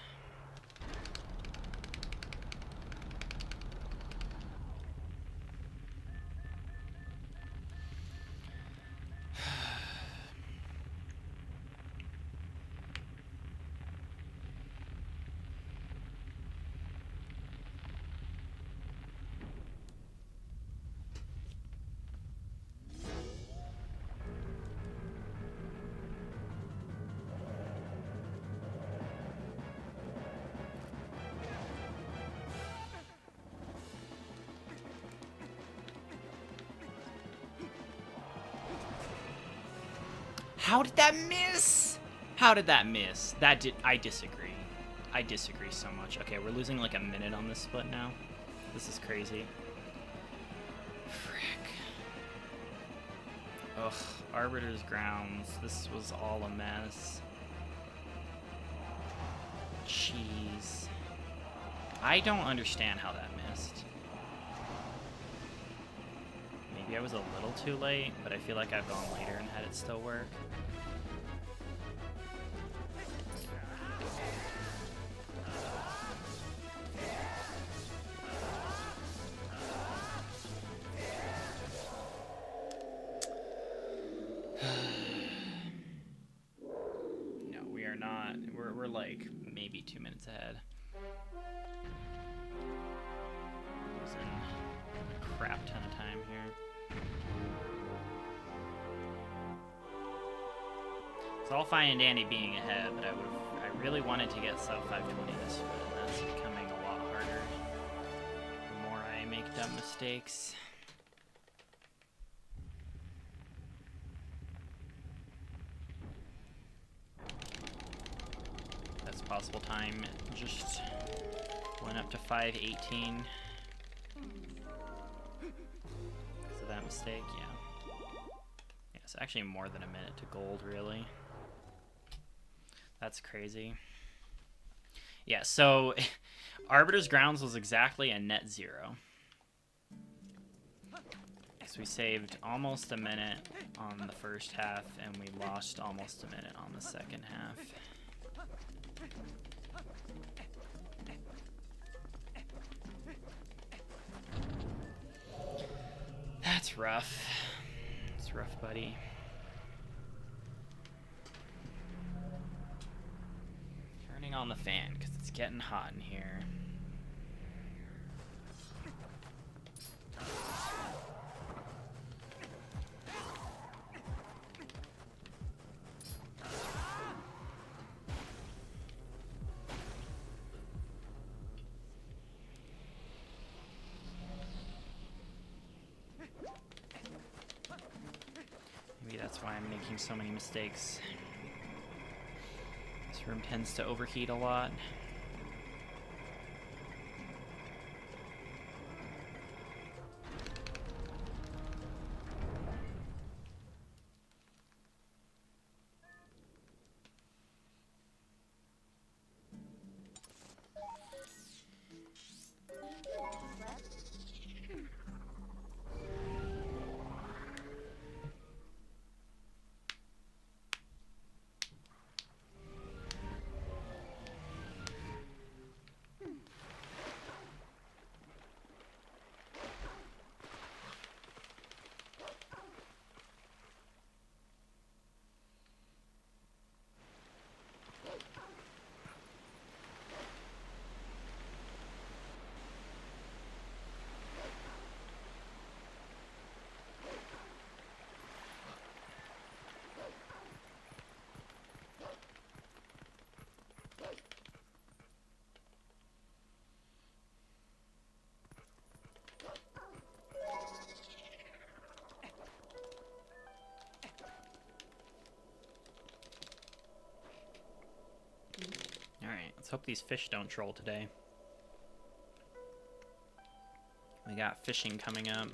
A: How did that miss? How did that miss? I disagree. I disagree so much. Okay, we're losing like a minute on this split now. This is crazy. Frick. Ugh, Arbiter's Grounds. This was all a mess. Jeez. I don't understand how that missed. Maybe I was a little too late, but I feel like I've gone later and had it still work. No, we are not. We're like maybe 2 minutes ahead. Losing a crap ton of time here. It's all fine and dandy being ahead, but I really wanted to get sub 520 this split, and that's becoming a lot harder the more I make dumb mistakes. possible time. Just went up to 5:18. Because of that mistake, yeah. Yeah, it's actually more than a minute to gold, really. That's crazy. Yeah, so Arbiter's Grounds was exactly a net 0. So we saved almost a minute on the first half, and we lost almost a minute on the second half. That's rough. It's rough, buddy. Turning on the fan, because it's getting hot in here. Maybe that's why I'm making so many mistakes. This room tends to overheat a lot. Alright, let's hope these fish don't troll today. We got fishing coming up.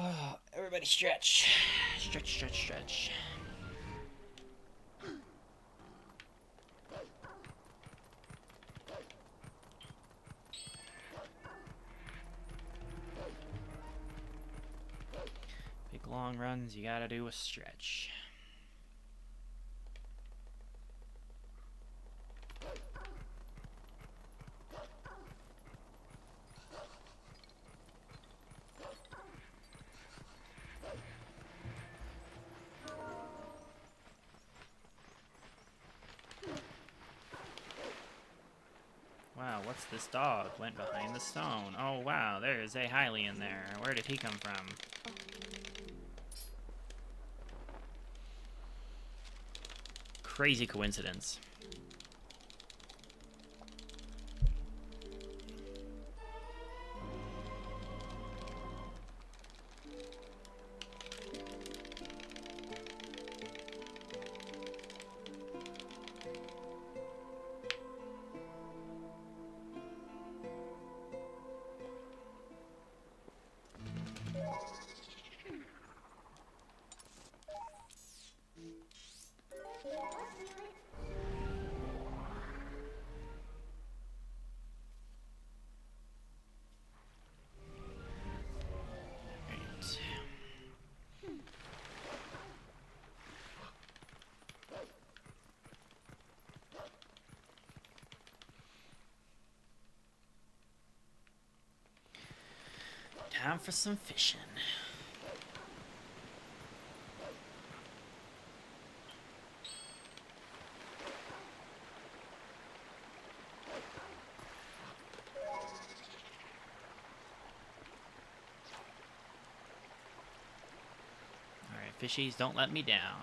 A: Oh, everybody stretch. Stretch, stretch, stretch. Big long runs, you gotta do a stretch. Wow, what's this dog? Went behind the stone. Oh wow, there's a Hylian there. Where did he come from? Crazy coincidence. Time for some fishing. Fishies, don't let me down.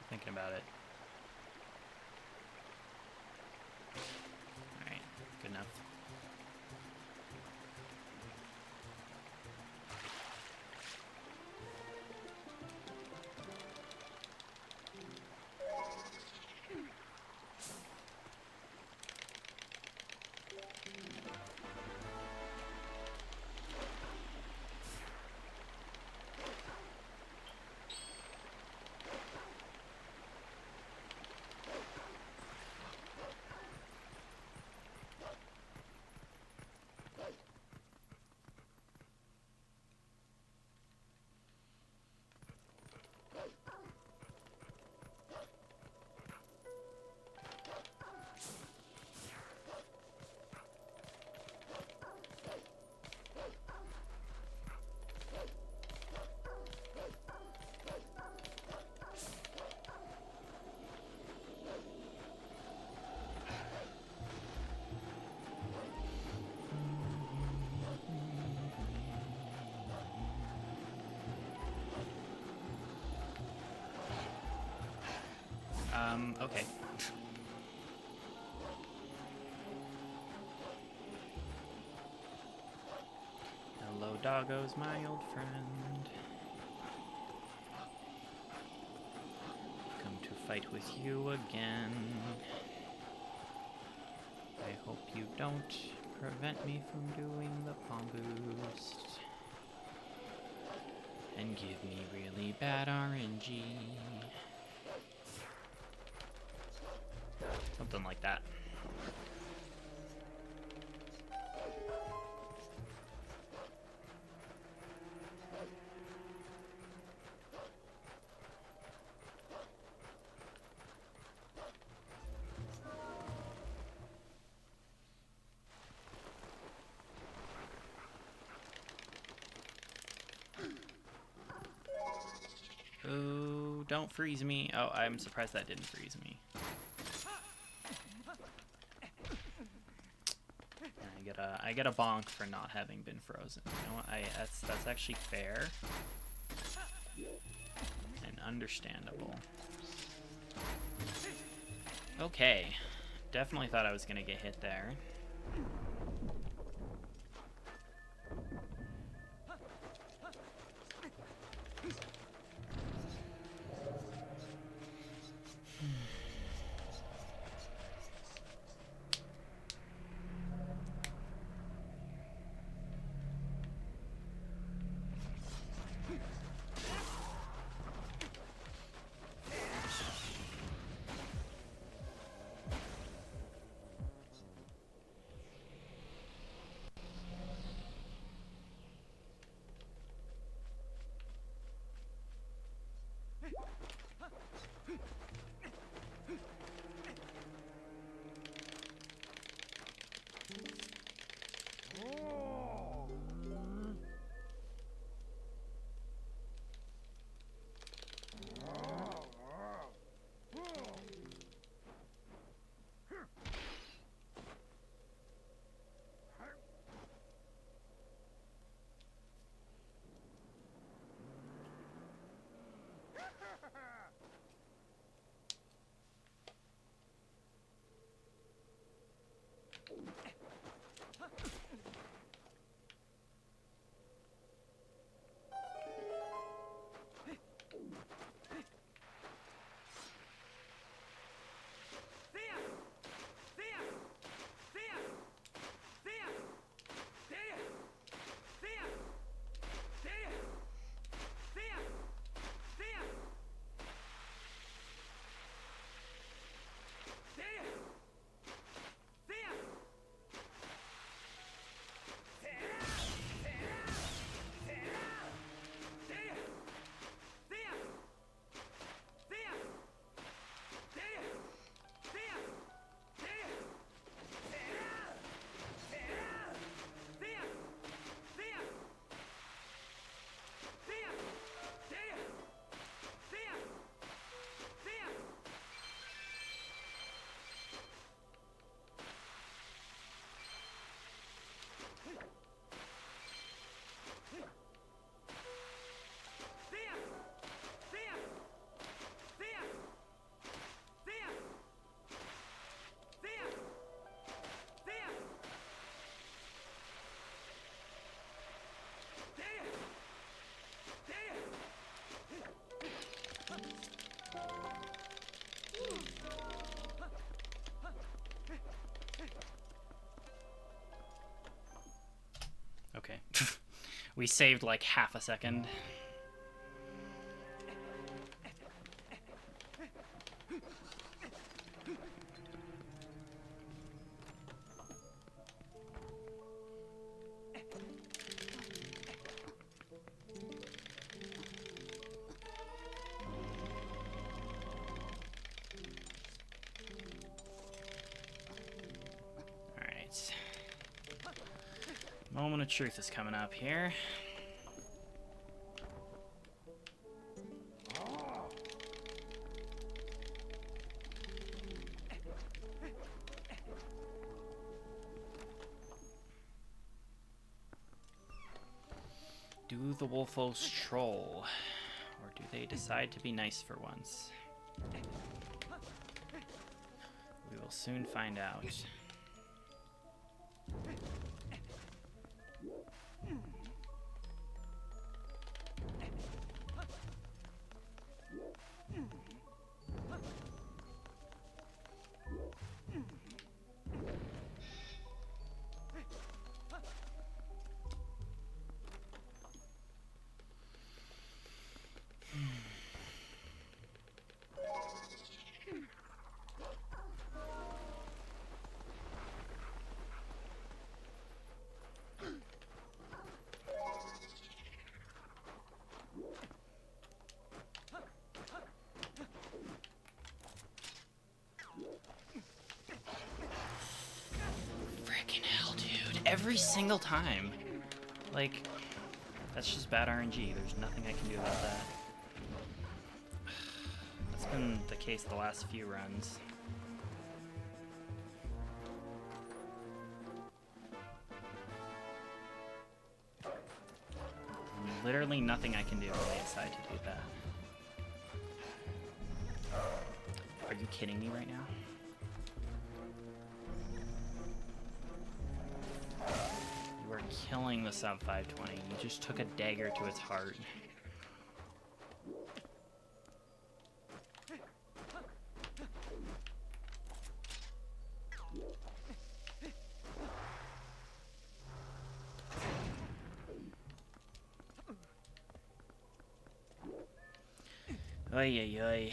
A: Thinking about it. Alright, good enough. Okay. Hello, doggos, my old friend. Come to fight with you again. I hope you don't prevent me from doing the palm boost. And give me really bad RNG. Something like that. Oh, don't freeze me. Oh, I'm surprised that didn't freeze me. I get a bonk for not having been frozen. You know what? That's actually fair and understandable. Okay, definitely thought I was gonna get hit there. Okay. We saved like half a second. Moment of truth is coming up here. Do the Wolfos troll? Or do they decide to be nice for once? We will soon find out. Every single time. Like, that's just bad RNG. There's nothing I can do about that. That's been the case the last few runs. Literally nothing I can do when they decide to do that. Are you kidding me right now? Killing the sub 520. You just took a dagger to its heart. Oy, oy, oy.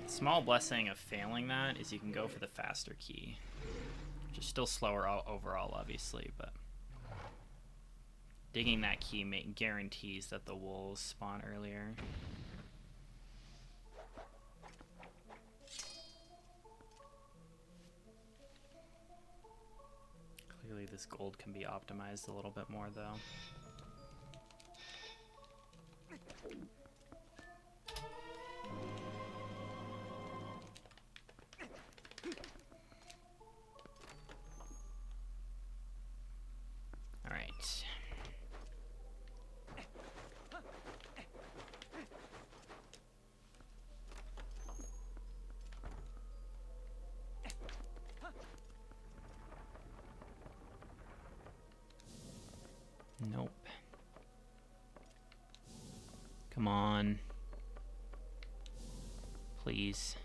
A: Small blessing of failing that is you can go for the faster key, which is still slower overall, obviously, but digging that key guarantees that the wolves spawn earlier. Clearly this gold can be optimized a little bit more, though. Nope. Come on. Please.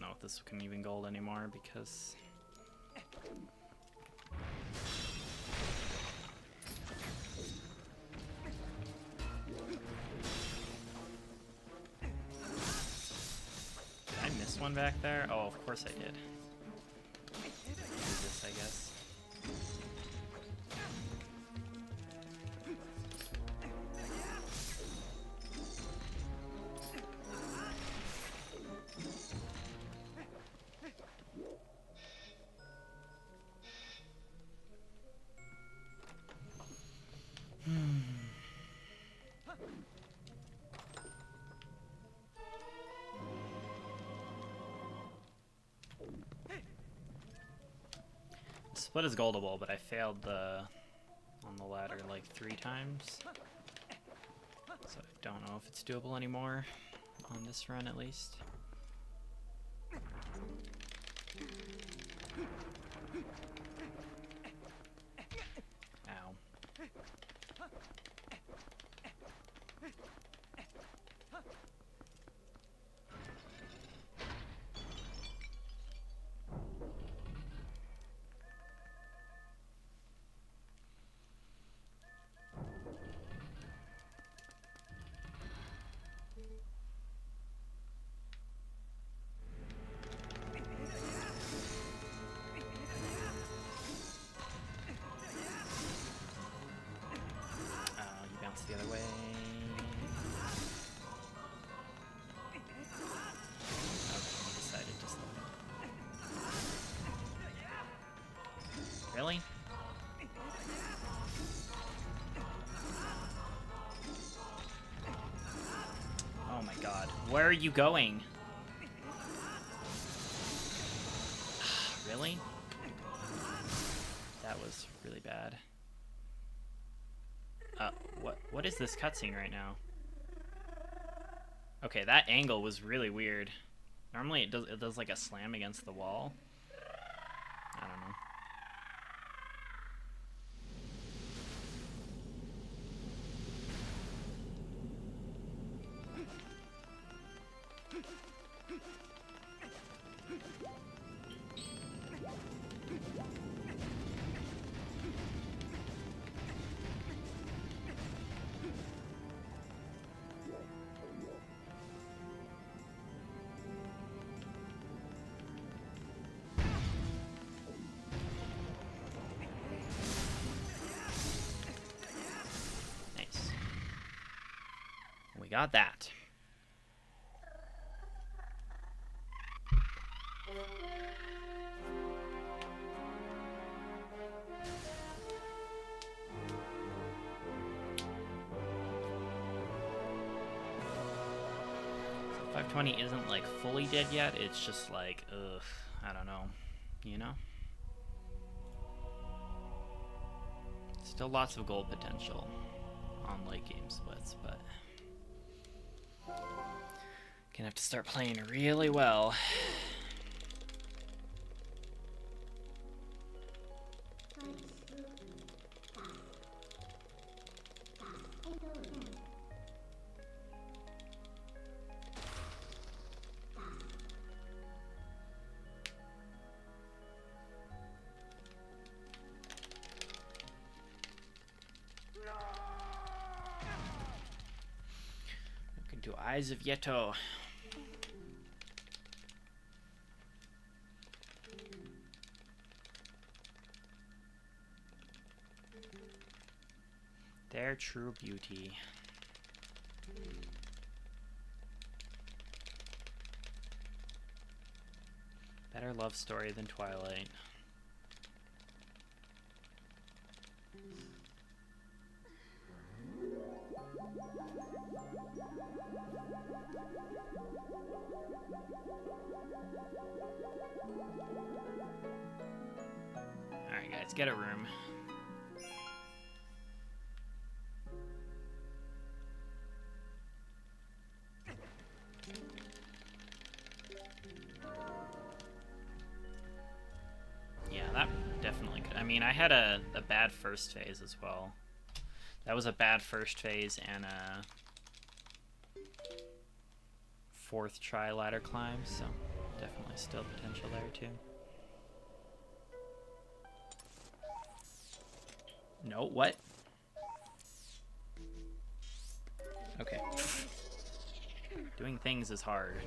A: know if this can even gold anymore because... Did I miss one back there? Oh, of course I did. Do this, I guess. Split is goldable, but I failed on the ladder like 3 times. So I don't know if it's doable anymore on this run at least. Ow. The other way. Okay, he decided to slow. Really? Oh my god. Where are you going? Really? That was really bad. What is this cutscene right now? Okay, that angle was really weird. Normally it does like a slam against the wall. I don't know. Got that. So 520 isn't like fully dead yet. It's just like, ugh, I don't know, you know? Still lots of gold potential on late game splits, but gonna have to start playing really well. Look into Eyes of Yeto. Their true beauty. Better love story than Twilight. Alright guys, get a room. Yeah, that definitely could. I mean, I had a bad first phase as well. That was a bad first phase and a 4th try ladder climb, so Definitely still potential there, too. No, what? Okay. Doing things is hard.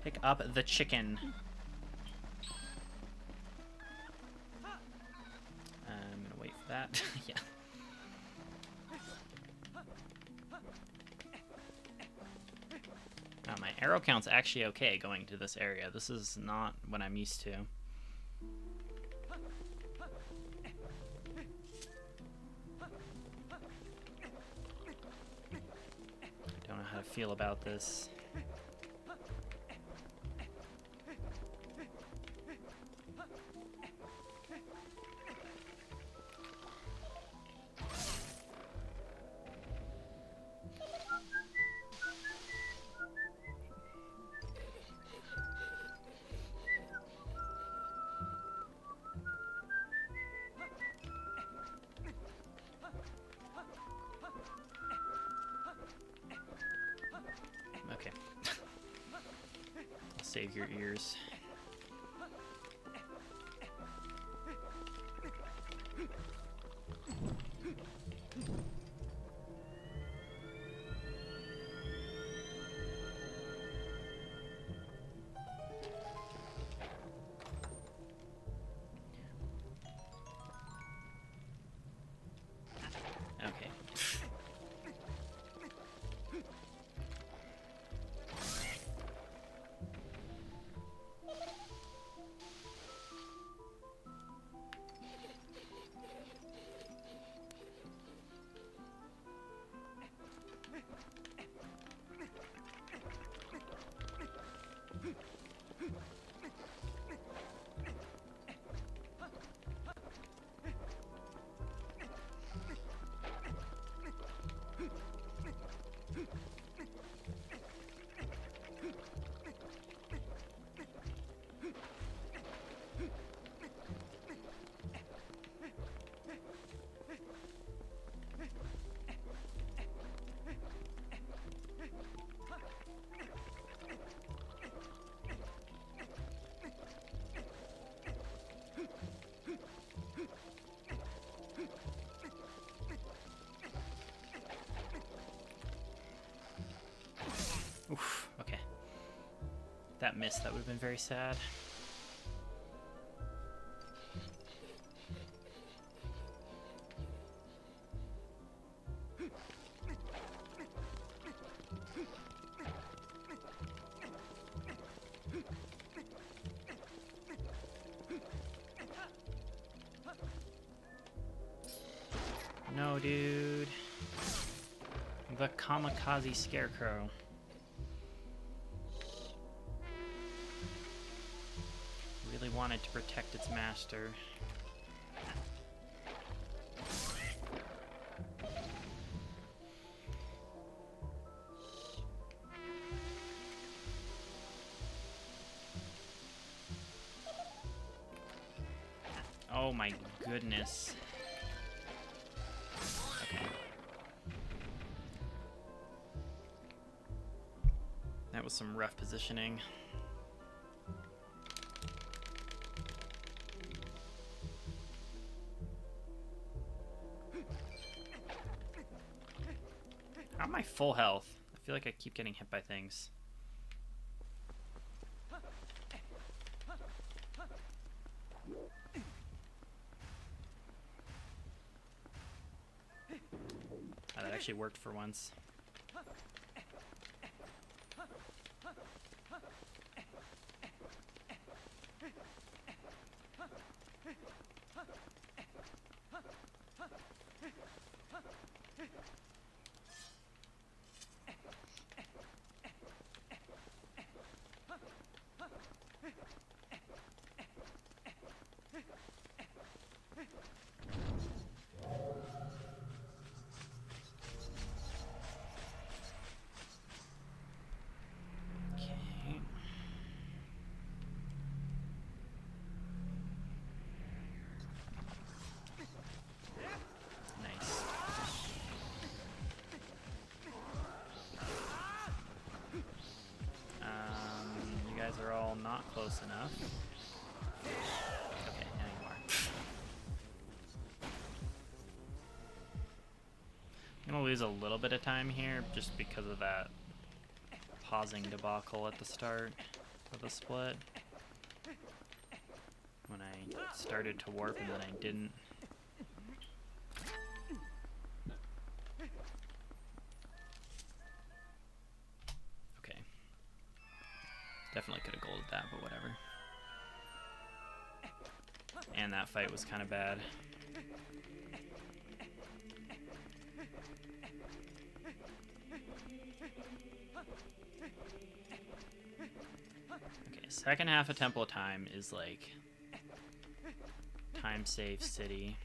A: Pick up the chicken. I'm gonna wait for that. Yeah. My arrow count's actually okay going to this area. This is not what I'm used to. Don't know how to feel about this. Okay. I'll save your ears. Okay. Oof, okay. That missed, that would have been very sad. No, dude. The kamikaze scarecrow. Really wanted to protect its master. Oh my goodness. Okay. That was some rough positioning. How am I full health? I feel like I keep getting hit by things. Oh, that actually worked for once. Are all not close enough. Okay, now you are. I'm gonna lose a little bit of time here just because of that pausing debacle at the start of the split. When I started to warp and then I didn't. Definitely could have golded that, but whatever. And that fight was kind of bad. Okay, second half of Temple of Time is like time save city.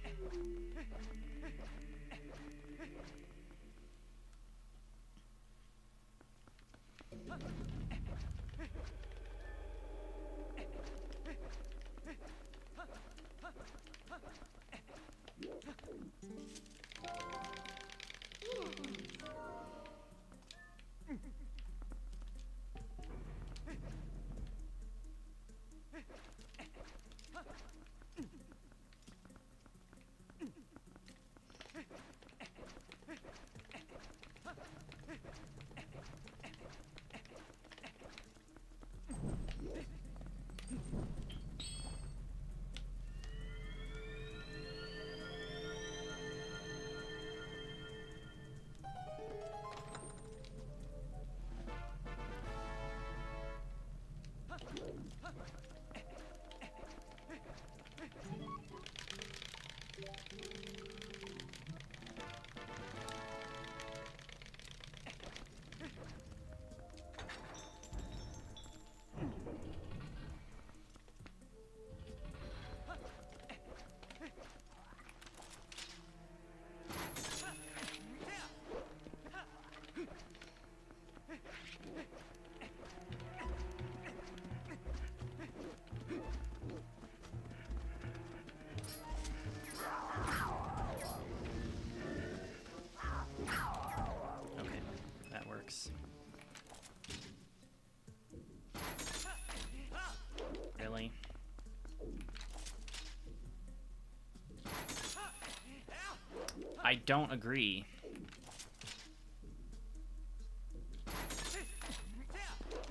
A: Really? I don't agree.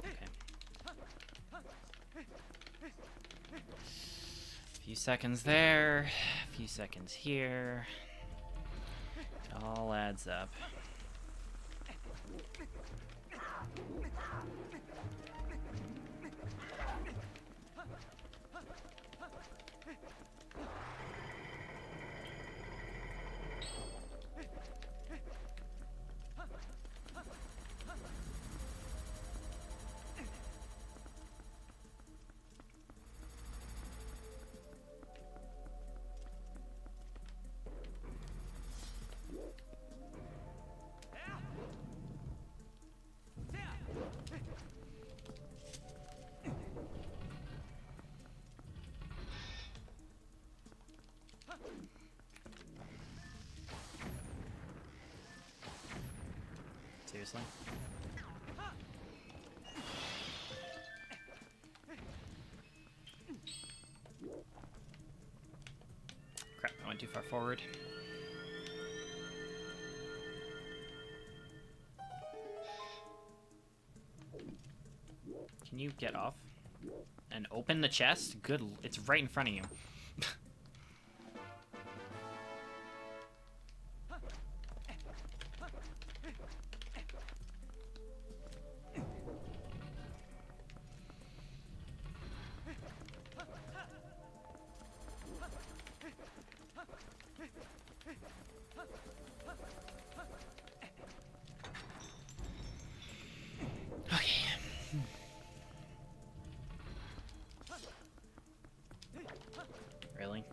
A: Okay. A few seconds there, a few seconds here. It all adds up. Seriously? Crap, I went too far forward. Can you get off and open the chest? Good, it's right in front of you. Really?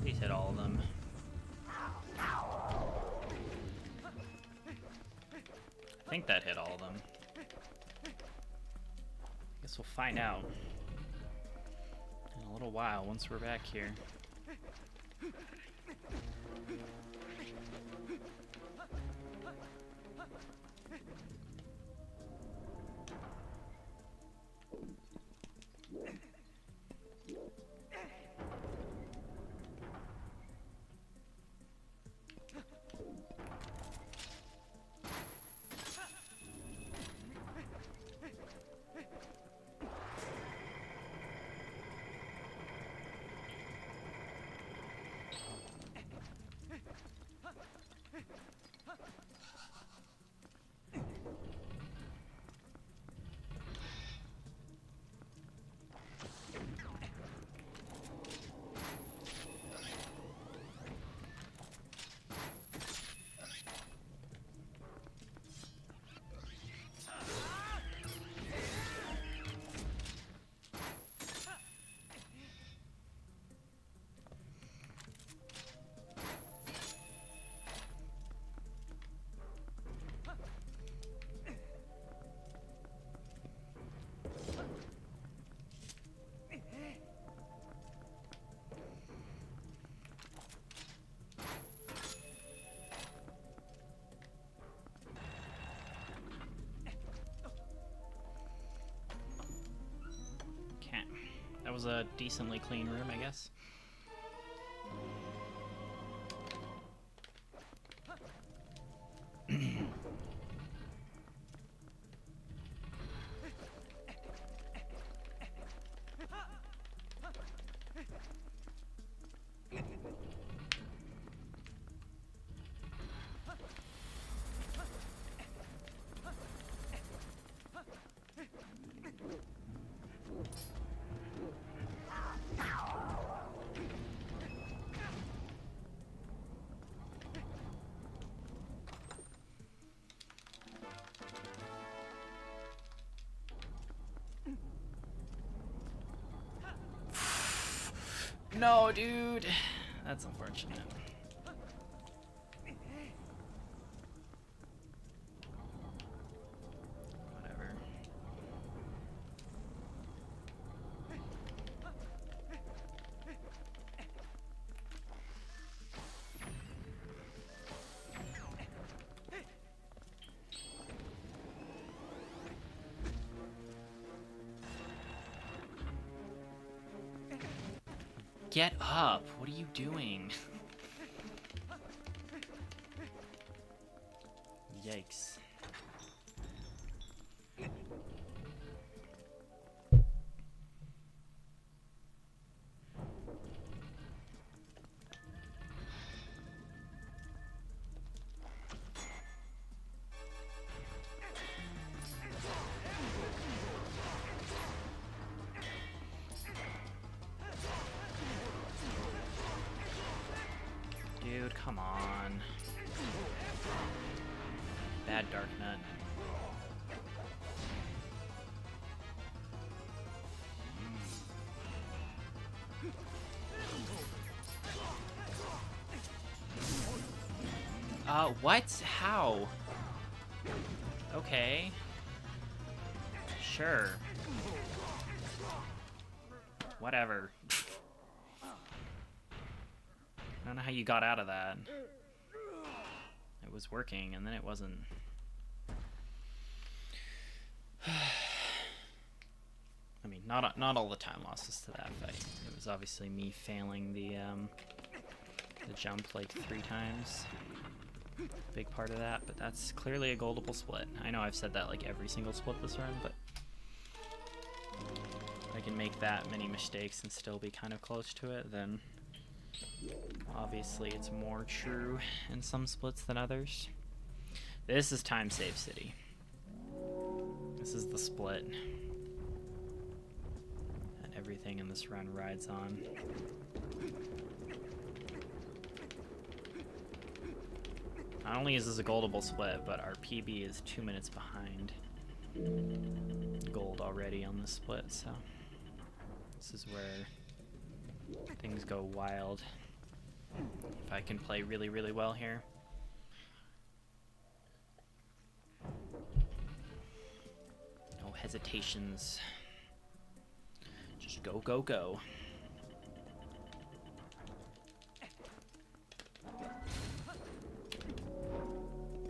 A: Please hit all of them. I think that hit all of them. Guess we'll find out in a little while once we're back here. That was a decently clean room, I guess. No, dude. That's unfortunate. Whatever. Get up! What are you doing? Yikes. Bad Dark Nut. What? How? Okay. Sure. Whatever. I don't know how you got out of that. It was working, and then it wasn't. I mean, not all the time losses to that fight. It was obviously me failing the jump like 3 times. Big part of that, but that's clearly a goldable split. I know I've said that like every single split this run, but if I can make that many mistakes and still be kind of close to it, then obviously it's more true in some splits than others. This is Time Save City. This is the split. And everything in this run rides on. Not only is this a goldable split, but our PB is 2 minutes behind gold already on this split, so this is where things go wild. If I can play really, really well here. No hesitations. Just go, go, go.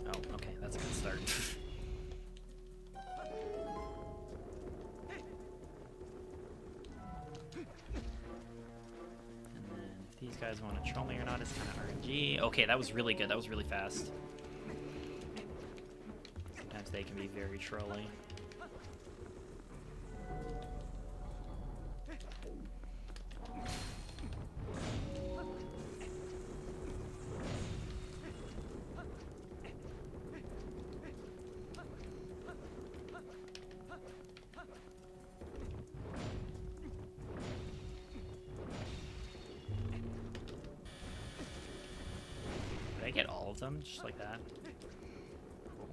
A: Oh, okay, that's a good start. And then if these guys want to troll me or not, it's kind of RNG. Okay, that was really good. That was really fast. Sometimes they can be very trolly. Did I get all of them just like that? Cool.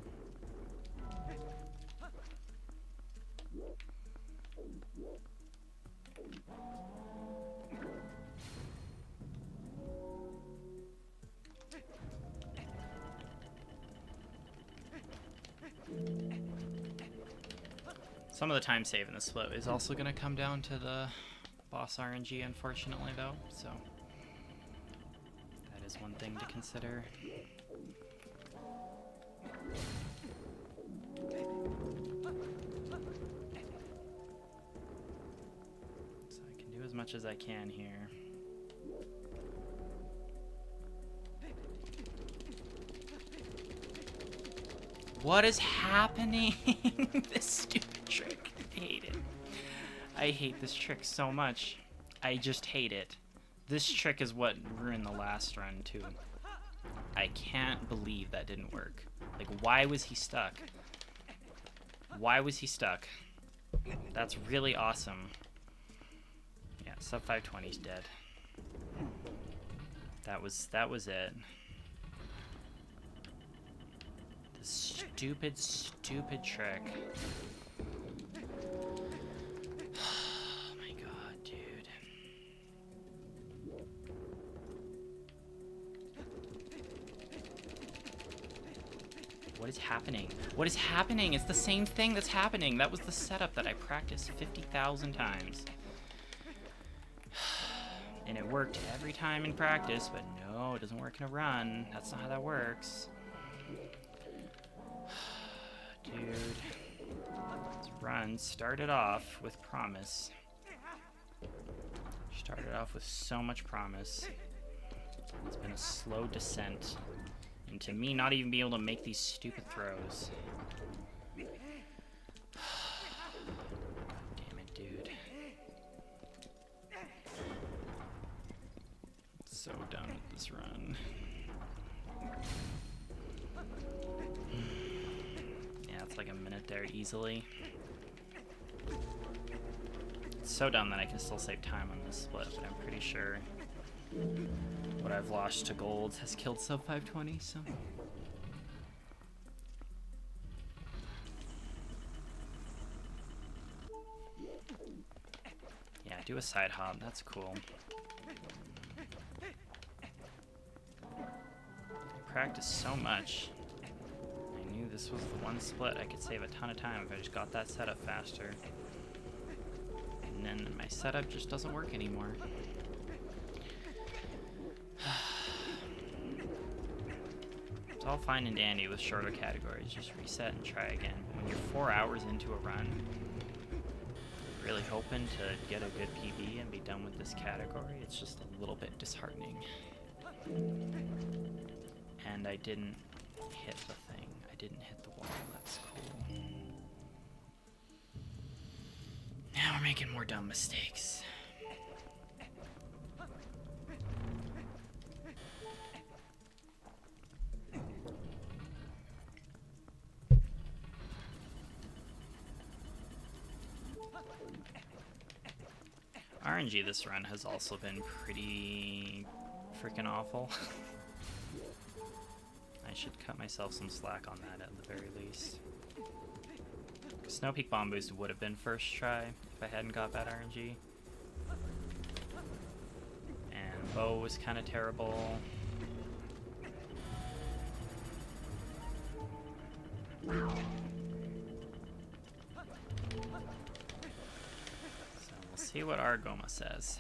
A: Some of the time save in this split is also going to come down to the boss RNG, unfortunately, though, so that is one thing to consider. So I can do as much as I can here. What is happening? This stupid trick. I hate it. I hate this trick so much. I just hate it. This trick is what ruined the last run, too. I can't believe that didn't work. Like, why was he stuck? Why was he stuck? That's really awesome. Yeah, sub 520's dead. That was it. The stupid, stupid trick. Oh my god, dude. What is happening? What is happening? It's the same thing that's happening. That was the setup that I practiced 50,000 times. And it worked every time in practice, but no, it doesn't work in a run. That's not how that works. Dude. This run started off with promise. Started off with so much promise. It's been a slow descent into me not even being able to make these stupid throws. God damn it, dude. So done with this run. Yeah, it's like a minute there easily. It's so dumb that I can still save time on this split, but I'm pretty sure what I've lost to gold has killed sub 520, so... Yeah, do a side hop, that's cool. I practiced so much. I knew this was the one split I could save a ton of time if I just got that setup faster. And then my setup just doesn't work anymore. It's all fine and dandy with shorter categories. Just reset and try again. When you're 4 hours into a run, really hoping to get a good PB and be done with this category, it's just a little bit disheartening. And I didn't hit the thing. I didn't hit the wall. That's cool. Now we're making more dumb mistakes. RNG this run has also been pretty freaking awful. I should cut myself some slack on that at the very least. Snow Peak Bomb Boost would have been first try if I hadn't got bad RNG. And bow was kind of terrible. See what Argoma says.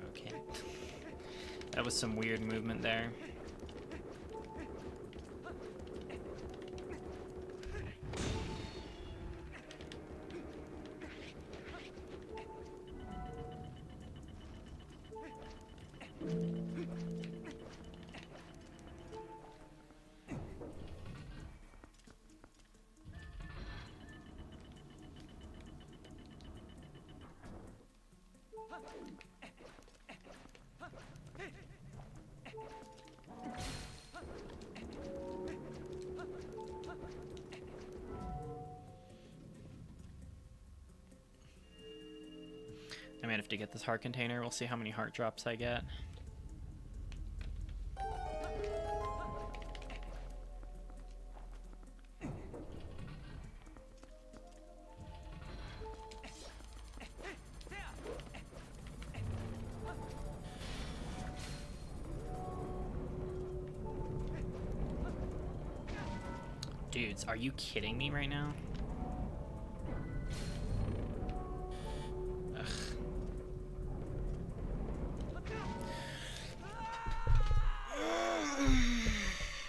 A: Okay. That was some weird movement there. I might have to get this heart container. We'll see how many heart drops I get. Dudes, are you kidding me right now?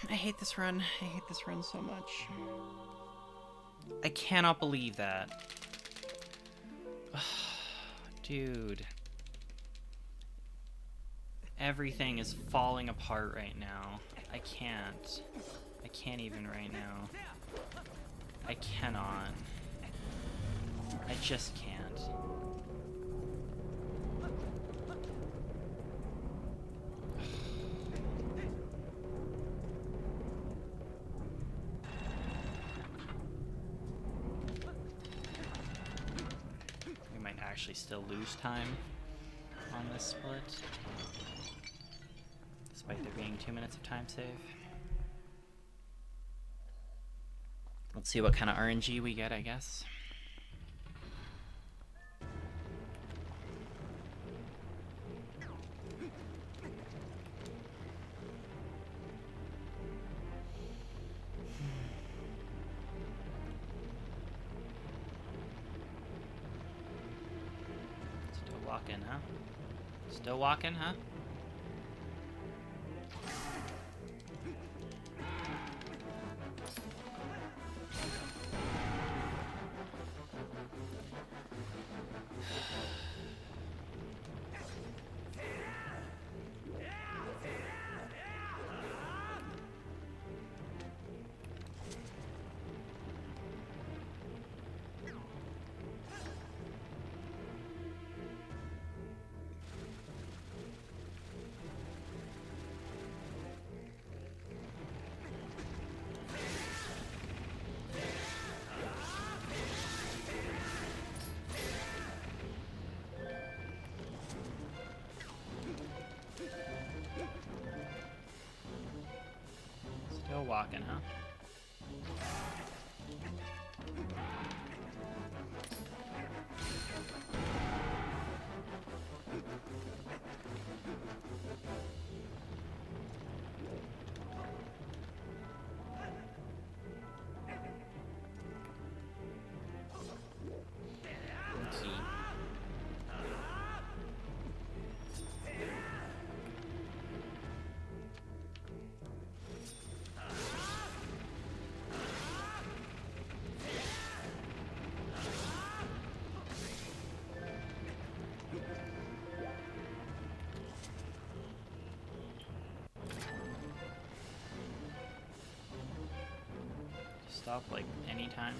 A: I hate this run. I hate this run so much. I cannot believe that. Dude. Everything is falling apart right now. I can't. I can't even right now. I cannot. I just can't. Actually still lose time on this split, despite there being 2 minutes of time save. Let's see what kind of RNG we get, I guess. Walking, huh? Still walking, huh? walking, huh? Let's see. Stop like anytime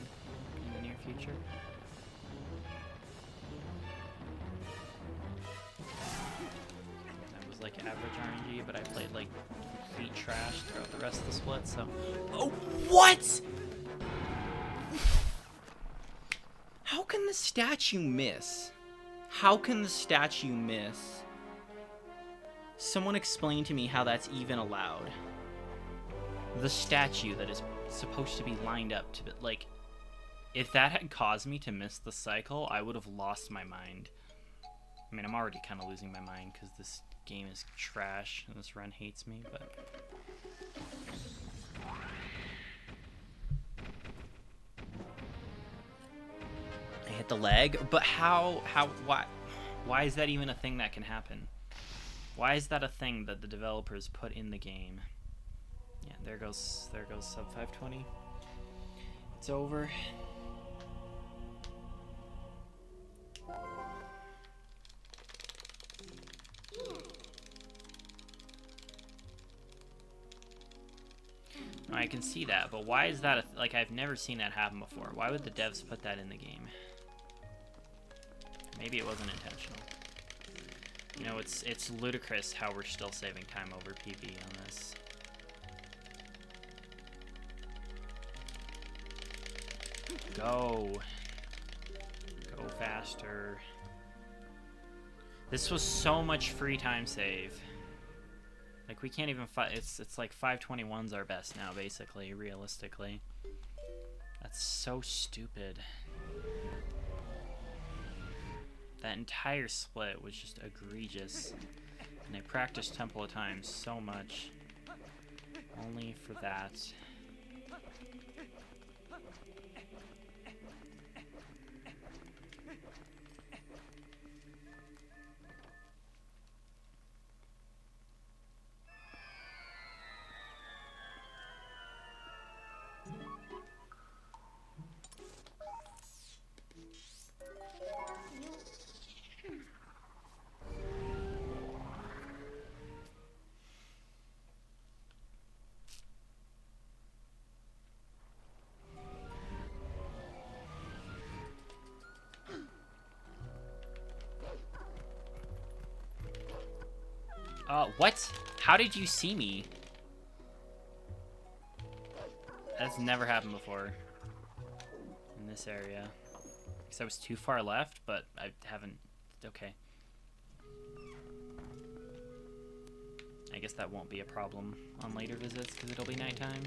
A: in the near future. That was like average RNG, but I played like complete trash throughout the rest of the split, so. Oh, what? How can the statue miss? How can the statue miss? Someone explain to me how that's even allowed. The statue that is supposed to be lined up to be, like, if that had caused me to miss the cycle, I would have lost my mind. I mean, I'm already kind of losing my mind because this game is trash and this run hates me, but I hit the leg. But why is that even a thing that can happen? Why is that a thing that the developers put in the game? Yeah, there goes sub 520. It's over. No, I can see that, but why is that like, I've never seen that happen before. Why would the devs put that in the game? Maybe it wasn't intentional. You know, it's ludicrous how we're still saving time over PB on this. Go faster. This was so much free time save. Like, we can't even fight. It's like 521's our best now, basically, realistically. That's so stupid. That entire split was just egregious. And I practiced Temple of Time so much. Only for that. What? How did you see me? That's never happened before. In this area. Because I was too far left, but I haven't... Okay. I guess that won't be a problem on later visits, because it'll be nighttime.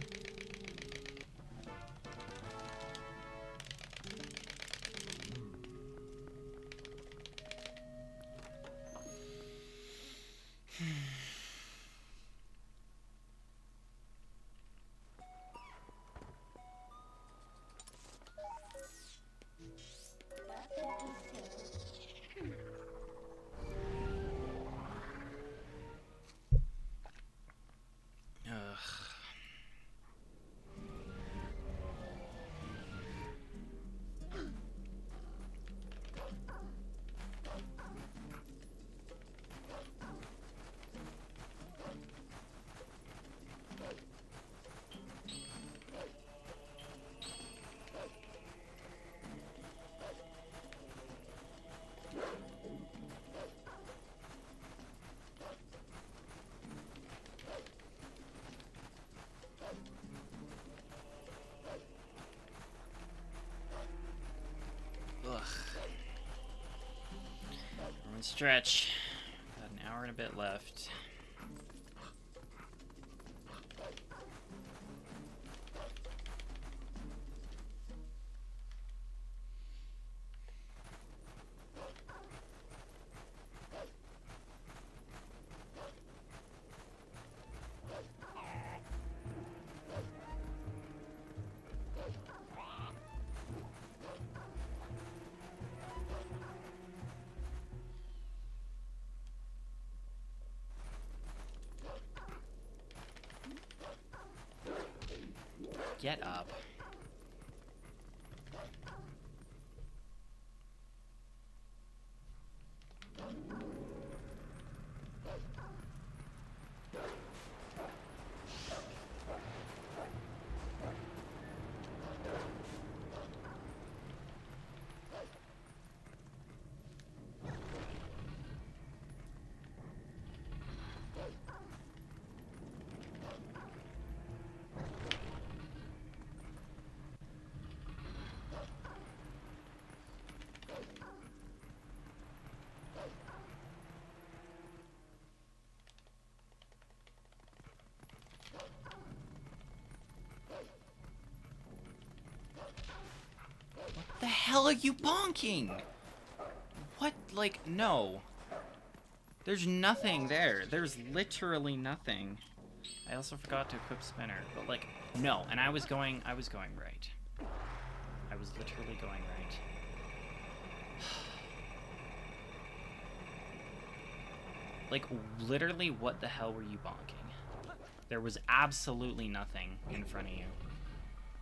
A: Stretch. Got an hour and a bit left. get up. What the hell are you bonking? What? Like, no. There's nothing there. There's literally nothing. I also forgot to equip spinner, but like, no. And I was going right. I was literally going right. Like, literally, what the hell were you bonking? There was absolutely nothing in front of you.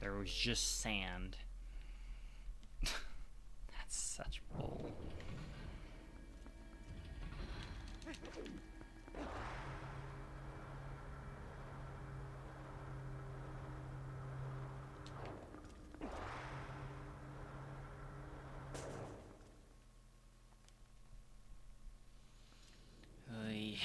A: There was just sand. That's such bull. Oy.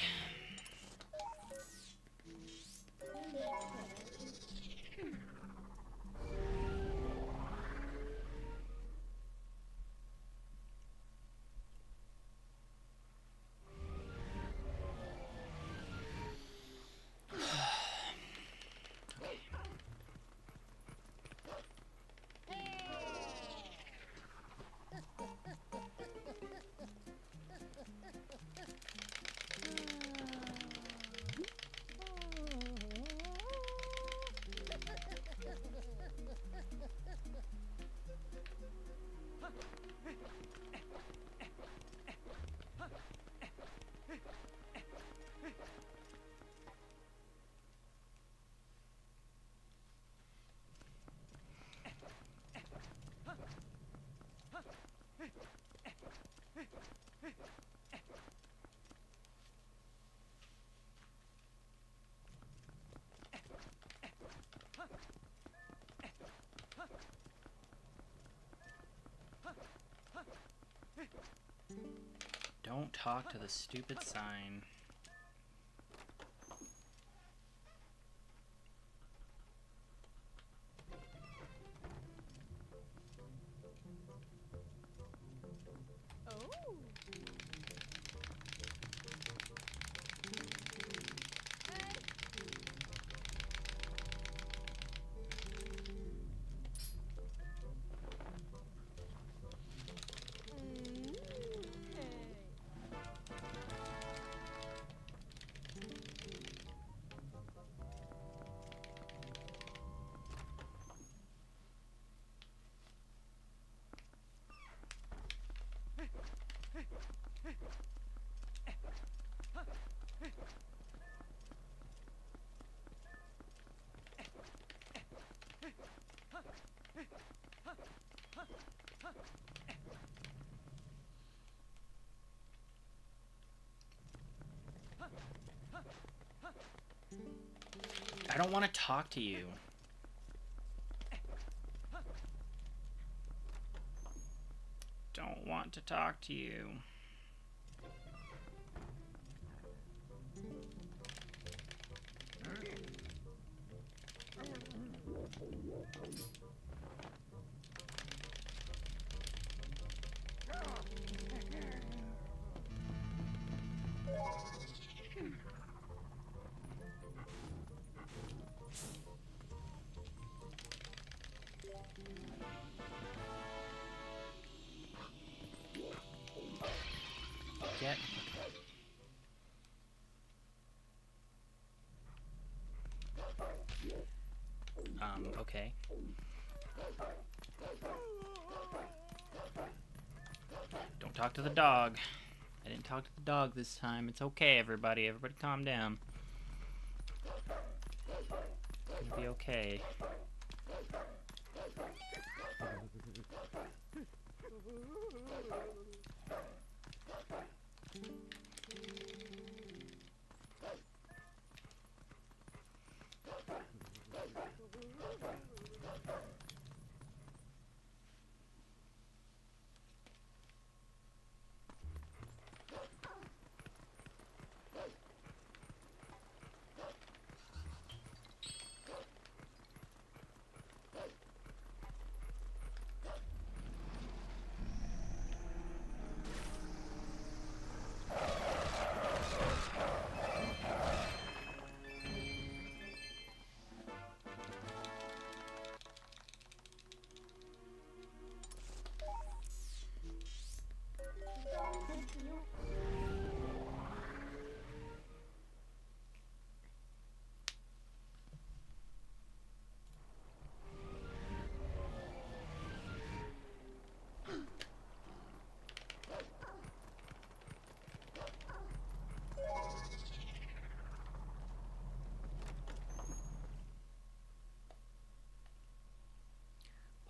A: Don't talk to the stupid sign. I don't want to talk to you. Don't want to talk to you. Get. Okay. Don't talk to the dog. I didn't talk to the dog this time. It's okay, everybody. Everybody calm down. It's gonna be okay.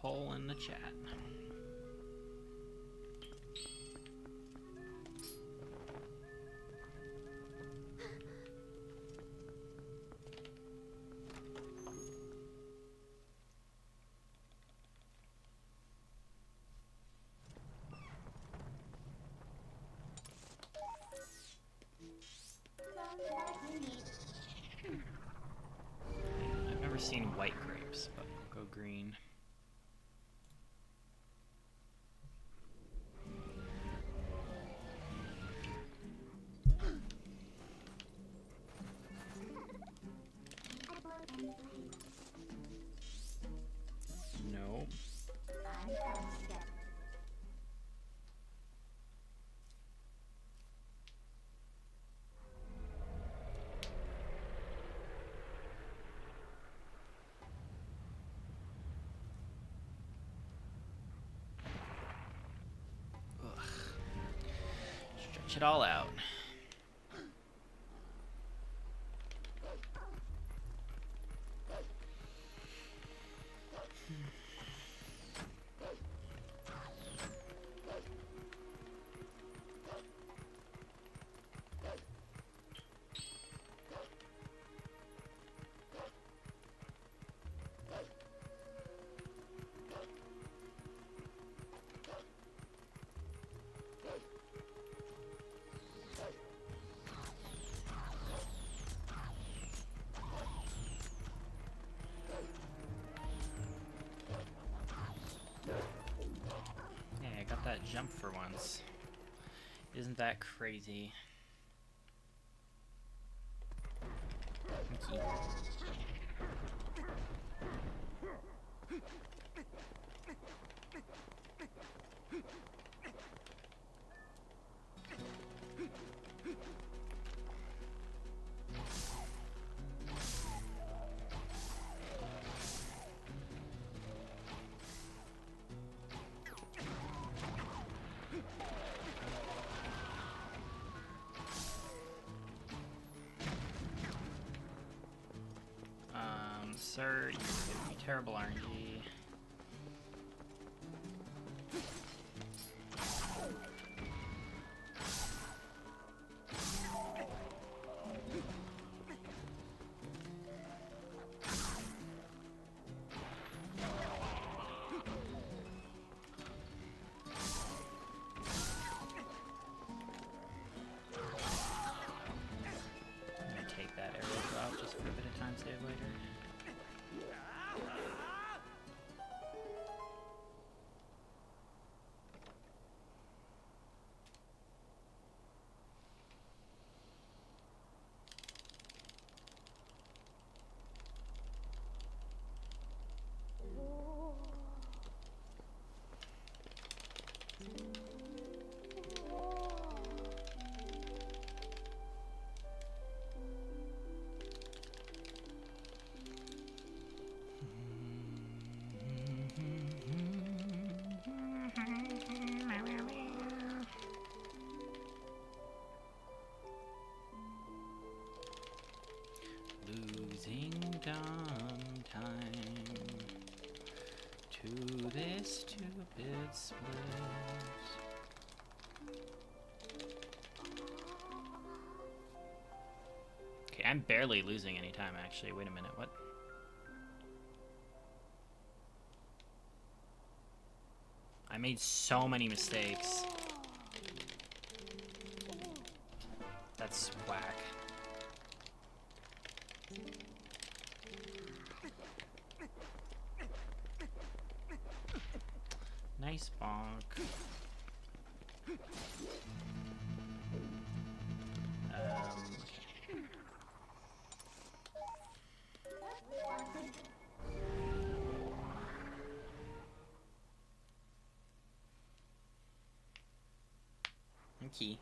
A: Poll in the chat. I've never seen white grapes, but I'll go green. No. Ugh. Stretch it all out. That jump for once. Isn't that crazy? Thank you. Sir, you're gonna be terrible RNG. I'm gonna take that arrow drop just for a bit of time save later. Losing time to to this stupid split. Okay, I'm barely losing any time, actually. Wait a minute, what? I made so many mistakes. That's whack. Nice bonk. Okay.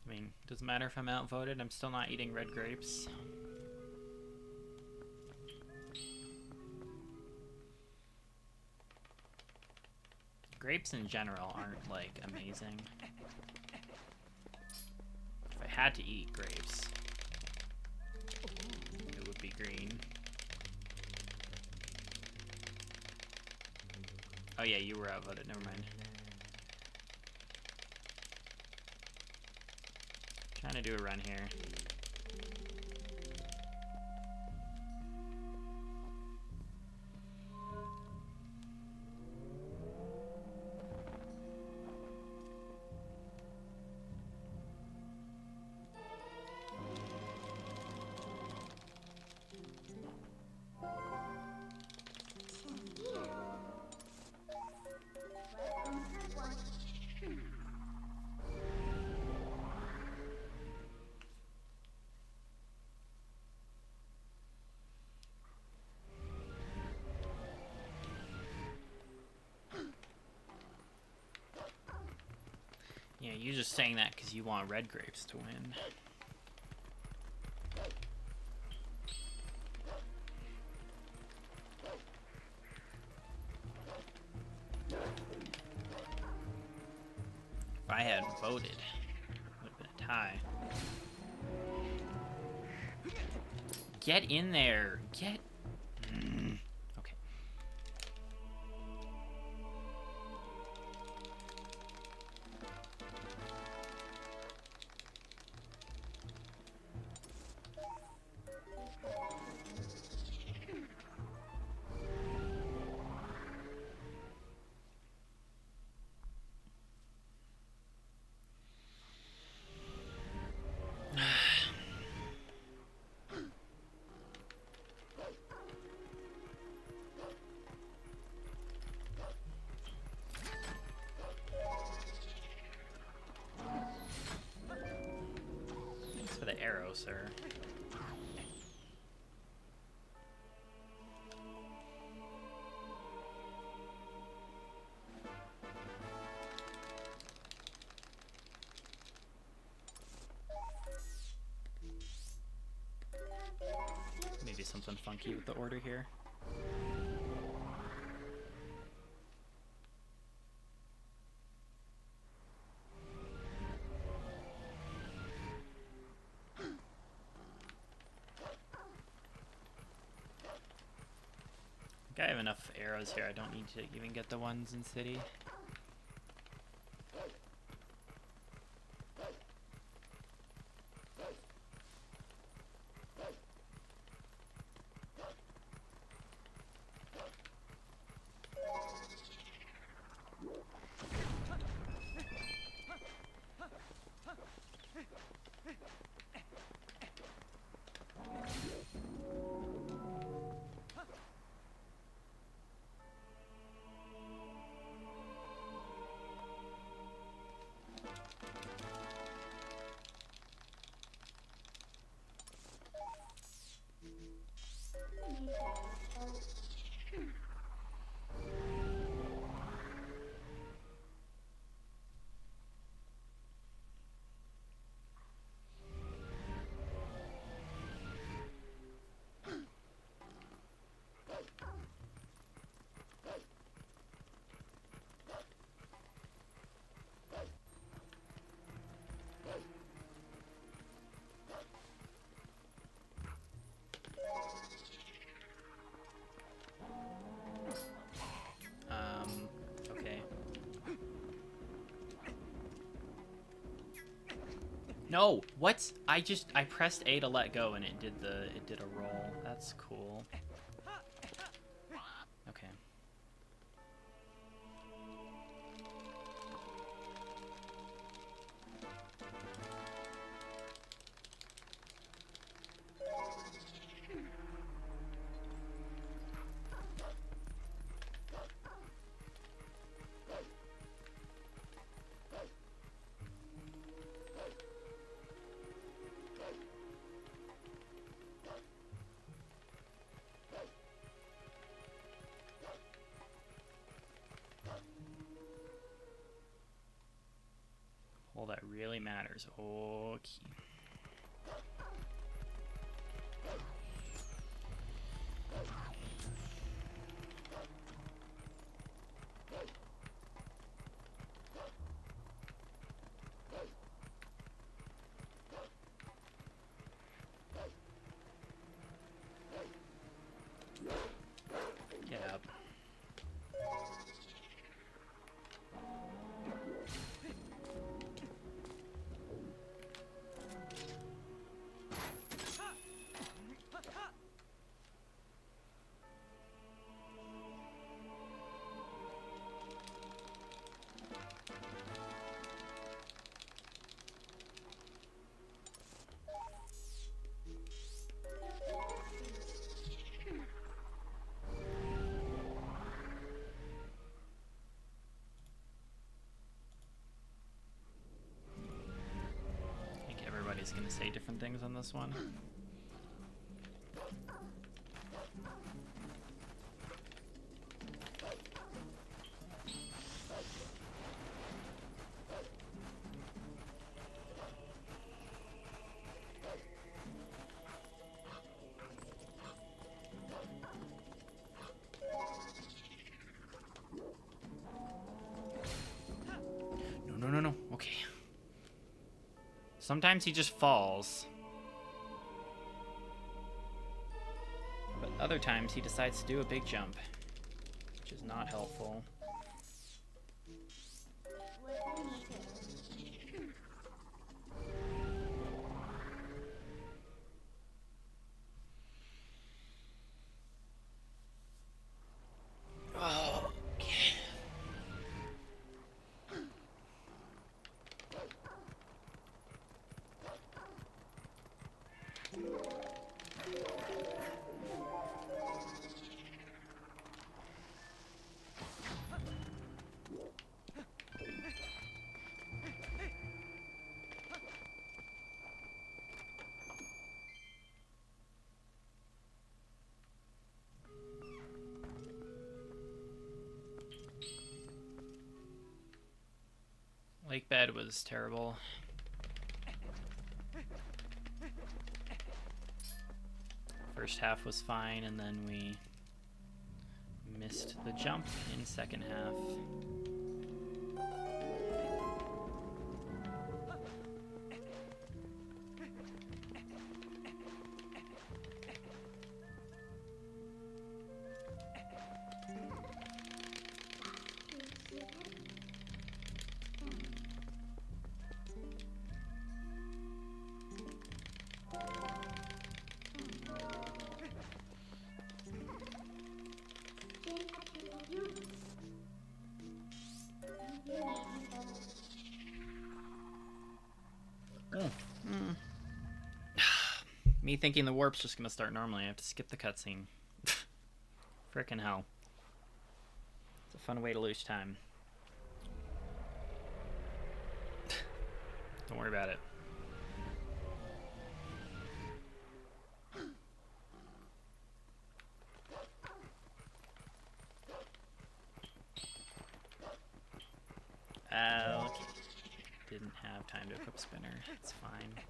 A: I mean, doesn't matter if I'm outvoted, I'm still not eating red grapes. Grapes in general aren't, like, amazing. If I had to eat grapes, it would be green. Oh yeah, you were outvoted, never mind. Trying to do a run here. Yeah, you're just saying that because you want red grapes to win. If I had voted, it would have been a tie. Get in there! Get... Okay. Thanks for the arrow, sir. Maybe something funky with the order here. I have enough arrows here, I don't need to even get the ones in city. No, what? I pressed A to let go and it did a roll. That's cool. Okay. Well, that really matters. Okay. Get up. I think everybody's gonna say different things on this one. No. Okay. Sometimes he just falls. But other times he decides to do a big jump, which is not helpful. Lake bed was terrible. First half was fine, and then we missed the jump in second half. Me thinking the warp's just gonna start normally, I have to skip the cutscene. Frickin' hell. It's a fun way to lose time. Don't worry about it. Okay. Didn't have time to equip spinner. It's fine.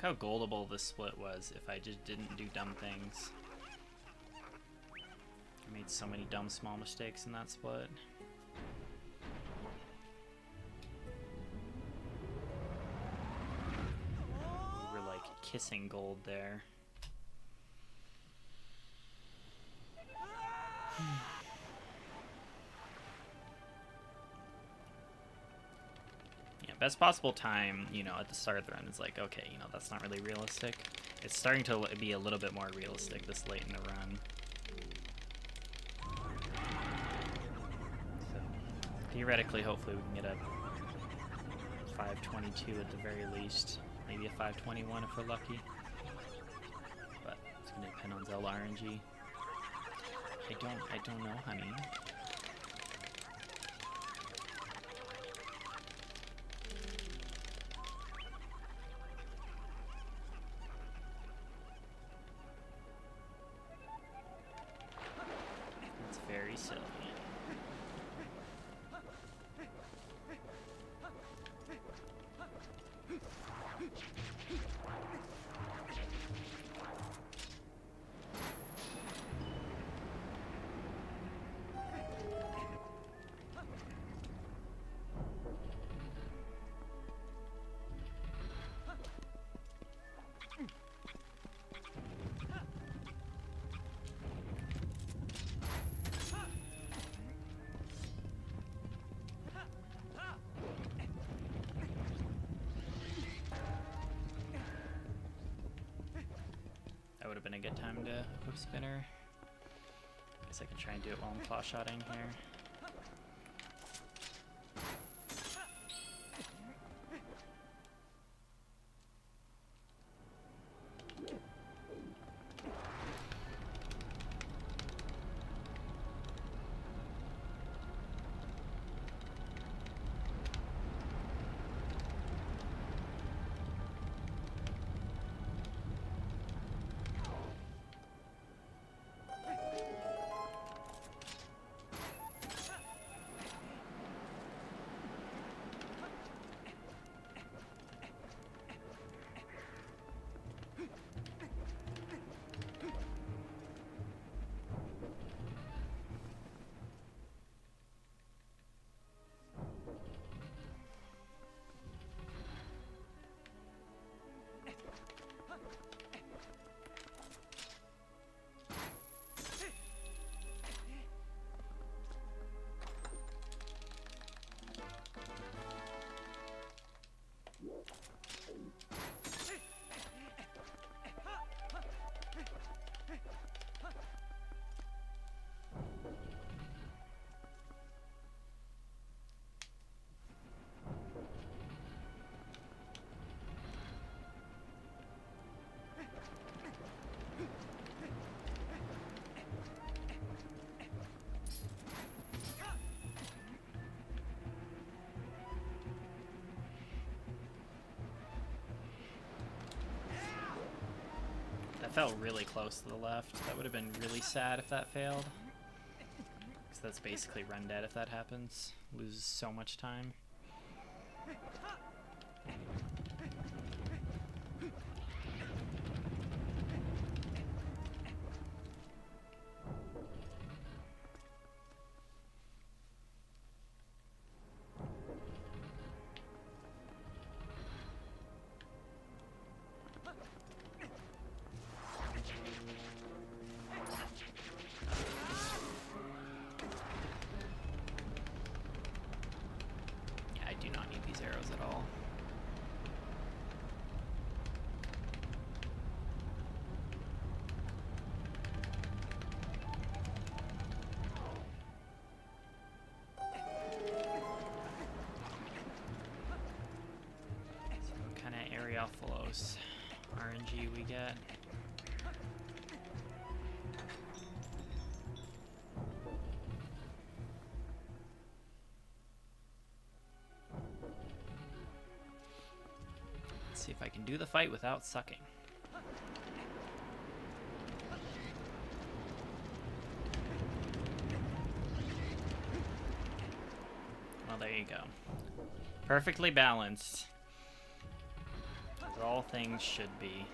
A: Look how goldable this split was if I just didn't do dumb things. I made so many dumb small mistakes in that split. We were like kissing gold there. Yeah, best possible time, you know, at the start of the run is like, okay, you know, that's not really realistic. It's starting to be a little bit more realistic this late in the run. So, theoretically, hopefully we can get a 522 at the very least. Maybe a 521 if we're lucky. But it's going to depend on Zelda RNG. I don't know, honey. It's very silly. That would have been a good time to equip spinner. Guess I can try and do it while I'm claw shotting here. Felt really close to the left. That would have been really sad if that failed. Because that's basically run dead if that happens. Loses so much time. Follows RNG we get. Let's see if I can do the fight without sucking. Well, there you go. Perfectly balanced. all things should be.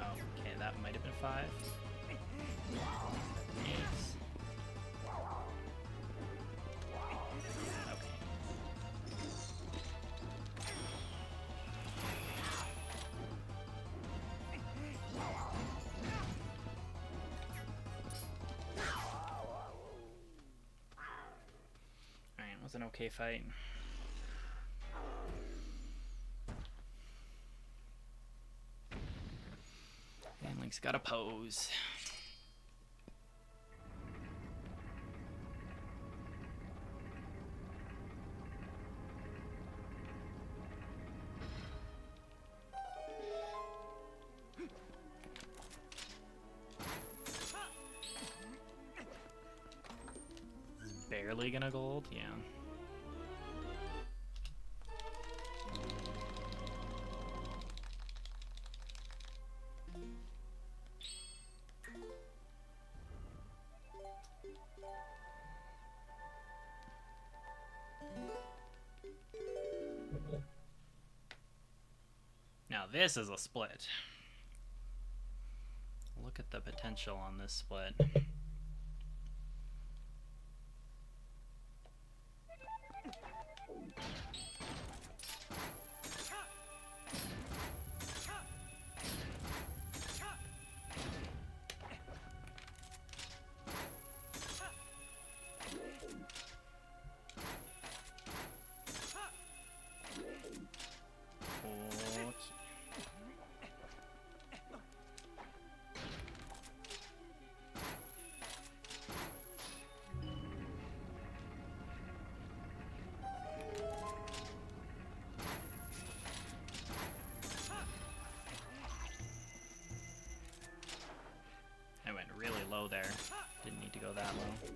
A: Okay. Might have been 5. Yes. Okay. Alright, it was an okay fight. And Link's got a pose. Barely gonna gold, yeah. Now this is a split. Look at the potential on this split. I went really low there. Didn't need to go that low.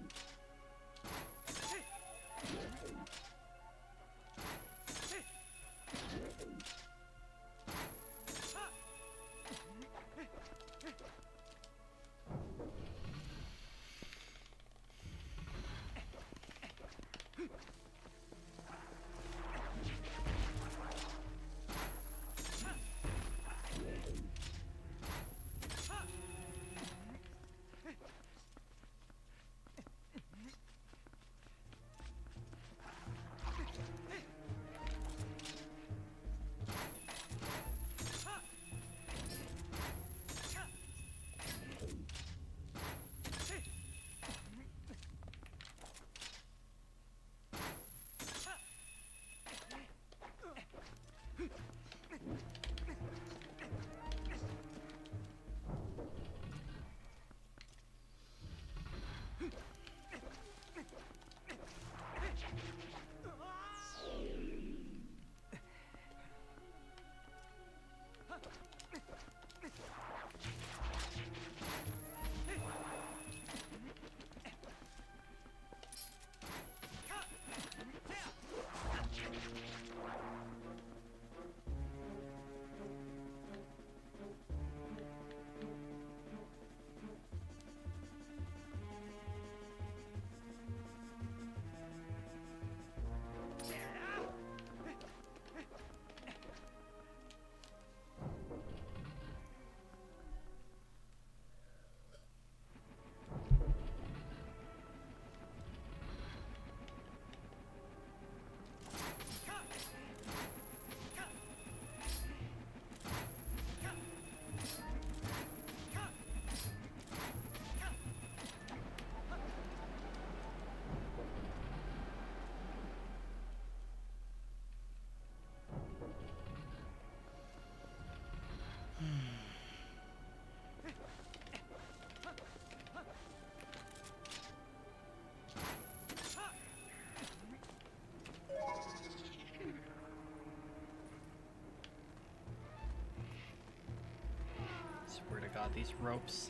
A: god, these ropes.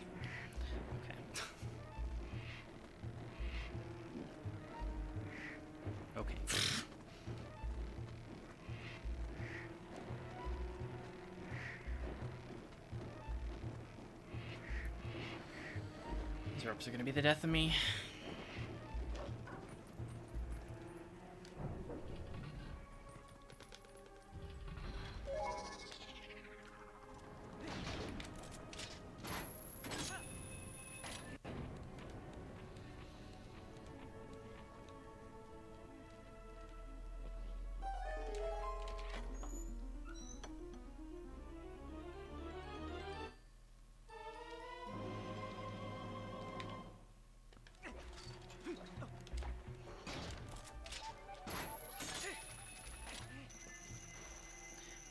A: Okay. Okay. These ropes are gonna be the death of me.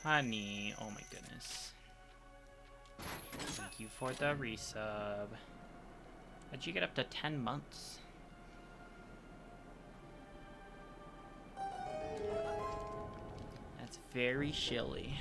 A: Honey, oh my goodness. Thank you for the resub. How'd you get up to 10 months? That's very shilly.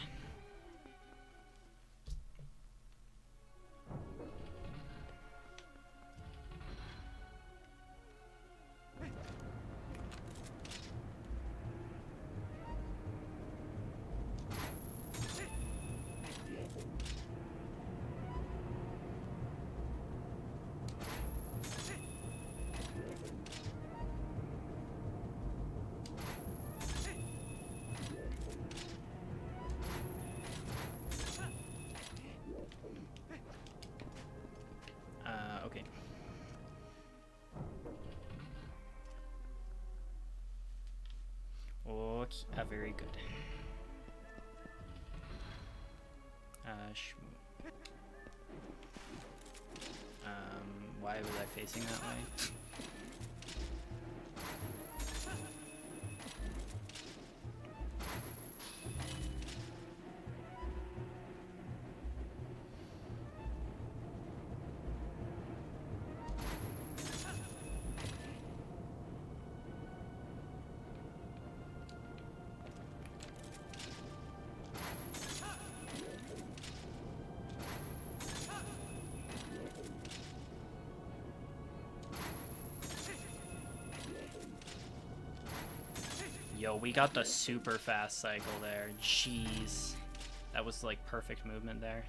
A: Okay. Okay, very good. Why was I facing that way? Yo, we got the super fast cycle there. Jeez. That was like perfect movement there.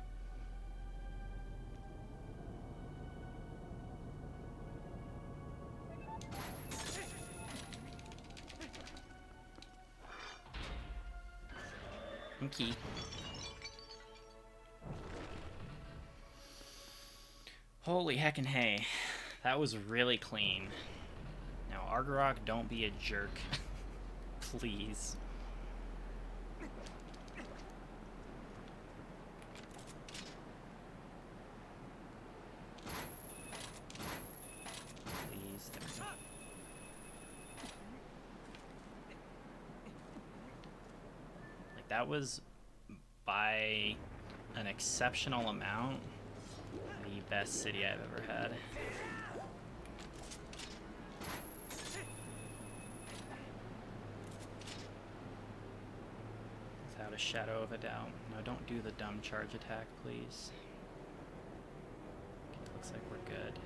A: Okay. Holy heckin' hey. That was really clean. Now, Argarok, don't be a jerk. Please. Please, there we go. Like, that was, by an exceptional amount, the best city I've ever had. Without a shadow of a doubt. No, don't do the dumb charge attack, please. Okay, looks like we're good.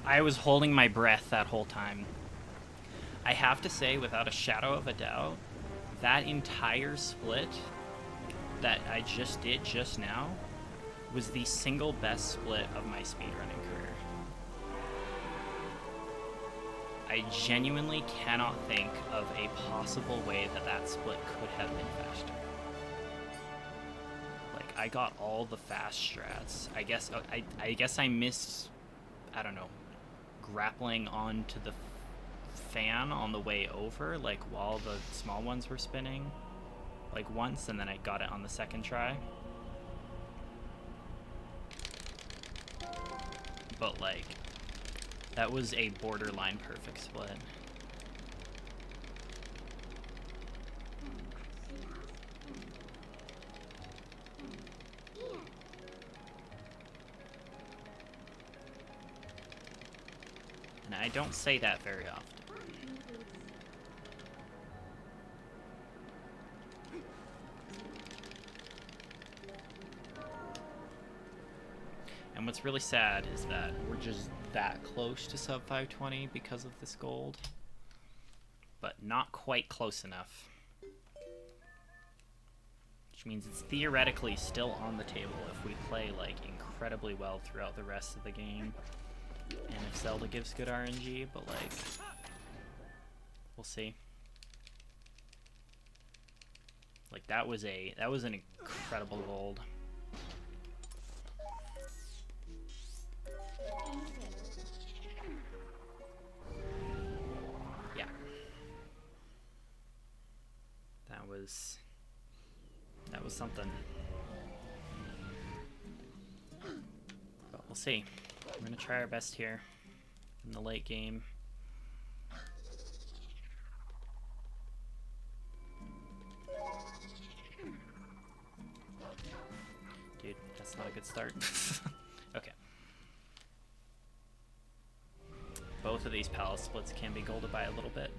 A: I was holding my breath that whole time. I have to say, without a shadow of a doubt, that entire split that I just did just now was the single best split of my speedrunning career. I genuinely cannot think of a possible way that that split could have been faster. Like, I got all the fast strats. I guess I missed, I don't know, grappling onto the fan on the way over, like while the small ones were spinning, like once, and then I got it on the second try. But like, that was a borderline perfect split. And I don't say that very often. And what's really sad is that we're just that close to sub 520 because of this gold, but not quite close enough. Which means it's theoretically still on the table if we play like incredibly well throughout the rest of the game, and if Zelda gives good RNG, but like, we'll see. Like that was an incredible gold. Yeah. That was something. But we'll see. We're gonna try our best here in the late game. Dude, that's not a good start. Okay. Both of these palace splits can be golded by a little bit.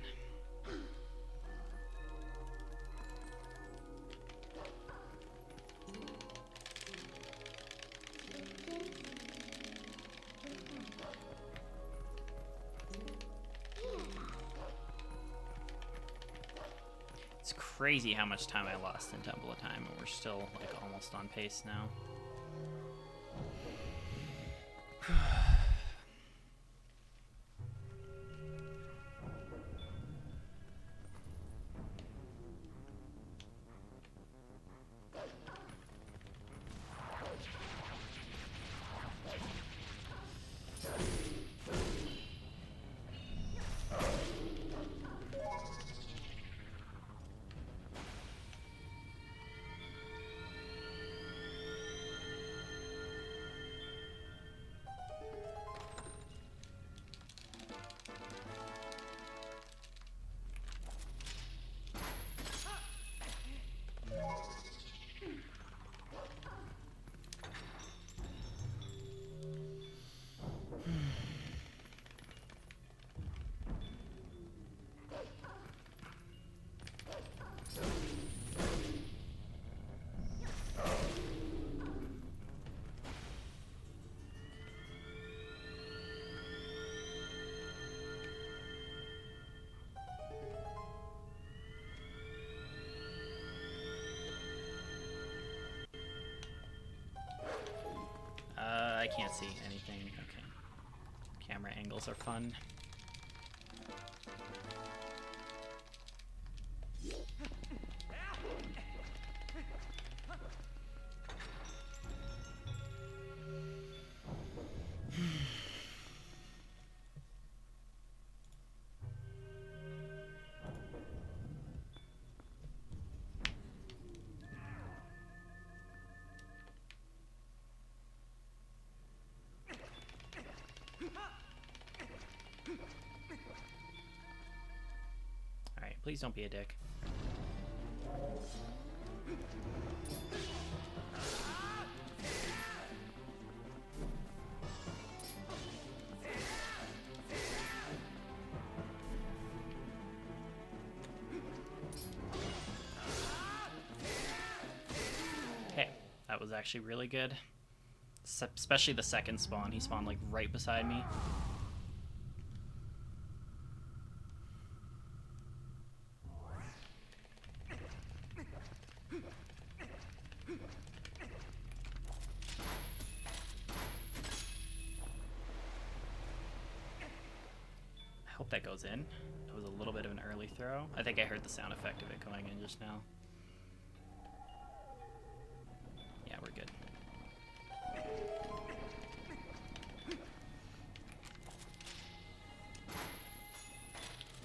A: It's crazy how much time I lost in Temple of Time, and we're still like almost on pace now. I can't see anything. Okay. Camera angles are fun. Alright, please don't be a dick. Okay, that was actually really good. Especially the second spawn. He spawned like right beside me. hope that goes in. It was a little bit of an early throw. I think I heard the sound effect of it going in just now. Yeah, we're good.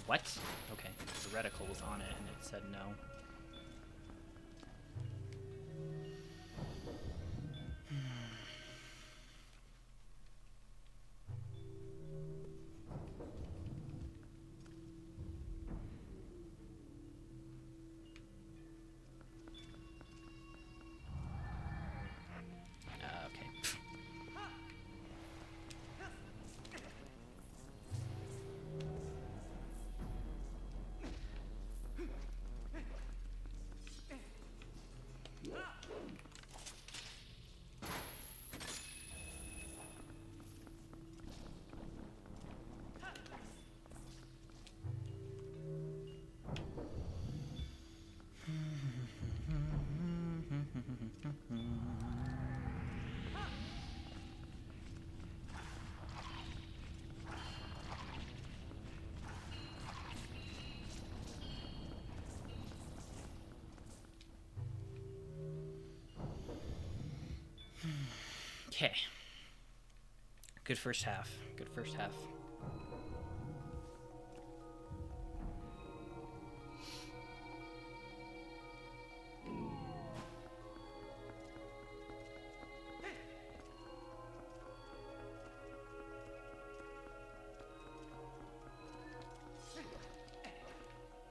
A: What? Okay, the reticle was on it and it said no. Okay. Good first half. Good first half.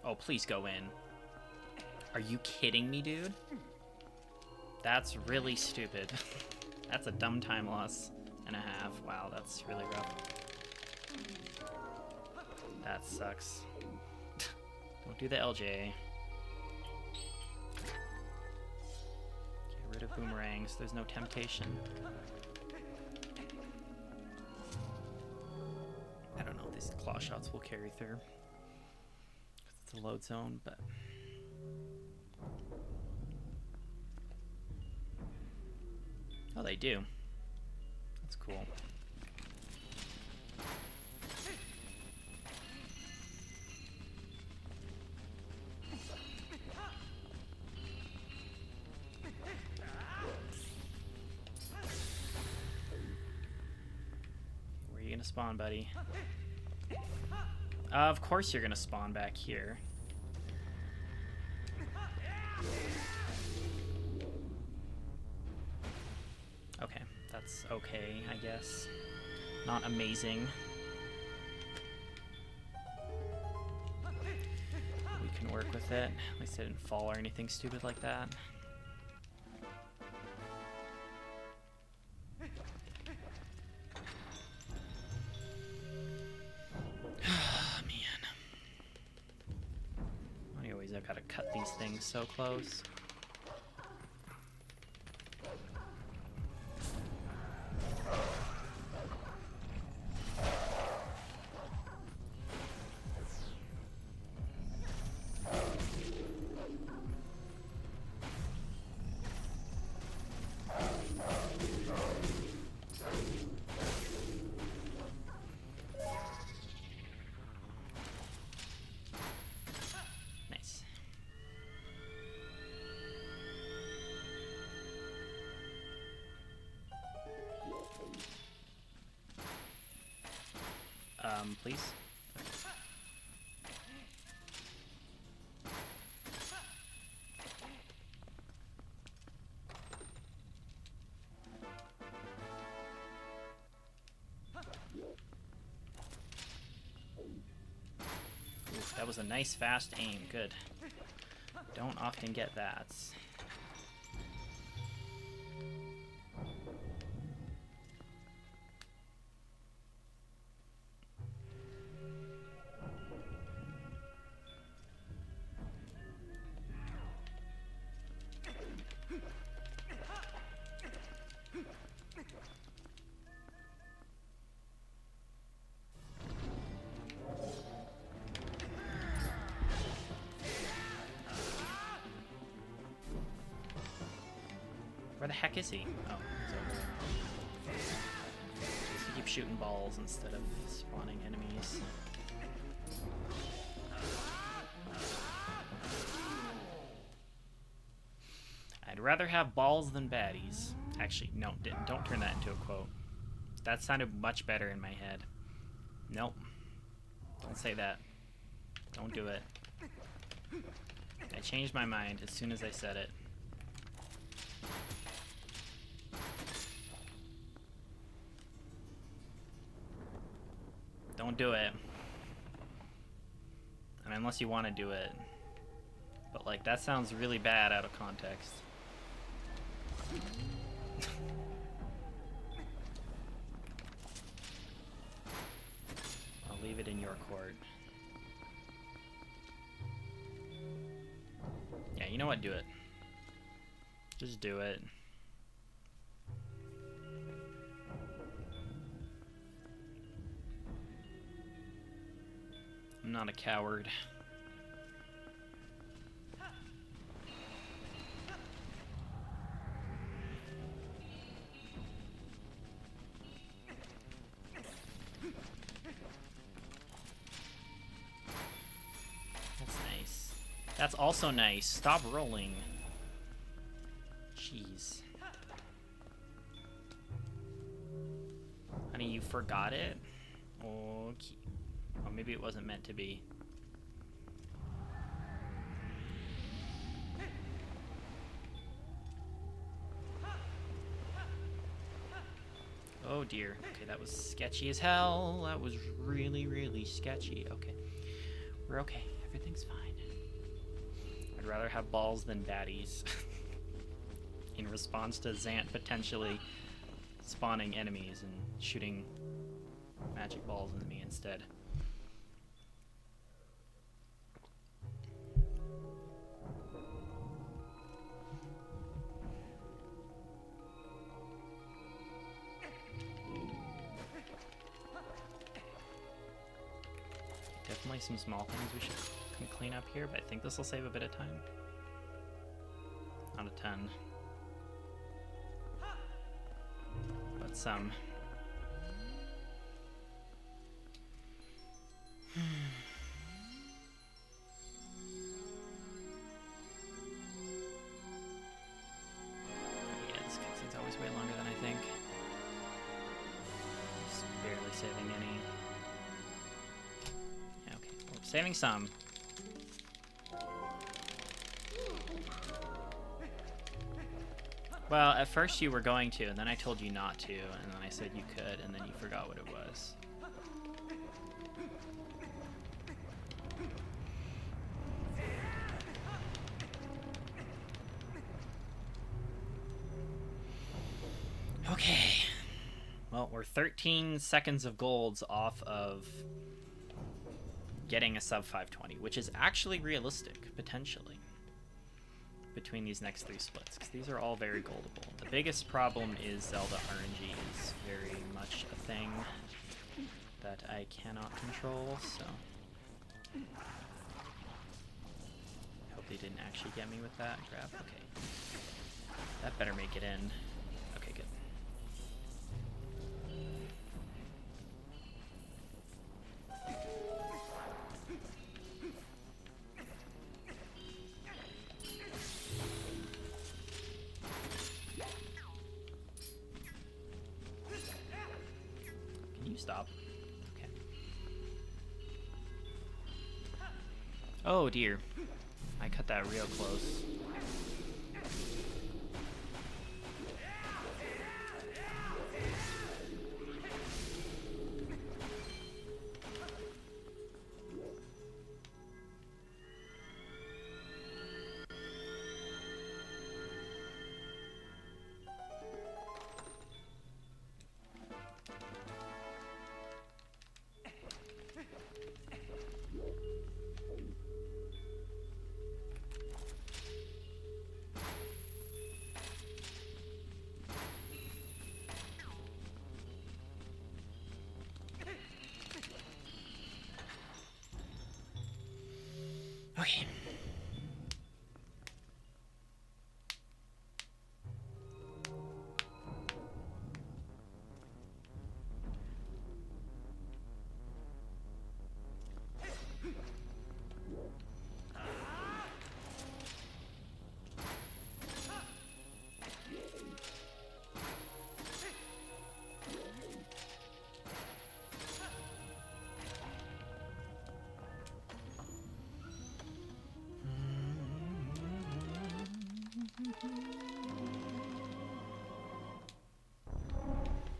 A: Oh, please go in. Are you kidding me, dude? That's really stupid. That's a dumb time loss and a half. Wow, that's really rough. That sucks. Don't do the LJ. Get rid of boomerangs. There's no temptation. I don't know if these claw shots will carry through. It's a load zone, but... Oh, they do. That's cool. Where are you gonna spawn, buddy? Of course you're gonna spawn back here. Okay, that's okay, I guess. Not amazing. We can work with it. At least I didn't fall or anything stupid like that. Man. Anyways, I've got to cut these things so close. Please. Oof, that was a nice fast aim. Good. Don't often get that. Where the heck is he? Oh, he's over there. He keeps shooting balls instead of spawning enemies. I'd rather have balls than baddies. Actually, no, don't turn that into a quote. That sounded much better in my head. Nope. Don't say that. Don't do it. I changed my mind as soon as I said it. Don't do it. I mean, unless you want to do it. But, like, that sounds really bad out of context. I'll leave it in your court. Yeah, you know what? Do it. Just do it. I'm not a coward. That's nice. That's also nice. Stop rolling. Jeez. Honey, you forgot it? Okay. Or maybe it wasn't meant to be. Oh dear. Okay, that was sketchy as hell. That was really, really sketchy. Okay. We're okay. Everything's fine. I'd rather have balls than baddies. In response to Zant potentially spawning enemies and shooting magic balls into me instead. Definitely some small things we should clean up here, but I think this will save a bit of time. Not a ton. But some. Yeah, this cutscene's always way longer than I think. Just barely saving any. Yeah, okay. Well, saving some. Well, at first you were going to, and then I told you not to, and then I said you could, and then you forgot what it was. Okay. Well, we're 13 seconds of golds off of getting a sub 520, which is actually realistic, potentially, between these next three splits, because these are all very goldable. The biggest problem is Zelda RNG is very much a thing that I cannot control, so I hope they didn't actually get me with that grab. Okay. That better make it in. Okay, good. Can you stop? Okay. Oh dear. I cut that real close. Okay.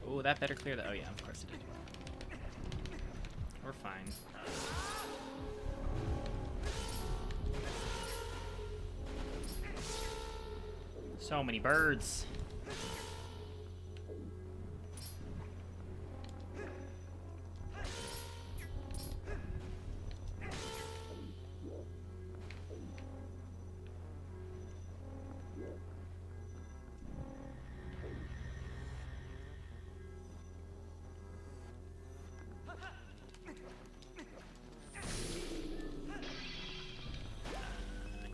A: Oh, that better clear the... Oh, yeah, of course it did. We're fine. So many birds.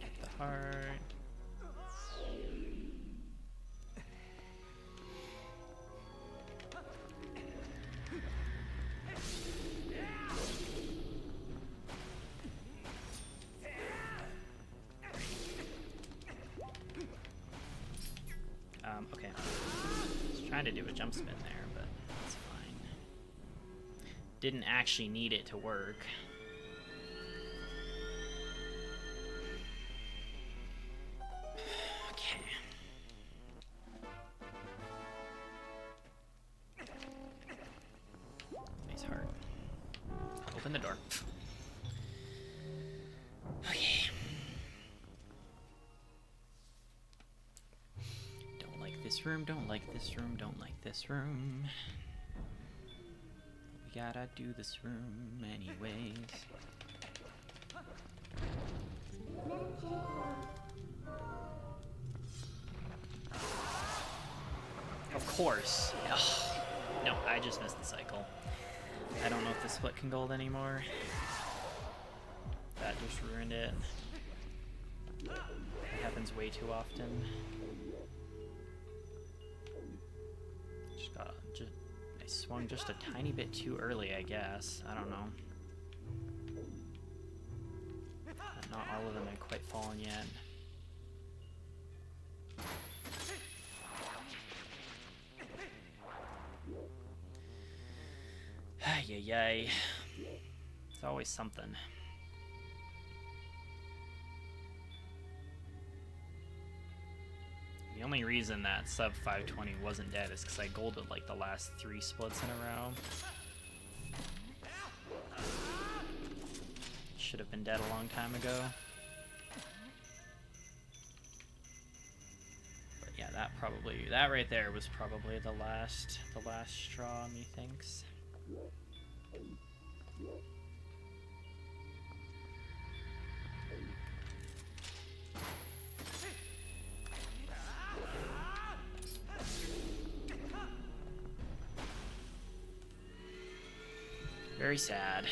A: Get the heart. Okay. I was trying to do a jump spin there, but that's fine. Didn't actually need it to work. Okay. Nice heart. Open the door. Okay. Don't like this room, don't like this room, don't like this room. We gotta do this room anyways. Of course. Ugh. No, I just missed the cycle. I don't know if the split can gold anymore. That just ruined it. It happens way too often. I swung just a tiny bit too early, I guess. I don't know. Not all of them had quite fallen yet. Ay. It's always something. The only reason that sub 520 wasn't dead is because I golded like the last 3 splits in a row. Should have been dead a long time ago. But yeah, that right there was probably the last straw, methinks. Very sad.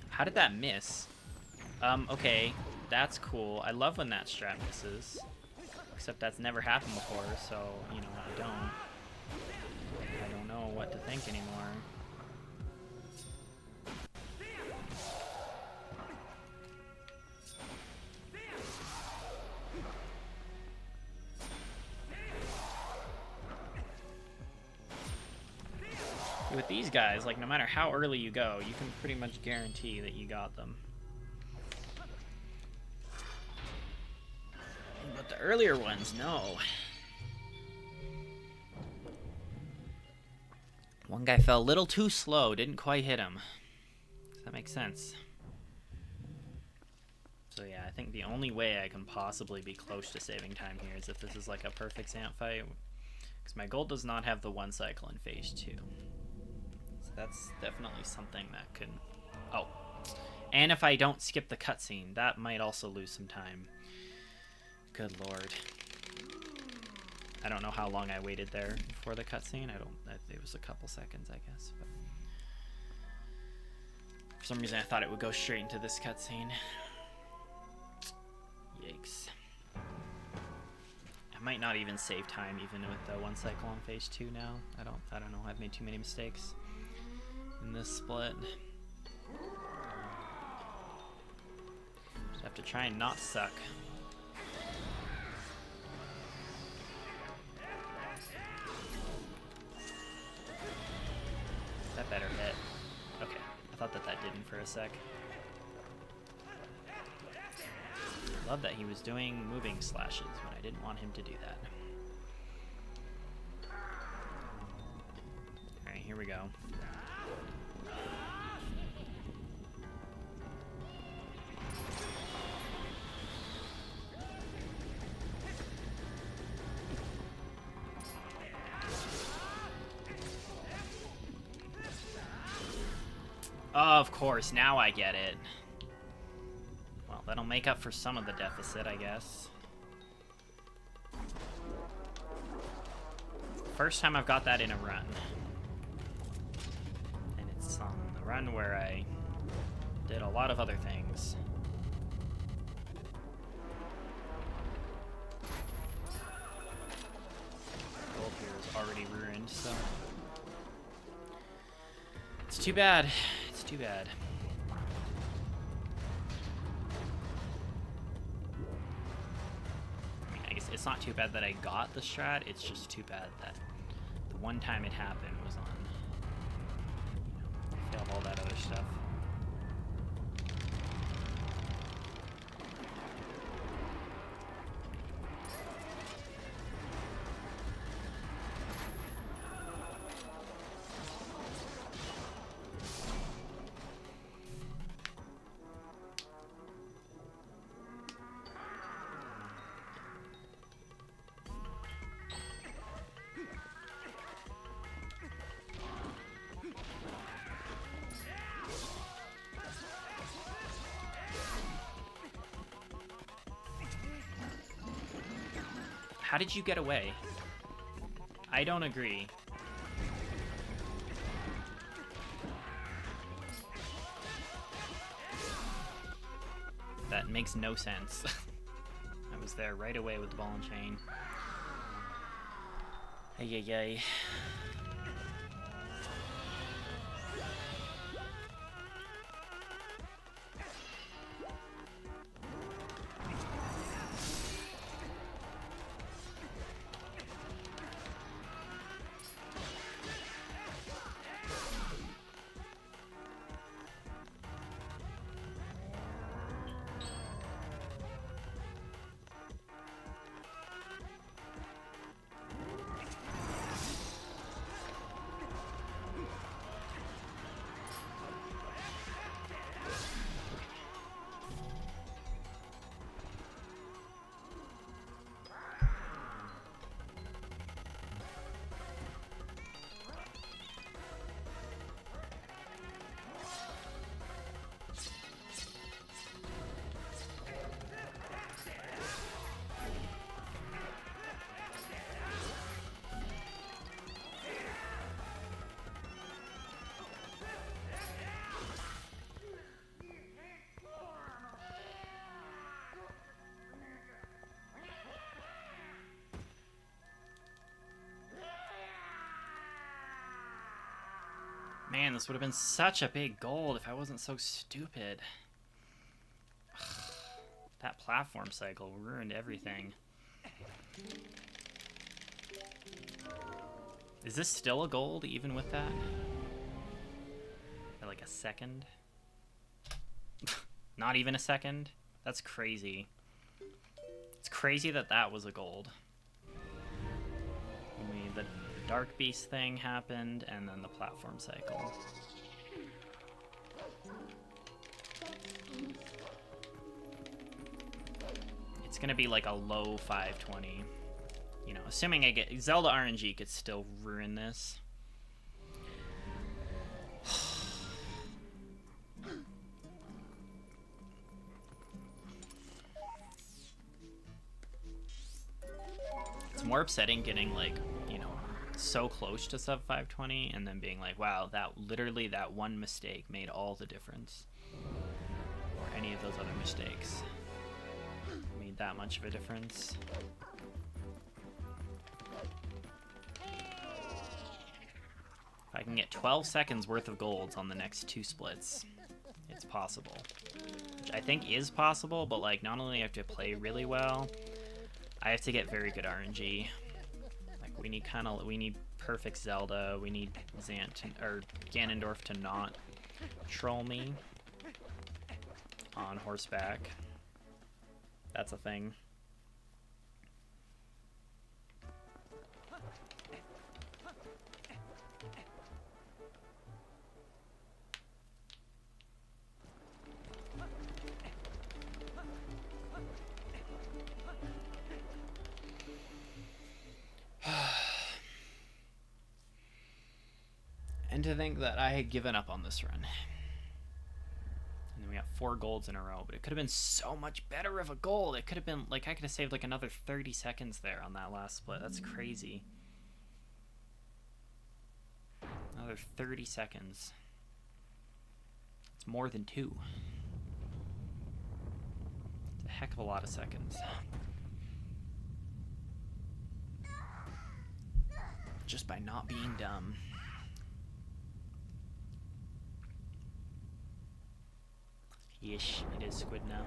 A: How did that miss? Okay, that's cool. I love when that strat misses. Except that's never happened before, so, you know, I don't know what to think anymore. With these guys, like, no matter how early you go, you can pretty much guarantee that you got them. But the earlier ones, no. One guy fell a little too slow, didn't quite hit him. Does that make sense? So yeah, I think the only way I can possibly be close to saving time here is if this is like a perfect Zant fight. Because my gold does not have the 1 cycle in phase 2. That's definitely something that could... Oh. And if I don't skip the cutscene, that might also lose some time. Good lord. I don't know how long I waited there for the cutscene. It was a couple seconds, I guess. But for some reason, I thought it would go straight into this cutscene. Yikes. I might not even save time even with the 1 cycle on phase 2 now. I don't know. I've made too many mistakes in this split. Just have to try and not suck. That better hit. Okay, I thought that didn't for a sec. Love that he was doing moving slashes when I didn't want him to do that. Alright, here we go. Of course, now I get it. Well, that'll make up for some of the deficit, I guess. First time I've got that in a run. And it's on the run where I did a lot of other things. Gold here is already ruined, so... It's too bad. It's too bad. I mean, I guess it's not too bad that I got the strat, it's just too bad that the one time it happened was on, failed all that other stuff. How did you get away? I don't agree. That makes no sense. I was there right away with the ball and chain. Ay, ay, ay. Man, this would have been such a big gold if I wasn't so stupid. That platform cycle ruined everything. Is this still a gold even with that? Or like a second? Not even a second? That's crazy. It's crazy that that was a gold. Only the Dark Beast thing happened, and then the platform cycle. It's gonna be like a low 520. You know, assuming I get Zelda RNG could still ruin this. It's more upsetting getting like, you know, so close to sub 520 and then being like, wow, that literally that one mistake made all the difference. Or any of those other mistakes made that much of a difference. If I can get 12 seconds worth of golds on the next 2 splits, it's possible. Which I think is possible, but like not only do I have to play really well, I have to get very good RNG. Like we need perfect Zelda, we need or Ganondorf to not troll me on horseback. That's a thing. And to think that I had given up on this run. And then we got 4 golds in a row, but it could have been so much better of a gold. It could have been, like, I could have saved like another 30 seconds there on that last split. That's crazy. Another 30 seconds. It's more than 2. It's a heck of a lot of seconds. Just by not being dumb. Yeesh, it is squid now.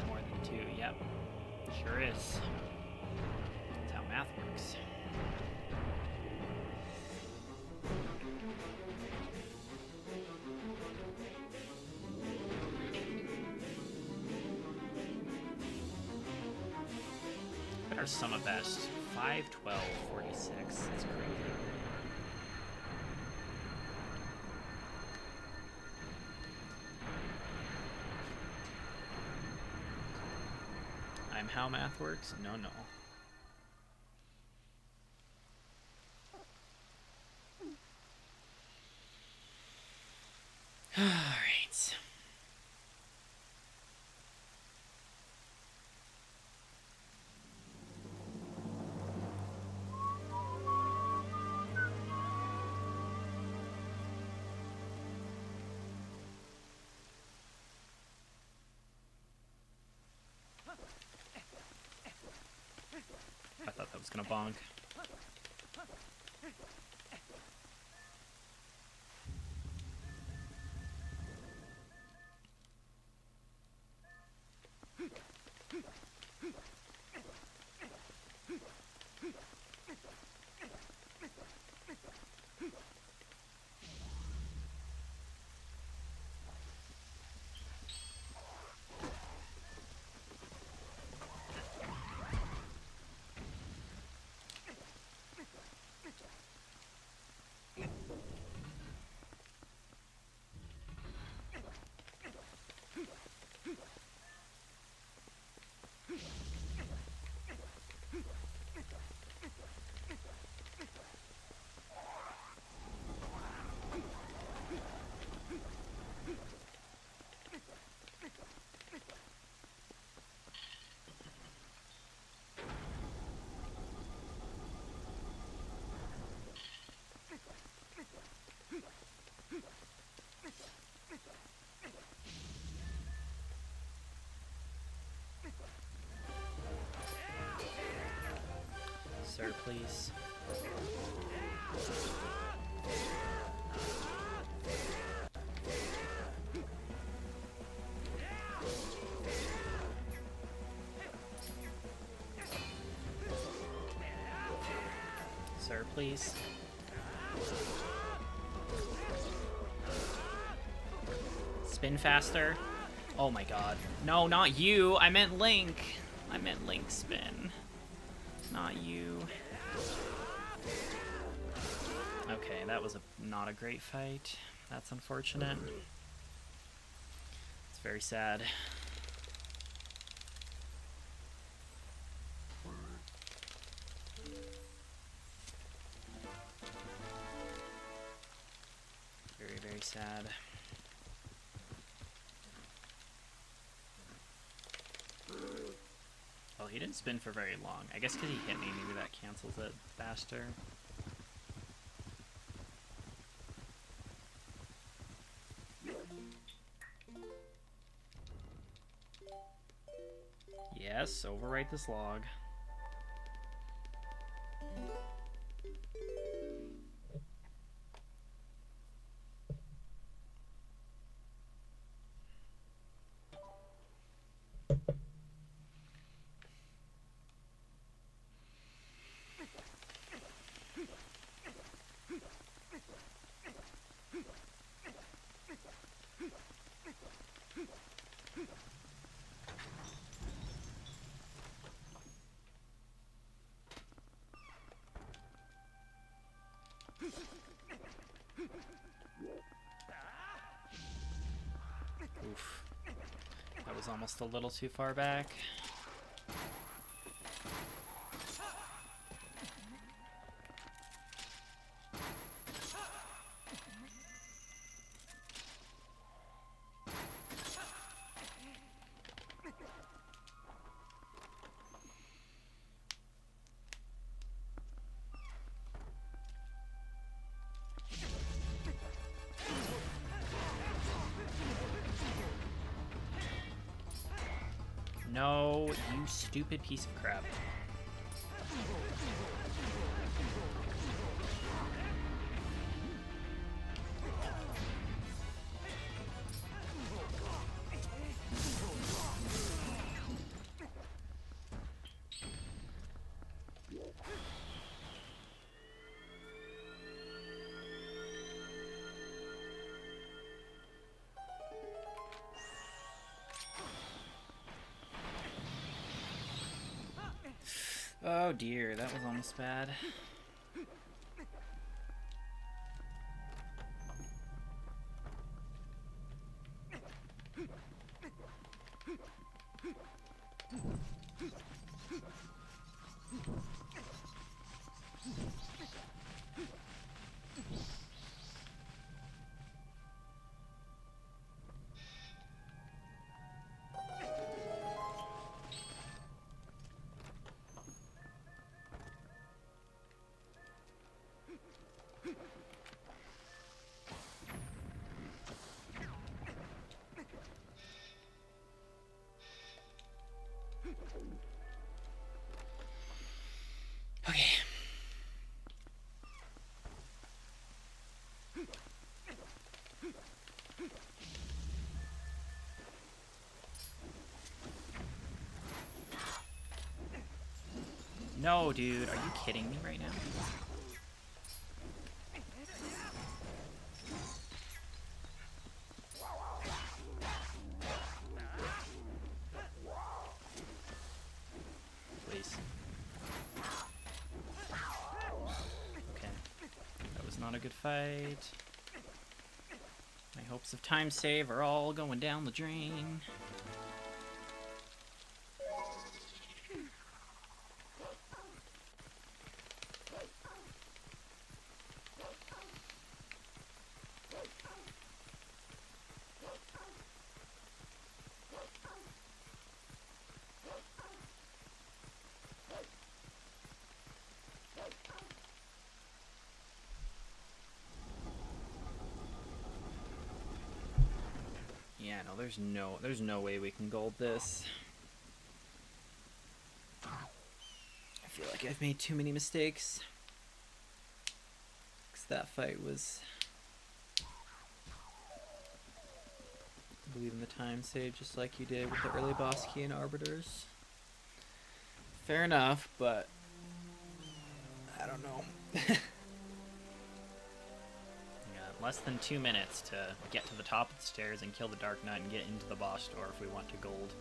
A: More than 2, yep. Sure is. That's how math works. But our sum of best, 5, 12, 46. That's crazy. I'm how math works? No, no. All right. I thought that was gonna bonk. Sir, please. Sir, please. Spin faster. Oh my god. No, not you. I meant Link. I meant Link spin. Not you. Okay, that was not a great fight. That's unfortunate. It's very sad. Very, very sad. Well, he didn't spin for very long. I guess because he hit me, maybe that cancels it faster. Yes, overwrite this log. Oof. That was almost a little too far back. No, you stupid piece of crap. Oh dear, that was almost bad. Okay. No, dude, are you kidding me right now? Please. Okay. That was not a good fight. My hopes of time save are all going down the drain. Yeah, no, there's no way we can gold this. I feel like I've made too many mistakes. Because that fight was... I believe in the time save just like you did with the early boss key and arbiters. Fair enough, but... I don't know. Less than 2 minutes to get to the top of the stairs and kill the Dark Knight and get into the boss door if we want to gold.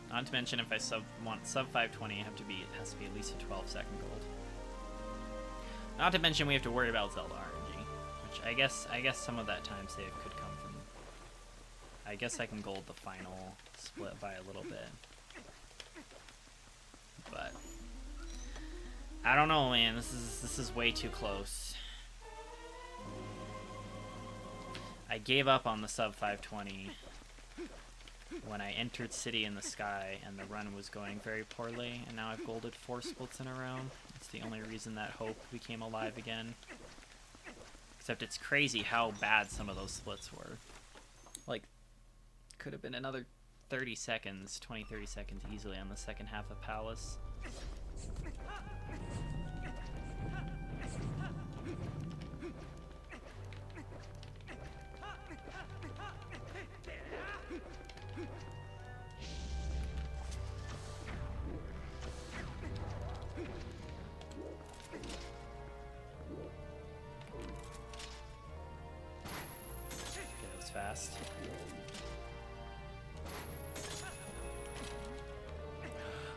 A: Not to mention, if I want sub 520, it has to be at least a 12-second gold. Not to mention, we have to worry about Zelda RNG, which I guess some of that time save could come from. I guess I can gold the final split by a little bit, but I don't know, man. This is way too close. I gave up on the sub 520 when I entered City in the Sky and the run was going very poorly, and now I've golded 4 splits in a row. It's the only reason that hope became alive again. Except it's crazy how bad some of those splits were. Like, could have been another 30 seconds, 20-30 seconds easily on the second half of Palace. Fast.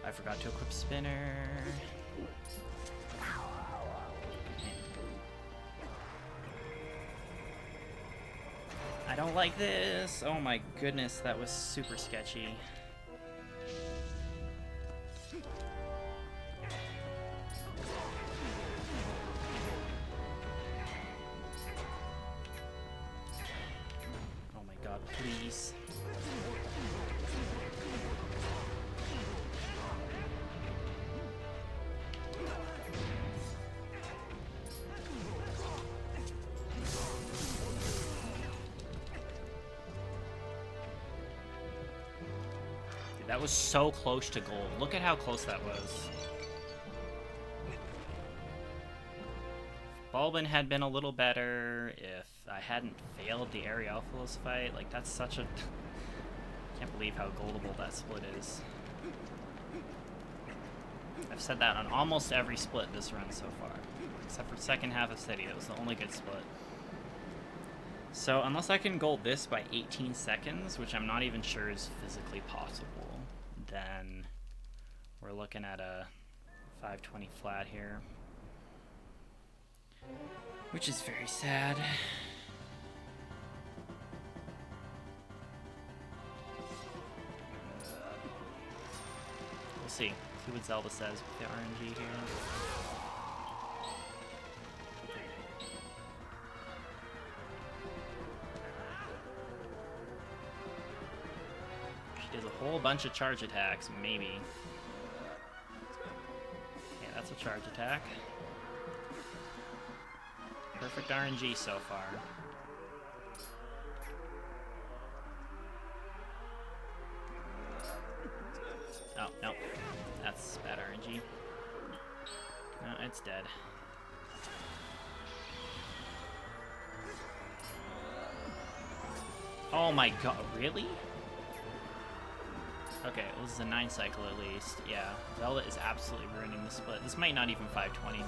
A: I forgot to equip spinner. I don't like this. Oh my goodness, that was super sketchy. Please. Dude, that was so close to gold. Look at how close that was. If Bulbin had been a little better, if I hadn't failed the Areophilus fight, like that's such a... Can't believe how goldable that split is. I've said that on almost every split this run so far. Except for second half of City, that was the only good split. So unless I can gold this by 18 seconds, which I'm not even sure is physically possible, then we're looking at a 520 flat here. Which is very sad. We'll see. See what Zelda says with the RNG here. She does a whole bunch of charge attacks, maybe. Yeah, that's a charge attack. Perfect RNG so far. Oh, no. That's bad RNG. No, it's dead. Oh my god, really? Okay, well, this is a 9 cycle at least. Yeah, Zelda is absolutely ruining the split. This might not even 520 now.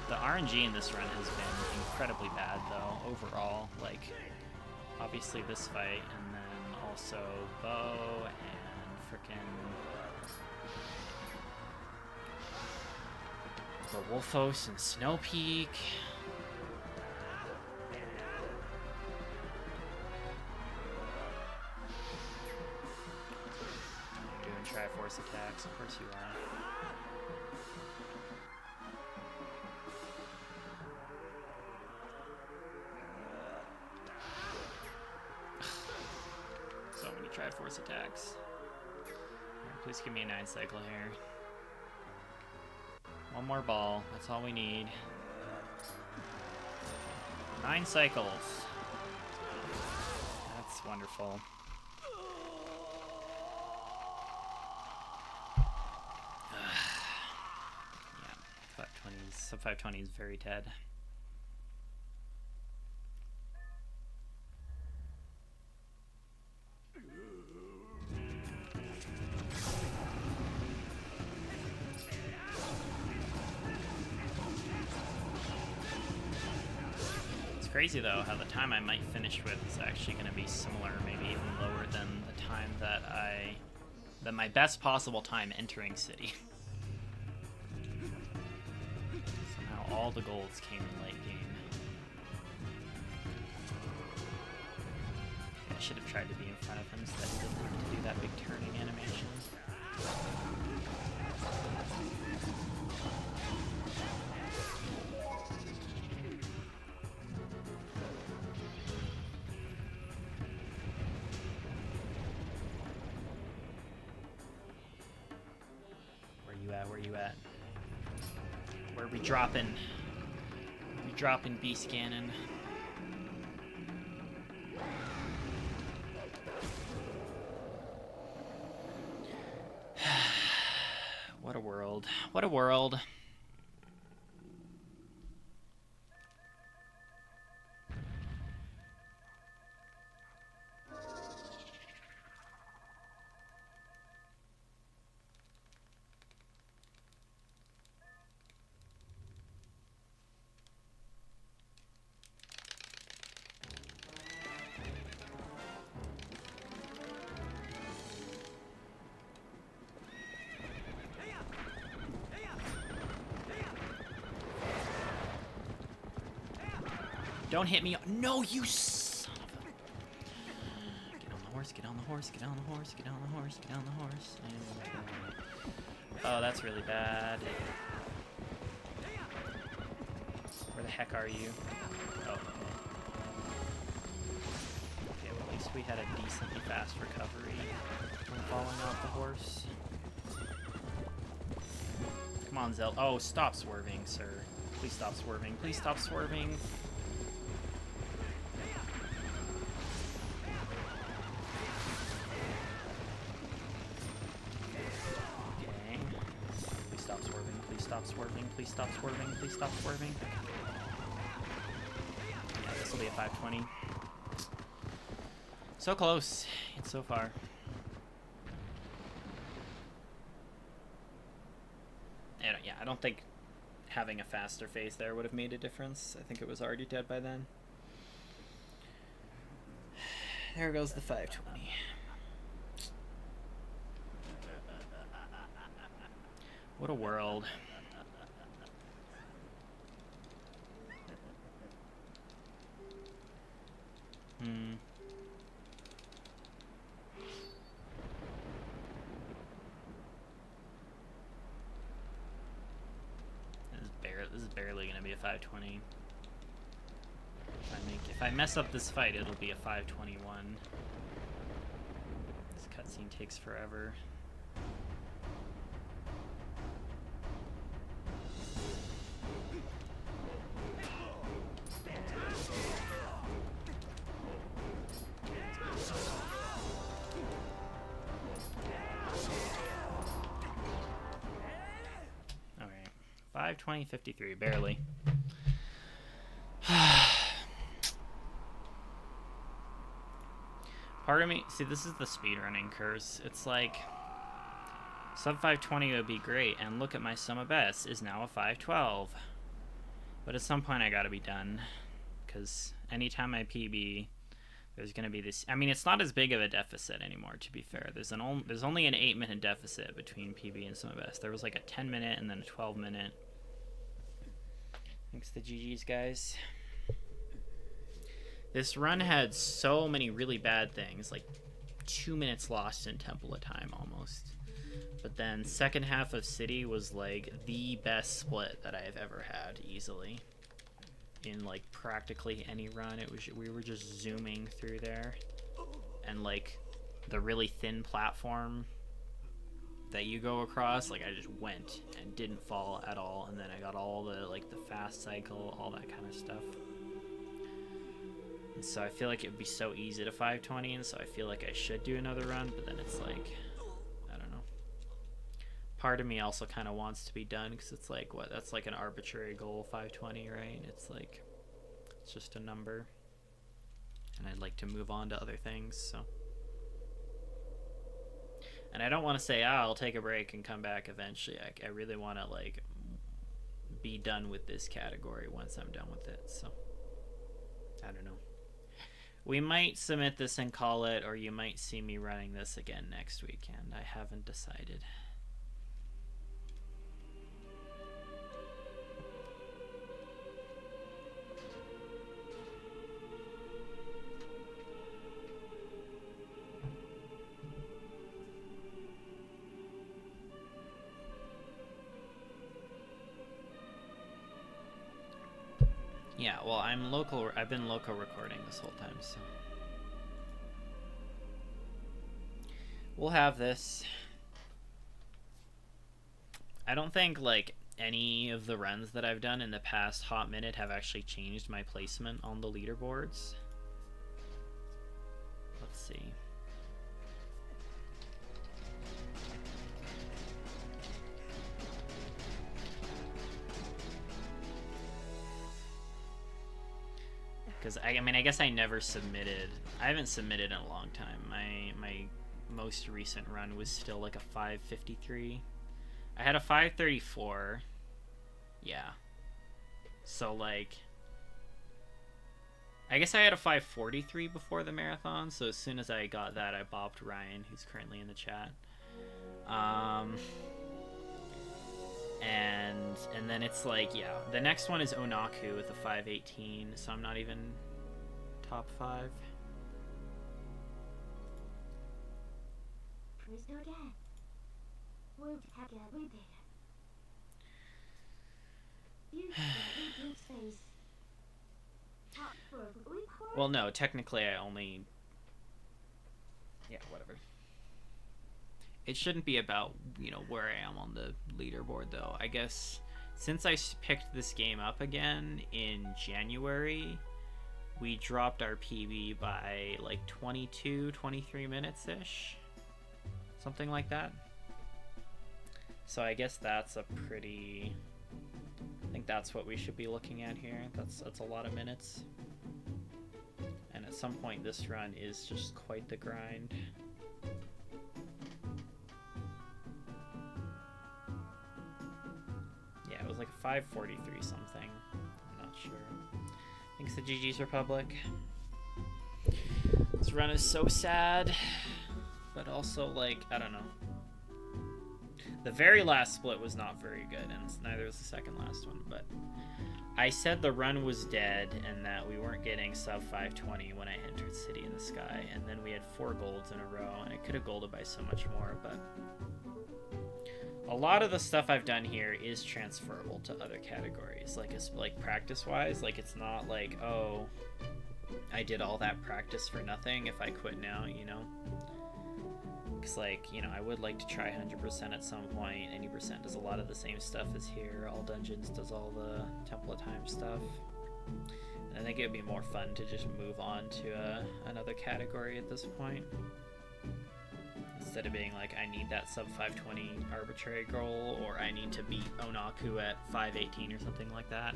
A: The RNG in this run has been incredibly bad, though, overall. Like, obviously this fight, and then also Bow, and frickin' the Wolfos and Snow Peak. Doing Triforce attacks, of course you are. Triforce attacks. Right, please give me a 9 cycle here. One more ball. That's all we need. 9 cycles. That's wonderful. Yeah, 520s. Sub 520 is very dead. Crazy though how the time I might finish with is actually going to be similar, maybe even lower than the time that my best possible time entering City. Somehow all the golds came in late game. I should have tried to be in front of him instead of to do that big turning animation. Where you at? Where we dropping? We dropping B-scanning. world. What a world. Don't hit me. No, you son of a... Get on the horse, get on the horse, get on the horse, get on the horse, get on the horse. Oh, that's really bad. Where the heck are you? Oh. Okay, well, at least we had a decently fast recovery from falling off the horse. Come on, Zel. Oh, stop swerving, sir. Please stop swerving. Please stop swerving. Swerving, please stop swerving, please stop swerving. Yeah, this will be a 520. So close, it's so far. And yeah, I don't think having a faster phase there would have made a difference. I think it was already dead by then. There goes the 520. What a world. This is barely gonna be a 520. If I mess up this fight, it'll be a 521. This cutscene takes forever. Alright. 520.53, barely. Part of me, see, this is the speedrunning curse. It's like, sub 520 would be great, and look at my sum of best is now a 512. But at some point I gotta be done, because anytime I PB, there's gonna be this. I mean, it's not as big of a deficit anymore, to be fair. There's only an 8-minute deficit between PB and sum of best. There was like a 10-minute and then a 12-minute. Thanks to GG's, guys. This run had so many really bad things, like 2 minutes lost in Temple of Time almost. But then second half of City was like the best split that I have ever had easily. In like practically any run, we were just zooming through there. And like the really thin platform that you go across, like I just went and didn't fall at all, and then I got all the like the fast cycle, all that kind of stuff. And so I feel like it would be so easy to 520, and so I feel like I should do another run, but then it's like, I don't know. Part of me also kind of wants to be done, because it's like, what, that's like an arbitrary goal, 520, right? It's like, it's just a number. And I'd like to move on to other things, so. And I don't want to say, I'll take a break and come back eventually. I really want to, like, be done with this category once I'm done with it, so. I don't know. We might submit this and call it, or you might see me running this again next weekend. I haven't decided. Yeah, well, I've been local recording this whole time, so. We'll have this. I don't think, like, any of the runs that I've done in the past hot minute have actually changed my placement on the leaderboards. Let's see. Because I mean, I guess I never submitted. I haven't submitted in a long time. My most recent run was still like a 5:53. I had a 5:34. Yeah. So like, I guess I had a 5:43 before the marathon. So as soon as I got that, I bopped Ryan, who's currently in the chat. And then it's like, yeah, the next one is Onaku with a 5:18, so I'm not even top 5. Well, no, technically I only... Yeah, whatever. It shouldn't be about, you know, where I am on the leaderboard, though. I guess since I picked this game up again in January, we dropped our PB by like 22, 23 minutes-ish. Something like that. So I guess that's a pretty... I think that's what we should be looking at here. That's a lot of minutes. And at some point this run is just quite the grind. Yeah, it was like a 5:43 something. I'm not sure. Thanks to GG's Republic. This run is so sad, but also like, I don't know. The very last split was not very good, and neither was the second last one, but I said the run was dead and that we weren't getting sub 520 when I entered City in the Sky, and then we had 4 golds in a row, and I could have golded by so much more, but a lot of the stuff I've done here is transferable to other categories. Like, it's like practice-wise, like it's not like, oh, I did all that practice for nothing if I quit now, you know? Because, like, you know, I would like to try 100% at some point. Any percent does a lot of the same stuff as here. All Dungeons does all the Temple of Time stuff. And I think it would be more fun to just move on to another category at this point. Instead of being like, I need that sub 520 arbitrary goal, or I need to beat Onaku at 5:18 or something like that.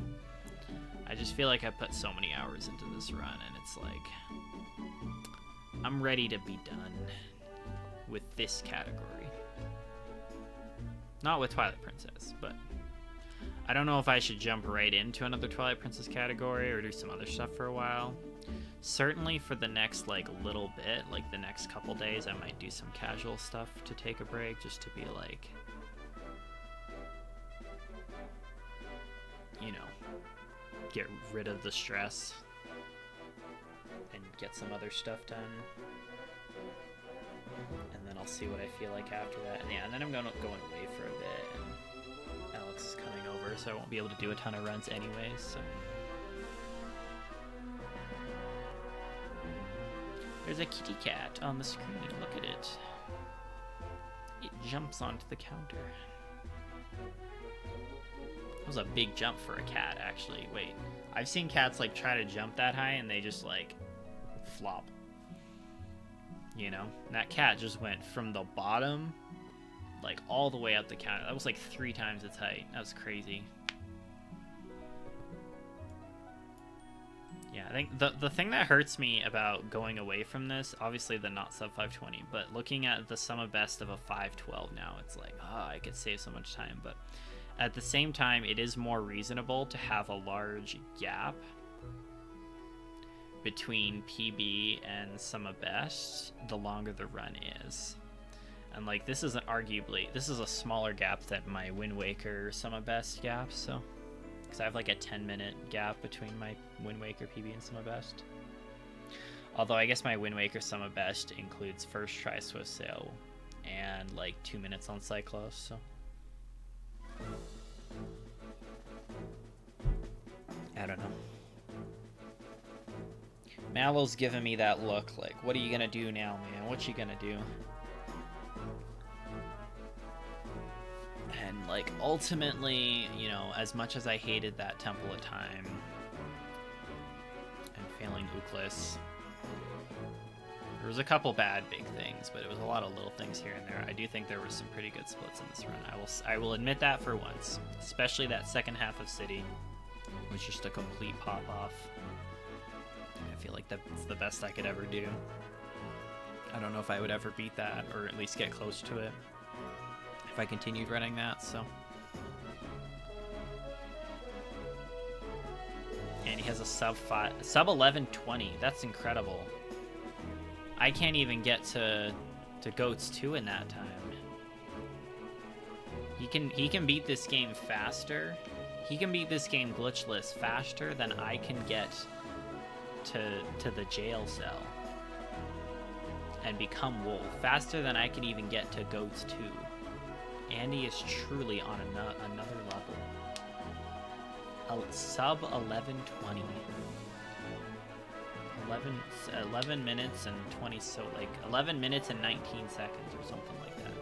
A: I just feel like I put so many hours into this run, and it's like, I'm ready to be done with this category. Not with Twilight Princess, but I don't know if I should jump right into another Twilight Princess category or do some other stuff for a while. Certainly for the next like little bit, like the next couple days, I might do some casual stuff to take a break, just to be like, you know, get rid of the stress and get some other stuff done. And then I'll see what I feel like after that. And yeah, and then I'm going away for a bit, and Alex is coming over, so I won't be able to do a ton of runs anyways, so. There's a kitty cat on the screen, look at it. It jumps onto the counter. That was a big jump for a cat, actually. Wait, I've seen cats like try to jump that high and they just like flop. You know, and that cat just went from the bottom like all the way up the counter. That was like 3 times its height. That was crazy. Yeah, I think the thing that hurts me about going away from this, obviously the not sub 520, but looking at the sum of best of a 512 now, it's like, I could save so much time. But at the same time, it is more reasonable to have a large gap between PB and sum of best the longer the run is. And like, this is a smaller gap than my Wind Waker sum of best gap, so because I have like a 10-minute gap between my Wind Waker PB and sum of best. Although I guess my Wind Waker sum of best includes first try Swift Sail and like 2 minutes on Cyclos, so I don't know. Mallow's giving me that look like, what are you gonna do now, man? What you gonna do? And like, ultimately, you know, as much as I hated that Temple of Time and failing Ookless, there was a couple bad big things, but it was a lot of little things here and there. I do think there were some pretty good splits in this run. I will admit that for once, especially that second half of City was just a complete pop off. feel like that's the best I could ever do. I don't know if I would ever beat that, or at least get close to it, if I continued running that, so. And he has a sub 11:20. That's incredible. I can't even get to Goats 2 in that time. He can beat this game faster. He can beat this game glitchless faster than I can get to the jail cell and become Wolf, faster than I could even get to Goats 2. Andy is truly on another level. Sub 11:20. 11 minutes and 20, so like 11 minutes and 19 seconds or something like that,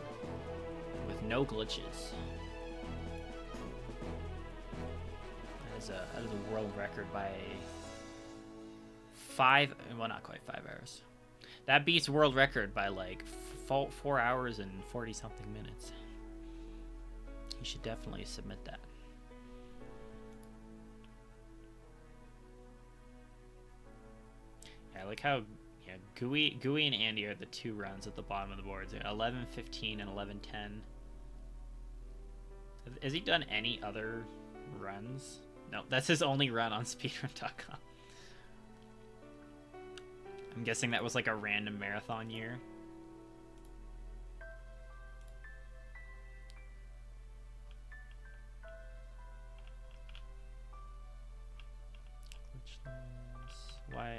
A: with no glitches. That is a world record by 5, not quite 5 hours. That beats world record by like 4 hours and 40 something minutes. You should definitely submit that. I like how Gooey and Andy are the 2 runs at the bottom of the boards. 11:15 and 11:10. Has he done any other runs? No, that's his only run on speedrun.com. I'm guessing that was like a random marathon year.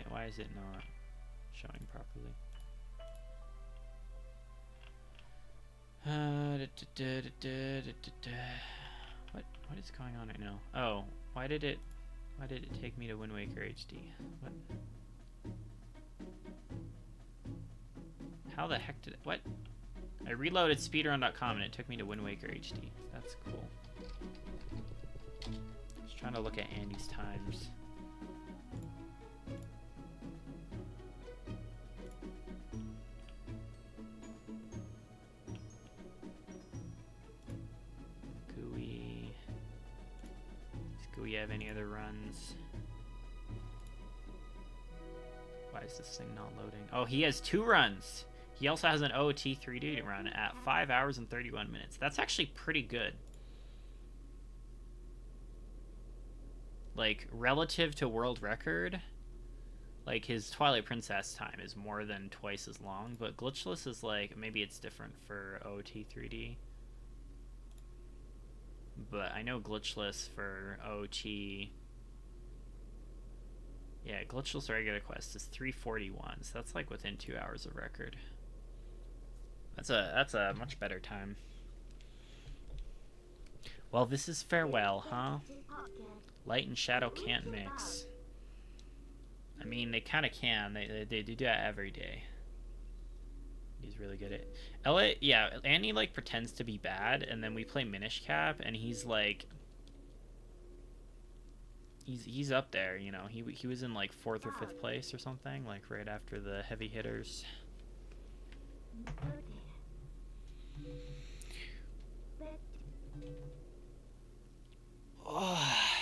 A: Why is it not showing properly? What is going on right now? Oh, why did it take me to Wind Waker HD? What? How the heck did it? What? I reloaded speedrun.com and it took me to Wind Waker HD. That's cool. Just trying to look at Andy's times. Do we have any other runs? Why is this thing not loading? Oh, he has 2 runs. He also has an OT 3D run at 5 hours and 31 minutes. That's actually pretty good. Like, relative to world record, like his Twilight Princess time is more than twice as long, but Glitchless is like, maybe it's different for OT 3D. But I know Glitchless for OT. Yeah, Glitchless regular quest is 3:41, so that's like within 2 hours of record. That's a much better time. Well, this is farewell, huh? Light and shadow can't mix. I mean, they kind of can. They do that every day. He's really good at Elliot. Yeah, Andy like pretends to be bad, and then we play Minish Cap, and he's like, he's up there, you know. He was in like 4th or 5th place or something, like right after the heavy hitters. Oh.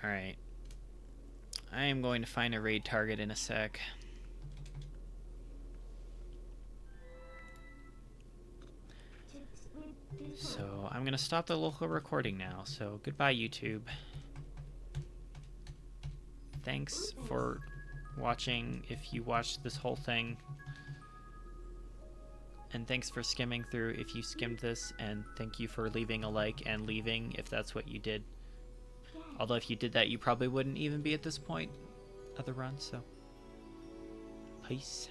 A: All right. I am going to find a raid target in a sec. So I'm going to stop the local recording now. So goodbye, YouTube. Thanks for watching if you watched this whole thing. And thanks for skimming through if you skimmed this. And thank you for leaving a like and leaving if that's what you did. Although if you did that, you probably wouldn't even be at this point of the run, so. Peace.